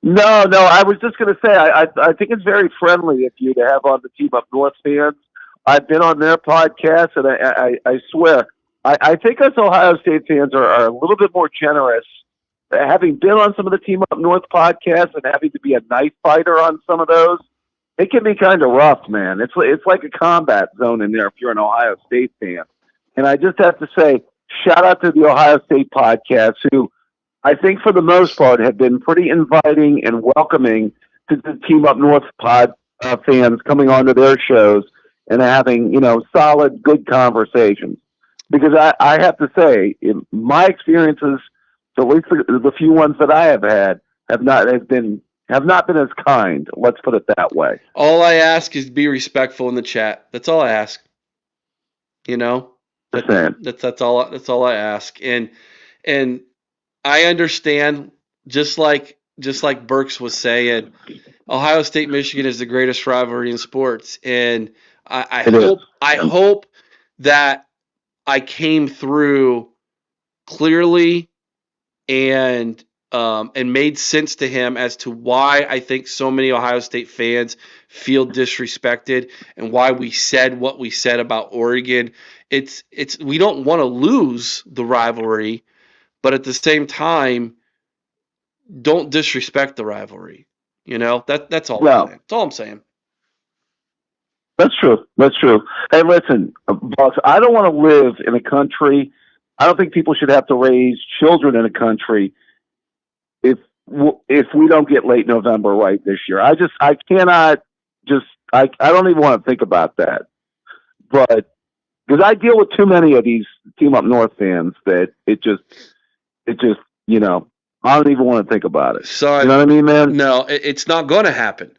No, I was just going to say, I think it's very friendly of you to have on the Team Up North fans. I've been on their podcast, and I swear, I think us Ohio State fans are a little bit more generous. Having been on some of the Team Up North podcasts and having to be a knife fighter on some of those, it can be kind of rough, man. It's like a combat zone in there if you're an Ohio State fan. And I just have to say, shout out to the Ohio State podcast, who I think for the most part have been pretty inviting and welcoming to the Team Up North pod fans coming onto their shows and having, solid, good conversations. Because I have to say, in my experiences, at least the few ones that I have had, have not been as kind. Let's put it that way. All I ask is be respectful in the chat. That's all I ask. That's all I ask. And I understand, just like Burks was saying, Ohio State Michigan is the greatest rivalry in sports, and I hope that I came through clearly and made sense to him as to why I think so many Ohio State fans feel disrespected and why we said what we said about Oregon. It's we don't want to lose the rivalry, but at the same time, don't disrespect the rivalry. You know, that's all. Well, that's all I'm saying. That's true. That's true. Hey, listen, boss, I don't want to live in a country. I don't think people should have to raise children in a country if we don't get late November right this year. I cannot I don't even want to think about that. But because I deal with too many of these Team Up North fans that it just you know, I don't even want to think about it. Son, you know what I mean, man? No, it's not going to happen.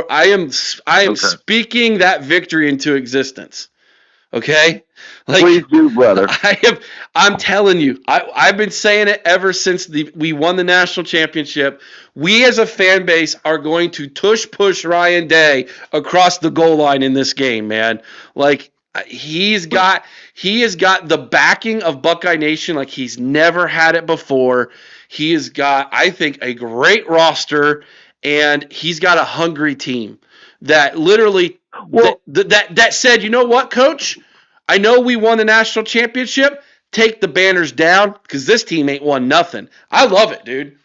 I am speaking that victory into existence. Okay, like, please do, brother. I'm telling you, I've been saying it ever since we won the national championship. We as a fan base are going to push Ryan Day across the goal line in this game, man. Like, he has got the backing of Buckeye Nation like he's never had it before. He has got, I think, a great roster, and he's got a hungry team that literally that said, you know what, Coach? I know we won the national championship. Take the banners down because this team ain't won nothing. I love it, dude.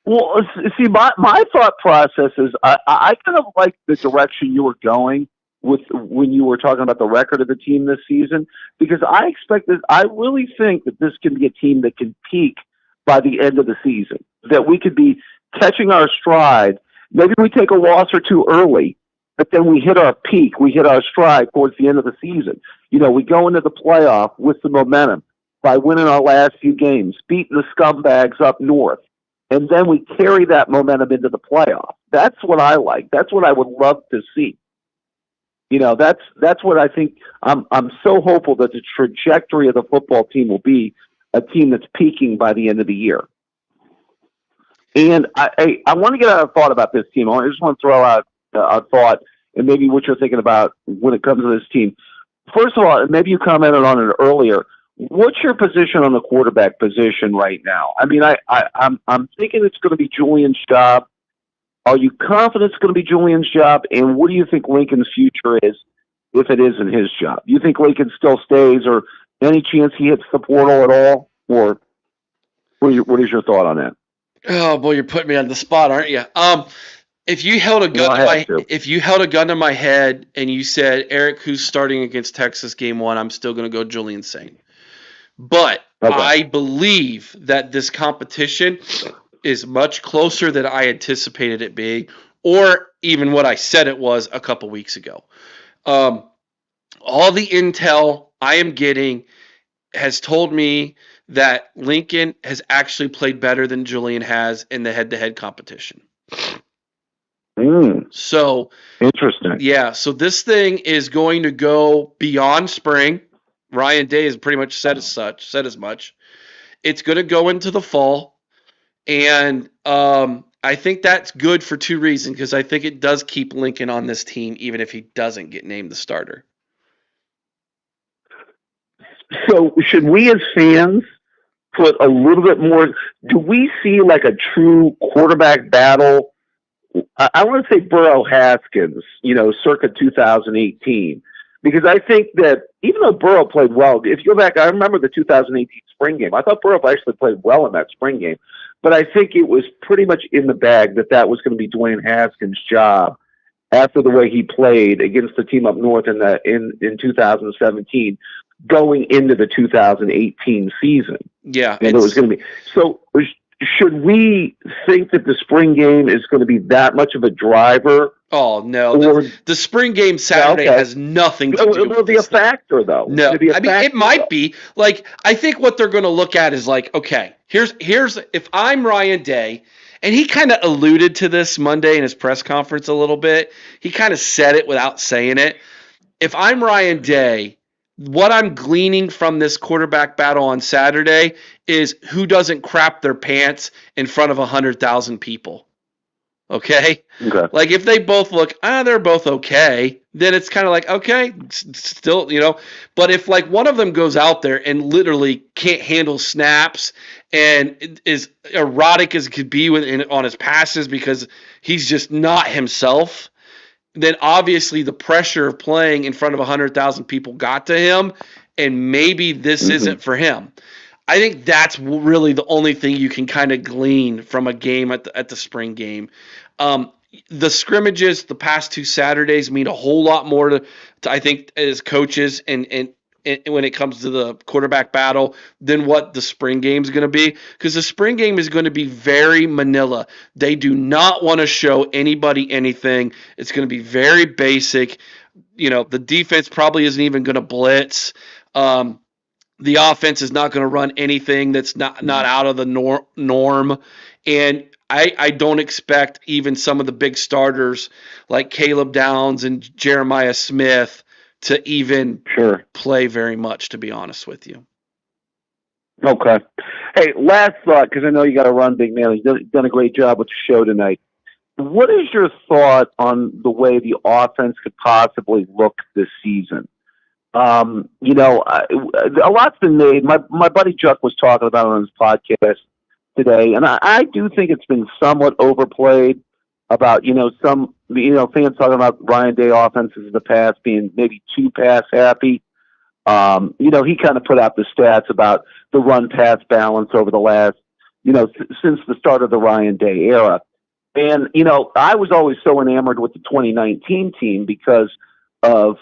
Well, see, my thought process is I kind of like the direction you were going with when you were talking about the record of the team this season, because I really think that this can be a team that can peak by the end of the season, that we could be catching our stride. Maybe we take a loss or two early, but then we hit our peak, we hit our stride towards the end of the season. You know, we go into the playoff with the momentum by winning our last few games, beating the scumbags up north, and then we carry that momentum into the playoff. That's what I like. That's what I would love to see. You know, that's what I think. I'm so hopeful that the trajectory of the football team will be a team that's peaking by the end of the year. And I want to get a thought about this team. I just want to throw out a thought and maybe what you're thinking about when it comes to this team. First of all, maybe you commented on it earlier. What's your position on the quarterback position right now? I mean, I'm thinking it's going to be Julian's job. Are you confident it's going to be Julian's job? And what do you think Lincoln's future is if it isn't his job? Do you think Lincoln still stays, or any chance he hits the portal at all? Or what is your thought on that? Oh boy, you're putting me on the spot, aren't you? If you held a gun to my head and you said, Eric, who's starting against Texas game 1, I'm still going to go Julian Saint. But okay. I believe that this competition is much closer than I anticipated it being, or even what I said it was a couple weeks ago. All the intel I am getting has told me that Lincoln has actually played better than Julian has in the head-to-head competition. So interesting. Yeah, so this thing is going to go beyond spring. Ryan Day has pretty much said as much. It's going to go into the fall, and I think that's good for two reasons, because I think it does keep Lincoln on this team even if he doesn't get named the starter. So should we as fans put a little bit more, do we see like a true quarterback battle? I want to say Burrow-Haskins, circa 2018, because I think that even though Burrow played well, if you go back, I remember the 2018 spring game. I thought Burrow actually played well in that spring game, but I think it was pretty much in the bag that was going to be Dwayne Haskins' job after the way he played against the team up north in 2017, going into the 2018 season. Yeah, and it was going to be so. Should we think that the spring game is going to be that much of a driver? Oh, no. The spring game Saturday has nothing to do with it. Will be a factor, though. No, it might be. Like, I think what they're going to look at is like, okay, here's if I'm Ryan Day, and he kind of alluded to this Monday in his press conference a little bit. He kind of said it without saying it. If I'm Ryan Day, what I'm gleaning from this quarterback battle on Saturday is who doesn't crap their pants in front of 100,000 people. Okay? Okay. Like if they both look, they're both okay, then it's kind of like, okay, still, but if like one of them goes out there and literally can't handle snaps and is erratic as could be on his passes because he's just not himself, then obviously the pressure of playing in front of 100,000 people got to him, and maybe this isn't for him. I think that's really the only thing you can kind of glean from a game at the spring game. The scrimmages the past 2 Saturdays mean a whole lot more to I think as coaches and when it comes to the quarterback battle than what the spring game is going to be, because the spring game is going to be very Manila. They do not want to show anybody anything. It's going to be very basic. The defense probably isn't even going to blitz. The offense is not going to run anything that's not out of the norm. And I don't expect even some of the big starters like Caleb Downs and Jeremiah Smith to even play very much, to be honest with you. Okay. Hey, last thought, because I know you got to run, big man. You've done a great job with the show tonight. What is your thought on the way the offense could possibly look this season? A lot's been made. My buddy Chuck was talking about it on his podcast today, and I do think it's been somewhat overplayed about, some, fans talking about Ryan Day offenses in the past being maybe too pass happy. He kind of put out the stats about the run pass balance over the last, since the start of the Ryan Day era. And, I was always so enamored with the 2019 team because of,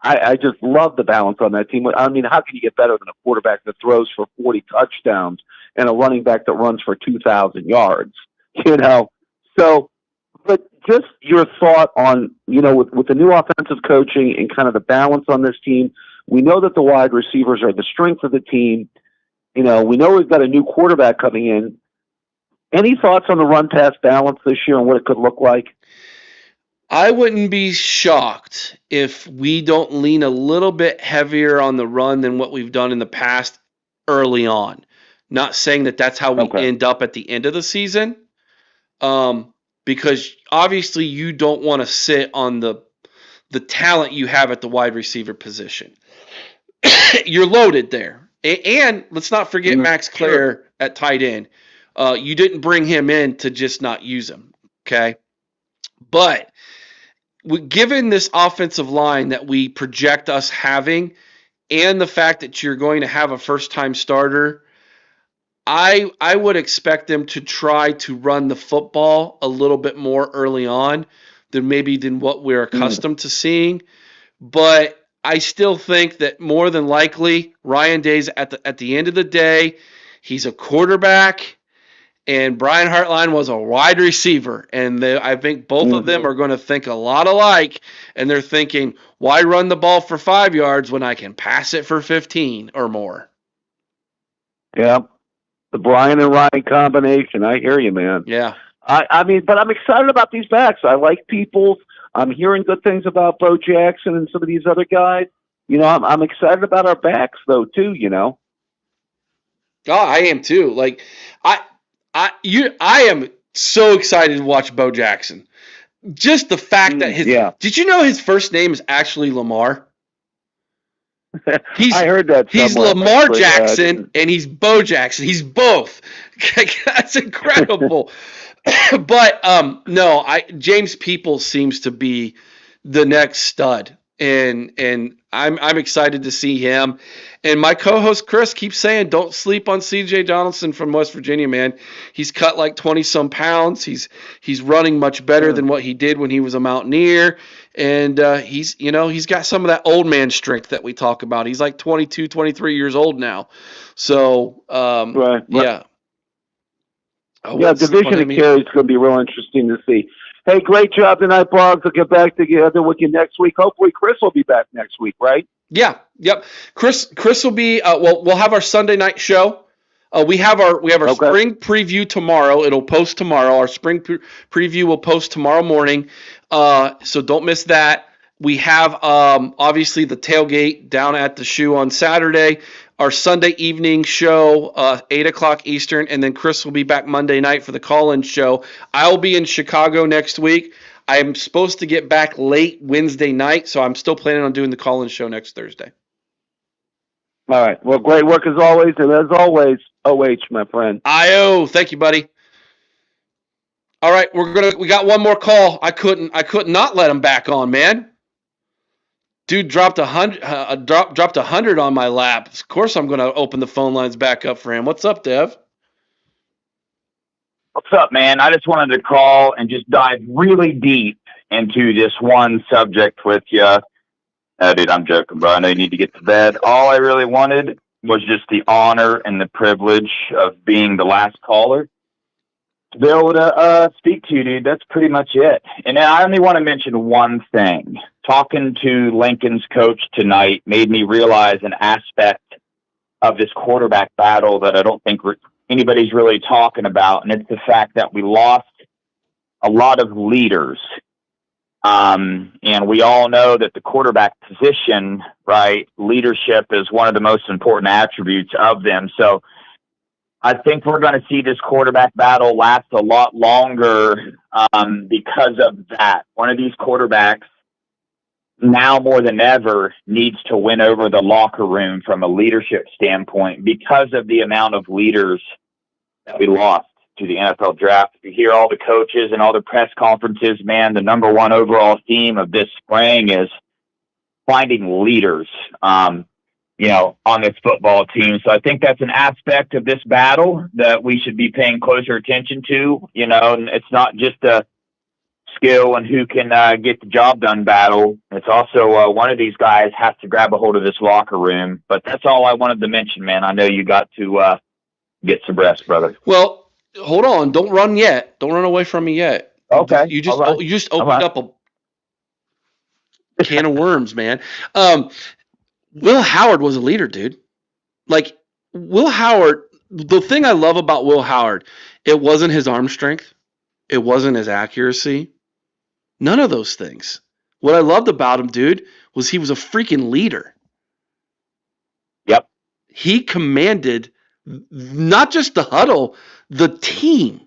I just love the balance on that team. I mean, how can you get better than a quarterback that throws for 40 touchdowns and a running back that runs for 2,000 yards? So, but just your thought on, with the new offensive coaching and kind of the balance on this team. We know that the wide receivers are the strength of the team. We know we've got a new quarterback coming in. Any thoughts on the run pass balance this year and what it could look like? I wouldn't be shocked if we don't lean a little bit heavier on the run than what we've done in the past early on. Not saying that that's how we end up at the end of the season, because obviously you don't want to sit on the talent you have at the wide receiver position. You're loaded there. And let's not forget Max Clare at tight end. You didn't bring him in to just not use him, okay? But given this offensive line that we project us having and the fact that you're going to have a first-time starter, I would expect them to try to run the football a little bit more early on than what we're accustomed to seeing. But I still think that more than likely Ryan Day's at the end of the day, he's a quarterback. And Brian Hartline was a wide receiver, and I think both of them are going to think a lot alike, and they're thinking, why run the ball for 5 yards when I can pass it for 15 or more? Yeah, the Brian and Ryan combination. I hear you, man. Yeah. I mean, but I'm excited about these backs. I like Peoples. I'm hearing good things about Bo Jackson and some of these other guys. I'm excited about our backs, though, too, Oh, I am, too. Like, I am so excited to watch Bo Jackson. Just the fact that did you know his first name is actually Lamar? I heard that. He's Lamar Jackson and he's Bo Jackson. He's both. That's incredible. But no, James Peoples seems to be the next stud. And I'm excited to see him. And my co-host Chris keeps saying, don't sleep on C.J. Donaldson from West Virginia, man. He's cut like 20-some pounds. He's running much better than what he did when he was a Mountaineer. And he's got some of that old man strength that we talk about. He's like 22, 23 years old now. So, yeah. Division of carries is going to be real interesting to see. Hey, great job tonight, Boggs. We'll get back together with you next week. Hopefully, Chris will be back next week, right? Yeah. Yep. Chris will be. We'll have our Sunday night show. We have our spring preview tomorrow. It'll post tomorrow. Our spring preview will post tomorrow morning. So don't miss that. We have obviously the tailgate down at the Shoe on Saturday. Our Sunday evening show, 8 o'clock Eastern, and then Chris will be back Monday night for the call-in show. I'll be in Chicago next week. I'm supposed to get back late Wednesday night, so I'm still planning on doing the call-in show next Thursday. All right. Well, great work as always, and as always, OH, my friend. IO, thank you, buddy. All right, we got one more call. I could not let him back on, man. Dude dropped 100 on my lap. Of course I'm going to open the phone lines back up for him. What's up, Dev? What's up, man? I just wanted to call and just dive really deep into this one subject with you. Dude, I'm joking, bro. I know you need to get to bed. All I really wanted was just the honor and the privilege of being the last caller to be able to speak to you, dude. That's pretty much it. And I only want to mention one thing. Talking to Lincoln's coach tonight made me realize an aspect of this quarterback battle that I don't think anybody's really talking about, and it's the fact that we lost a lot of leaders. And we all know that the quarterback position, right, leadership is one of the most important attributes of them. So I think we're going to see this quarterback battle last a lot longer because of that. One of these quarterbacks now more than ever needs to win over the locker room from a leadership standpoint because of the amount of leaders that we lost to the NFL draft. If you hear all the coaches and all the press conferences, man, the number one overall theme of this spring is finding leaders, on this football team. So I think that's an aspect of this battle that we should be paying closer attention to, and it's not just a skill and who can get the job done battle. It's also one of these guys has to grab a hold of this locker room. But that's all I wanted to mention, man. I know you got to get some rest, brother. Well, hold on. Don't run yet. Don't run away from me yet. Okay. You just opened up a can of worms, man. Will Howard was a leader, dude. Like, Will Howard, the thing I love about Will Howard, it wasn't his arm strength. It wasn't his accuracy. None of those things. What I loved about him, dude, was he was a freaking leader. Yep. He commanded not just the huddle, the team.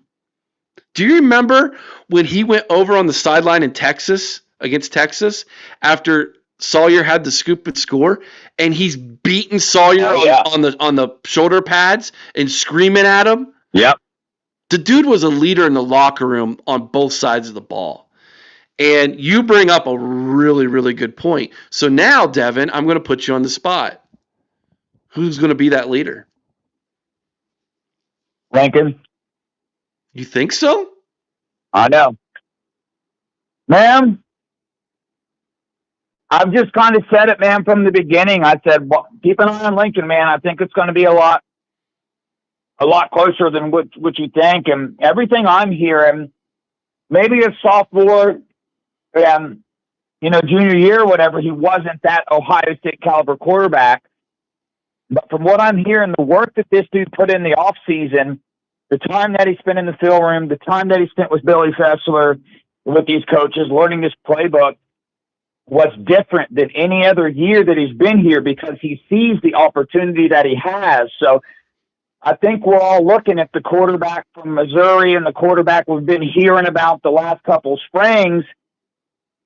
Do you remember when he went over on the sideline in Texas, against Texas, after Sawyer had the scoop and score, and he's beating Sawyer on the shoulder pads and screaming at him? Yep. The dude was a leader in the locker room on both sides of the ball. And you bring up a really, really good point. So now, Devin, I'm going to put you on the spot. Who's going to be that leader? Lincoln. You think so? I know. Man, I've just kind of said it, man, from the beginning. I said, well, keep an eye on Lincoln, man. I think it's going to be a lot closer than what you think. And everything I'm hearing, maybe a sophomore and, junior year or whatever, he wasn't that Ohio State caliber quarterback. But from what I'm hearing, the work that this dude put in the off season, the time that he spent in the film room, the time that he spent with Billy Fessler, with these coaches, learning this playbook, was different than any other year that he's been here because he sees the opportunity that he has. So I think we're all looking at the quarterback from Missouri and the quarterback we've been hearing about the last couple of springs,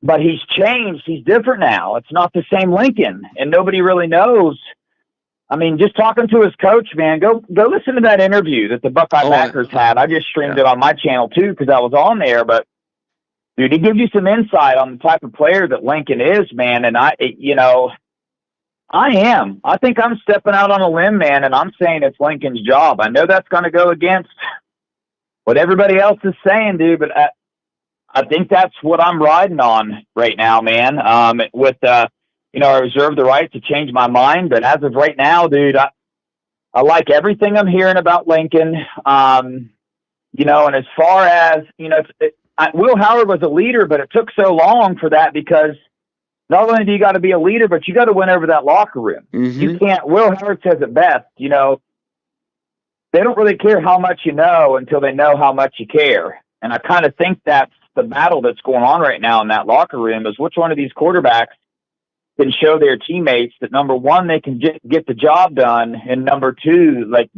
but he's changed. He's different now. It's not the same Lincoln, and nobody really knows. I mean, just talking to his coach, man, go listen to that interview that the Buckeye Backers had. I just streamed it on my channel too because I was on there, but dude, he gives you some insight on the type of player that Lincoln is, man. And I think I'm stepping out on a limb, man, and I'm saying it's Lincoln's job. I know that's going to go against what everybody else is saying, dude, but I think that's what I'm riding on right now, man. I reserve the right to change my mind, but as of right now, dude, I like everything I'm hearing about Lincoln. And as far as, Will Howard was a leader, but it took so long for that because not only do you got to be a leader, but you got to win over that locker room. Mm-hmm. You can't. Will Howard says it best. They don't really care how much you know until they know how much you care. And I kind of think that's the battle that's going on right now in that locker room is which one of these quarterbacks can show their teammates that, number one, they can get the job done, and number two, like,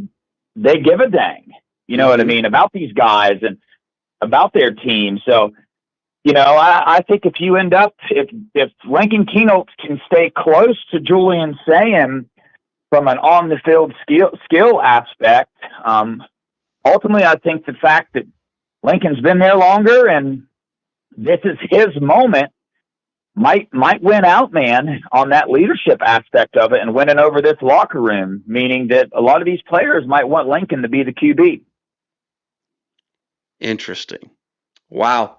they give a dang, you know what I mean, about these guys and about their team. So, you know, I think if you end up, if Lincoln Keynote can stay close to Julian saying from an on-the-field skill aspect, ultimately I think the fact that Lincoln's been there longer and this is his moment might win out, man, on that leadership aspect of it and winning over this locker room, meaning that a lot of these players might want Lincoln to be the QB. Interesting. Wow.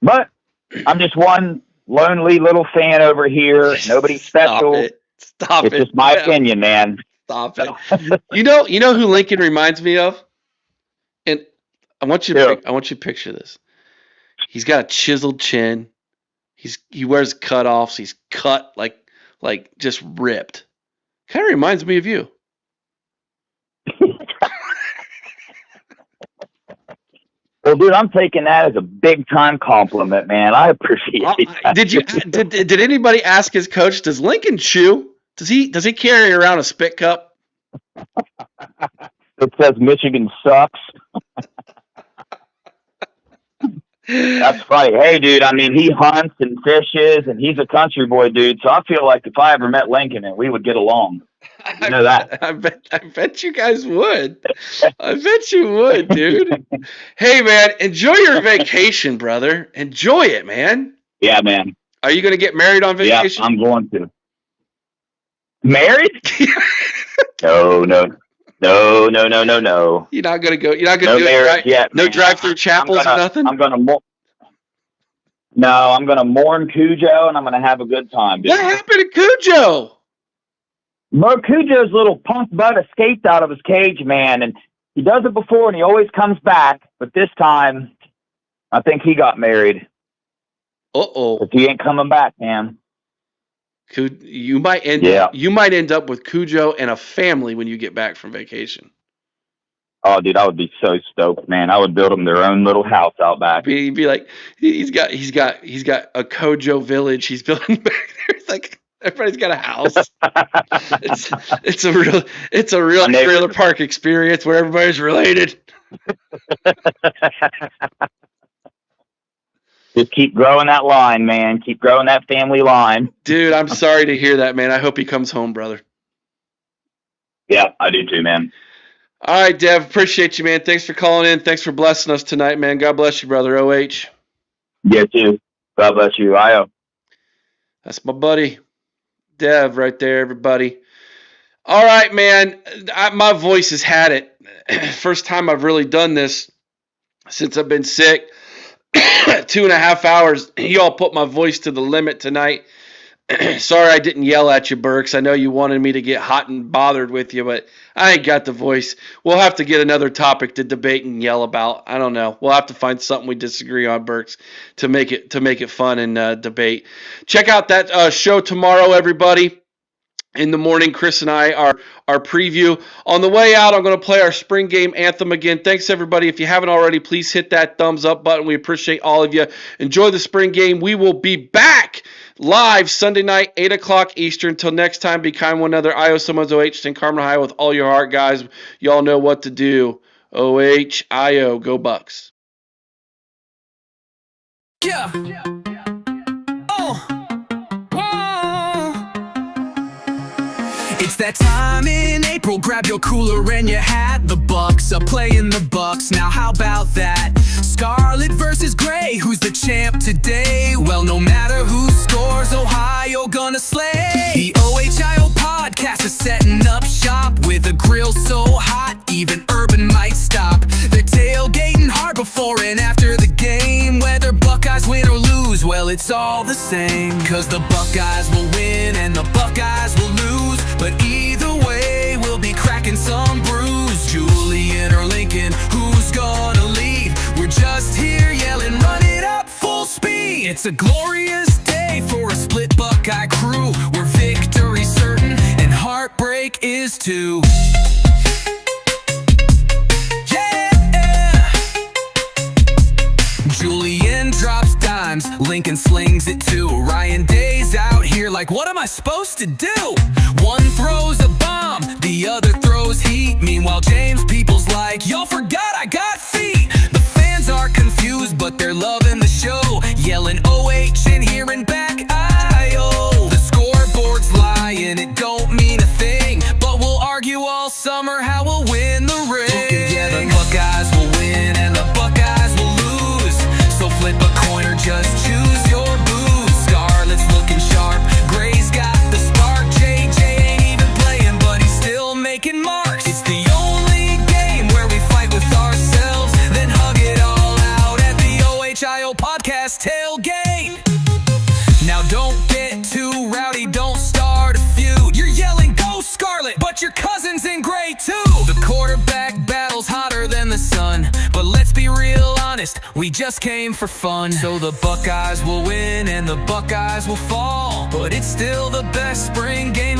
But I'm just one lonely little fan over here. Nobody special. Stop it. It's just my opinion, man. Stop it. You know who Lincoln reminds me of? And I want you to picture this. He's got a chiseled chin. He wears cutoffs. He's cut like just ripped. Kind of reminds me of you. Well, dude, I'm taking that as a big time compliment, man. I appreciate that. Did anybody ask his coach? Does Lincoln chew? Does he carry around a spit cup? It says Michigan sucks. That's funny. Hey, dude, I mean, he hunts and fishes, and he's a country boy, dude. So I feel like if I ever met Lincoln, we would get along. You know that. I bet you guys would. I bet you would, dude. Hey, man, enjoy your vacation, brother. Enjoy it, man. Yeah, man. Are you going to get married on vacation? Yeah, I'm going to. Married? No. You're not going to go. You're not going to do it, right? Yet, no drive-through chapels or nothing? I'm going to mourn Cujo, and I'm going to have a good time, dude. What happened to Cujo? Well, Cujo's little punk butt escaped out of his cage, man, and he does it before, and he always comes back. But this time, I think he got married. Uh-oh. If he ain't coming back, man. You might end up with Cujo and a family when you get back from vacation. Oh, dude, I would be so stoked, man. I would build them their own little house out back. He'd be like, he's got a Cujo village he's building back there. It's like everybody's got a house. it's a real trailer park experience where everybody's related. Just keep growing that line, man. Keep growing that family line. Dude, I'm sorry to hear that, man. I hope he comes home, brother. Yeah, I do too, man. All right, Dev. Appreciate you, man. Thanks for calling in. Thanks for blessing us tonight, man. God bless you, brother. OH. Yeah, too. God bless you. IO. That's my buddy, Dev, right there, everybody. All right, man. My voice has had it. First time I've really done this since I've been sick. 2.5 hours. Y'all put my voice to the limit tonight. Sorry I didn't yell at you, Burks. I know you wanted me to get hot and bothered with you, but I ain't got the voice. We'll have to get another topic to debate and yell about. I don't know. We'll have to find something we disagree on, Burks, to make it fun and debate. Check out that show tomorrow, everybody. In the morning, Chris and I our preview. On the way out, I'm going to play our spring game anthem again. Thanks, everybody. If you haven't already, please hit that thumbs up button. We appreciate all of you. Enjoy the spring game. We will be back live Sunday night, 8 o'clock Eastern. Until next time, be kind one another. IO Someone's OH, St. Carmen, Ohio, with all your heart, guys. Y'all know what to do. OH, IO, go Bucks. Yeah. It's that time in April, grab your cooler and your hat. The Bucks are playing the Bucks, now how about that? Scarlet versus Gray, who's the champ today? Well, no matter who scores, Ohio gonna slay. The OHIO podcast is setting up shop with a grill so hot, even Urban might stop. They're tailgating hard before and after the game. Whether Buckeyes win or lose, well, it's all the same. Cause the Buckeyes will win and the Buckeyes will lose, but either way, we'll be cracking some brews. Julian or Lincoln, who's gonna lead? We're just here yelling, run it up full speed. It's a glorious day for a split Buckeye crew, where victory's certain and heartbreak is too. Yeah. Julian Lincoln slings it too. Ryan Day's out here like, what am I supposed to do? One throws a bomb, the other throws heat. Meanwhile, James Peoples like, y'all forgot I got feet. The fans are confused, but they're loving the show. Yelling OH and hearing back IO. The scoreboard's lying, it don't mean a thing. But we'll argue all summer how we'll win the ring. Yeah, the Buckeyes will win and the Buckeyes will lose. So flip a coin or just choose your booze. Scarlet's looking sharp, Gray's got the spark. JJ ain't even playing, but he's still making marks. It's the only game where we fight with ourselves, then hug it all out at the OHIO podcast tailgate. Now don't get too rowdy, don't start a feud. You're yelling go Scarlet, but your cousin's in gray too. The quarterback battle's hotter than the sun, but let's be real honest, we just came for fun. So the Buckeyes will win and the Buckeyes will fall, but it's still the best spring game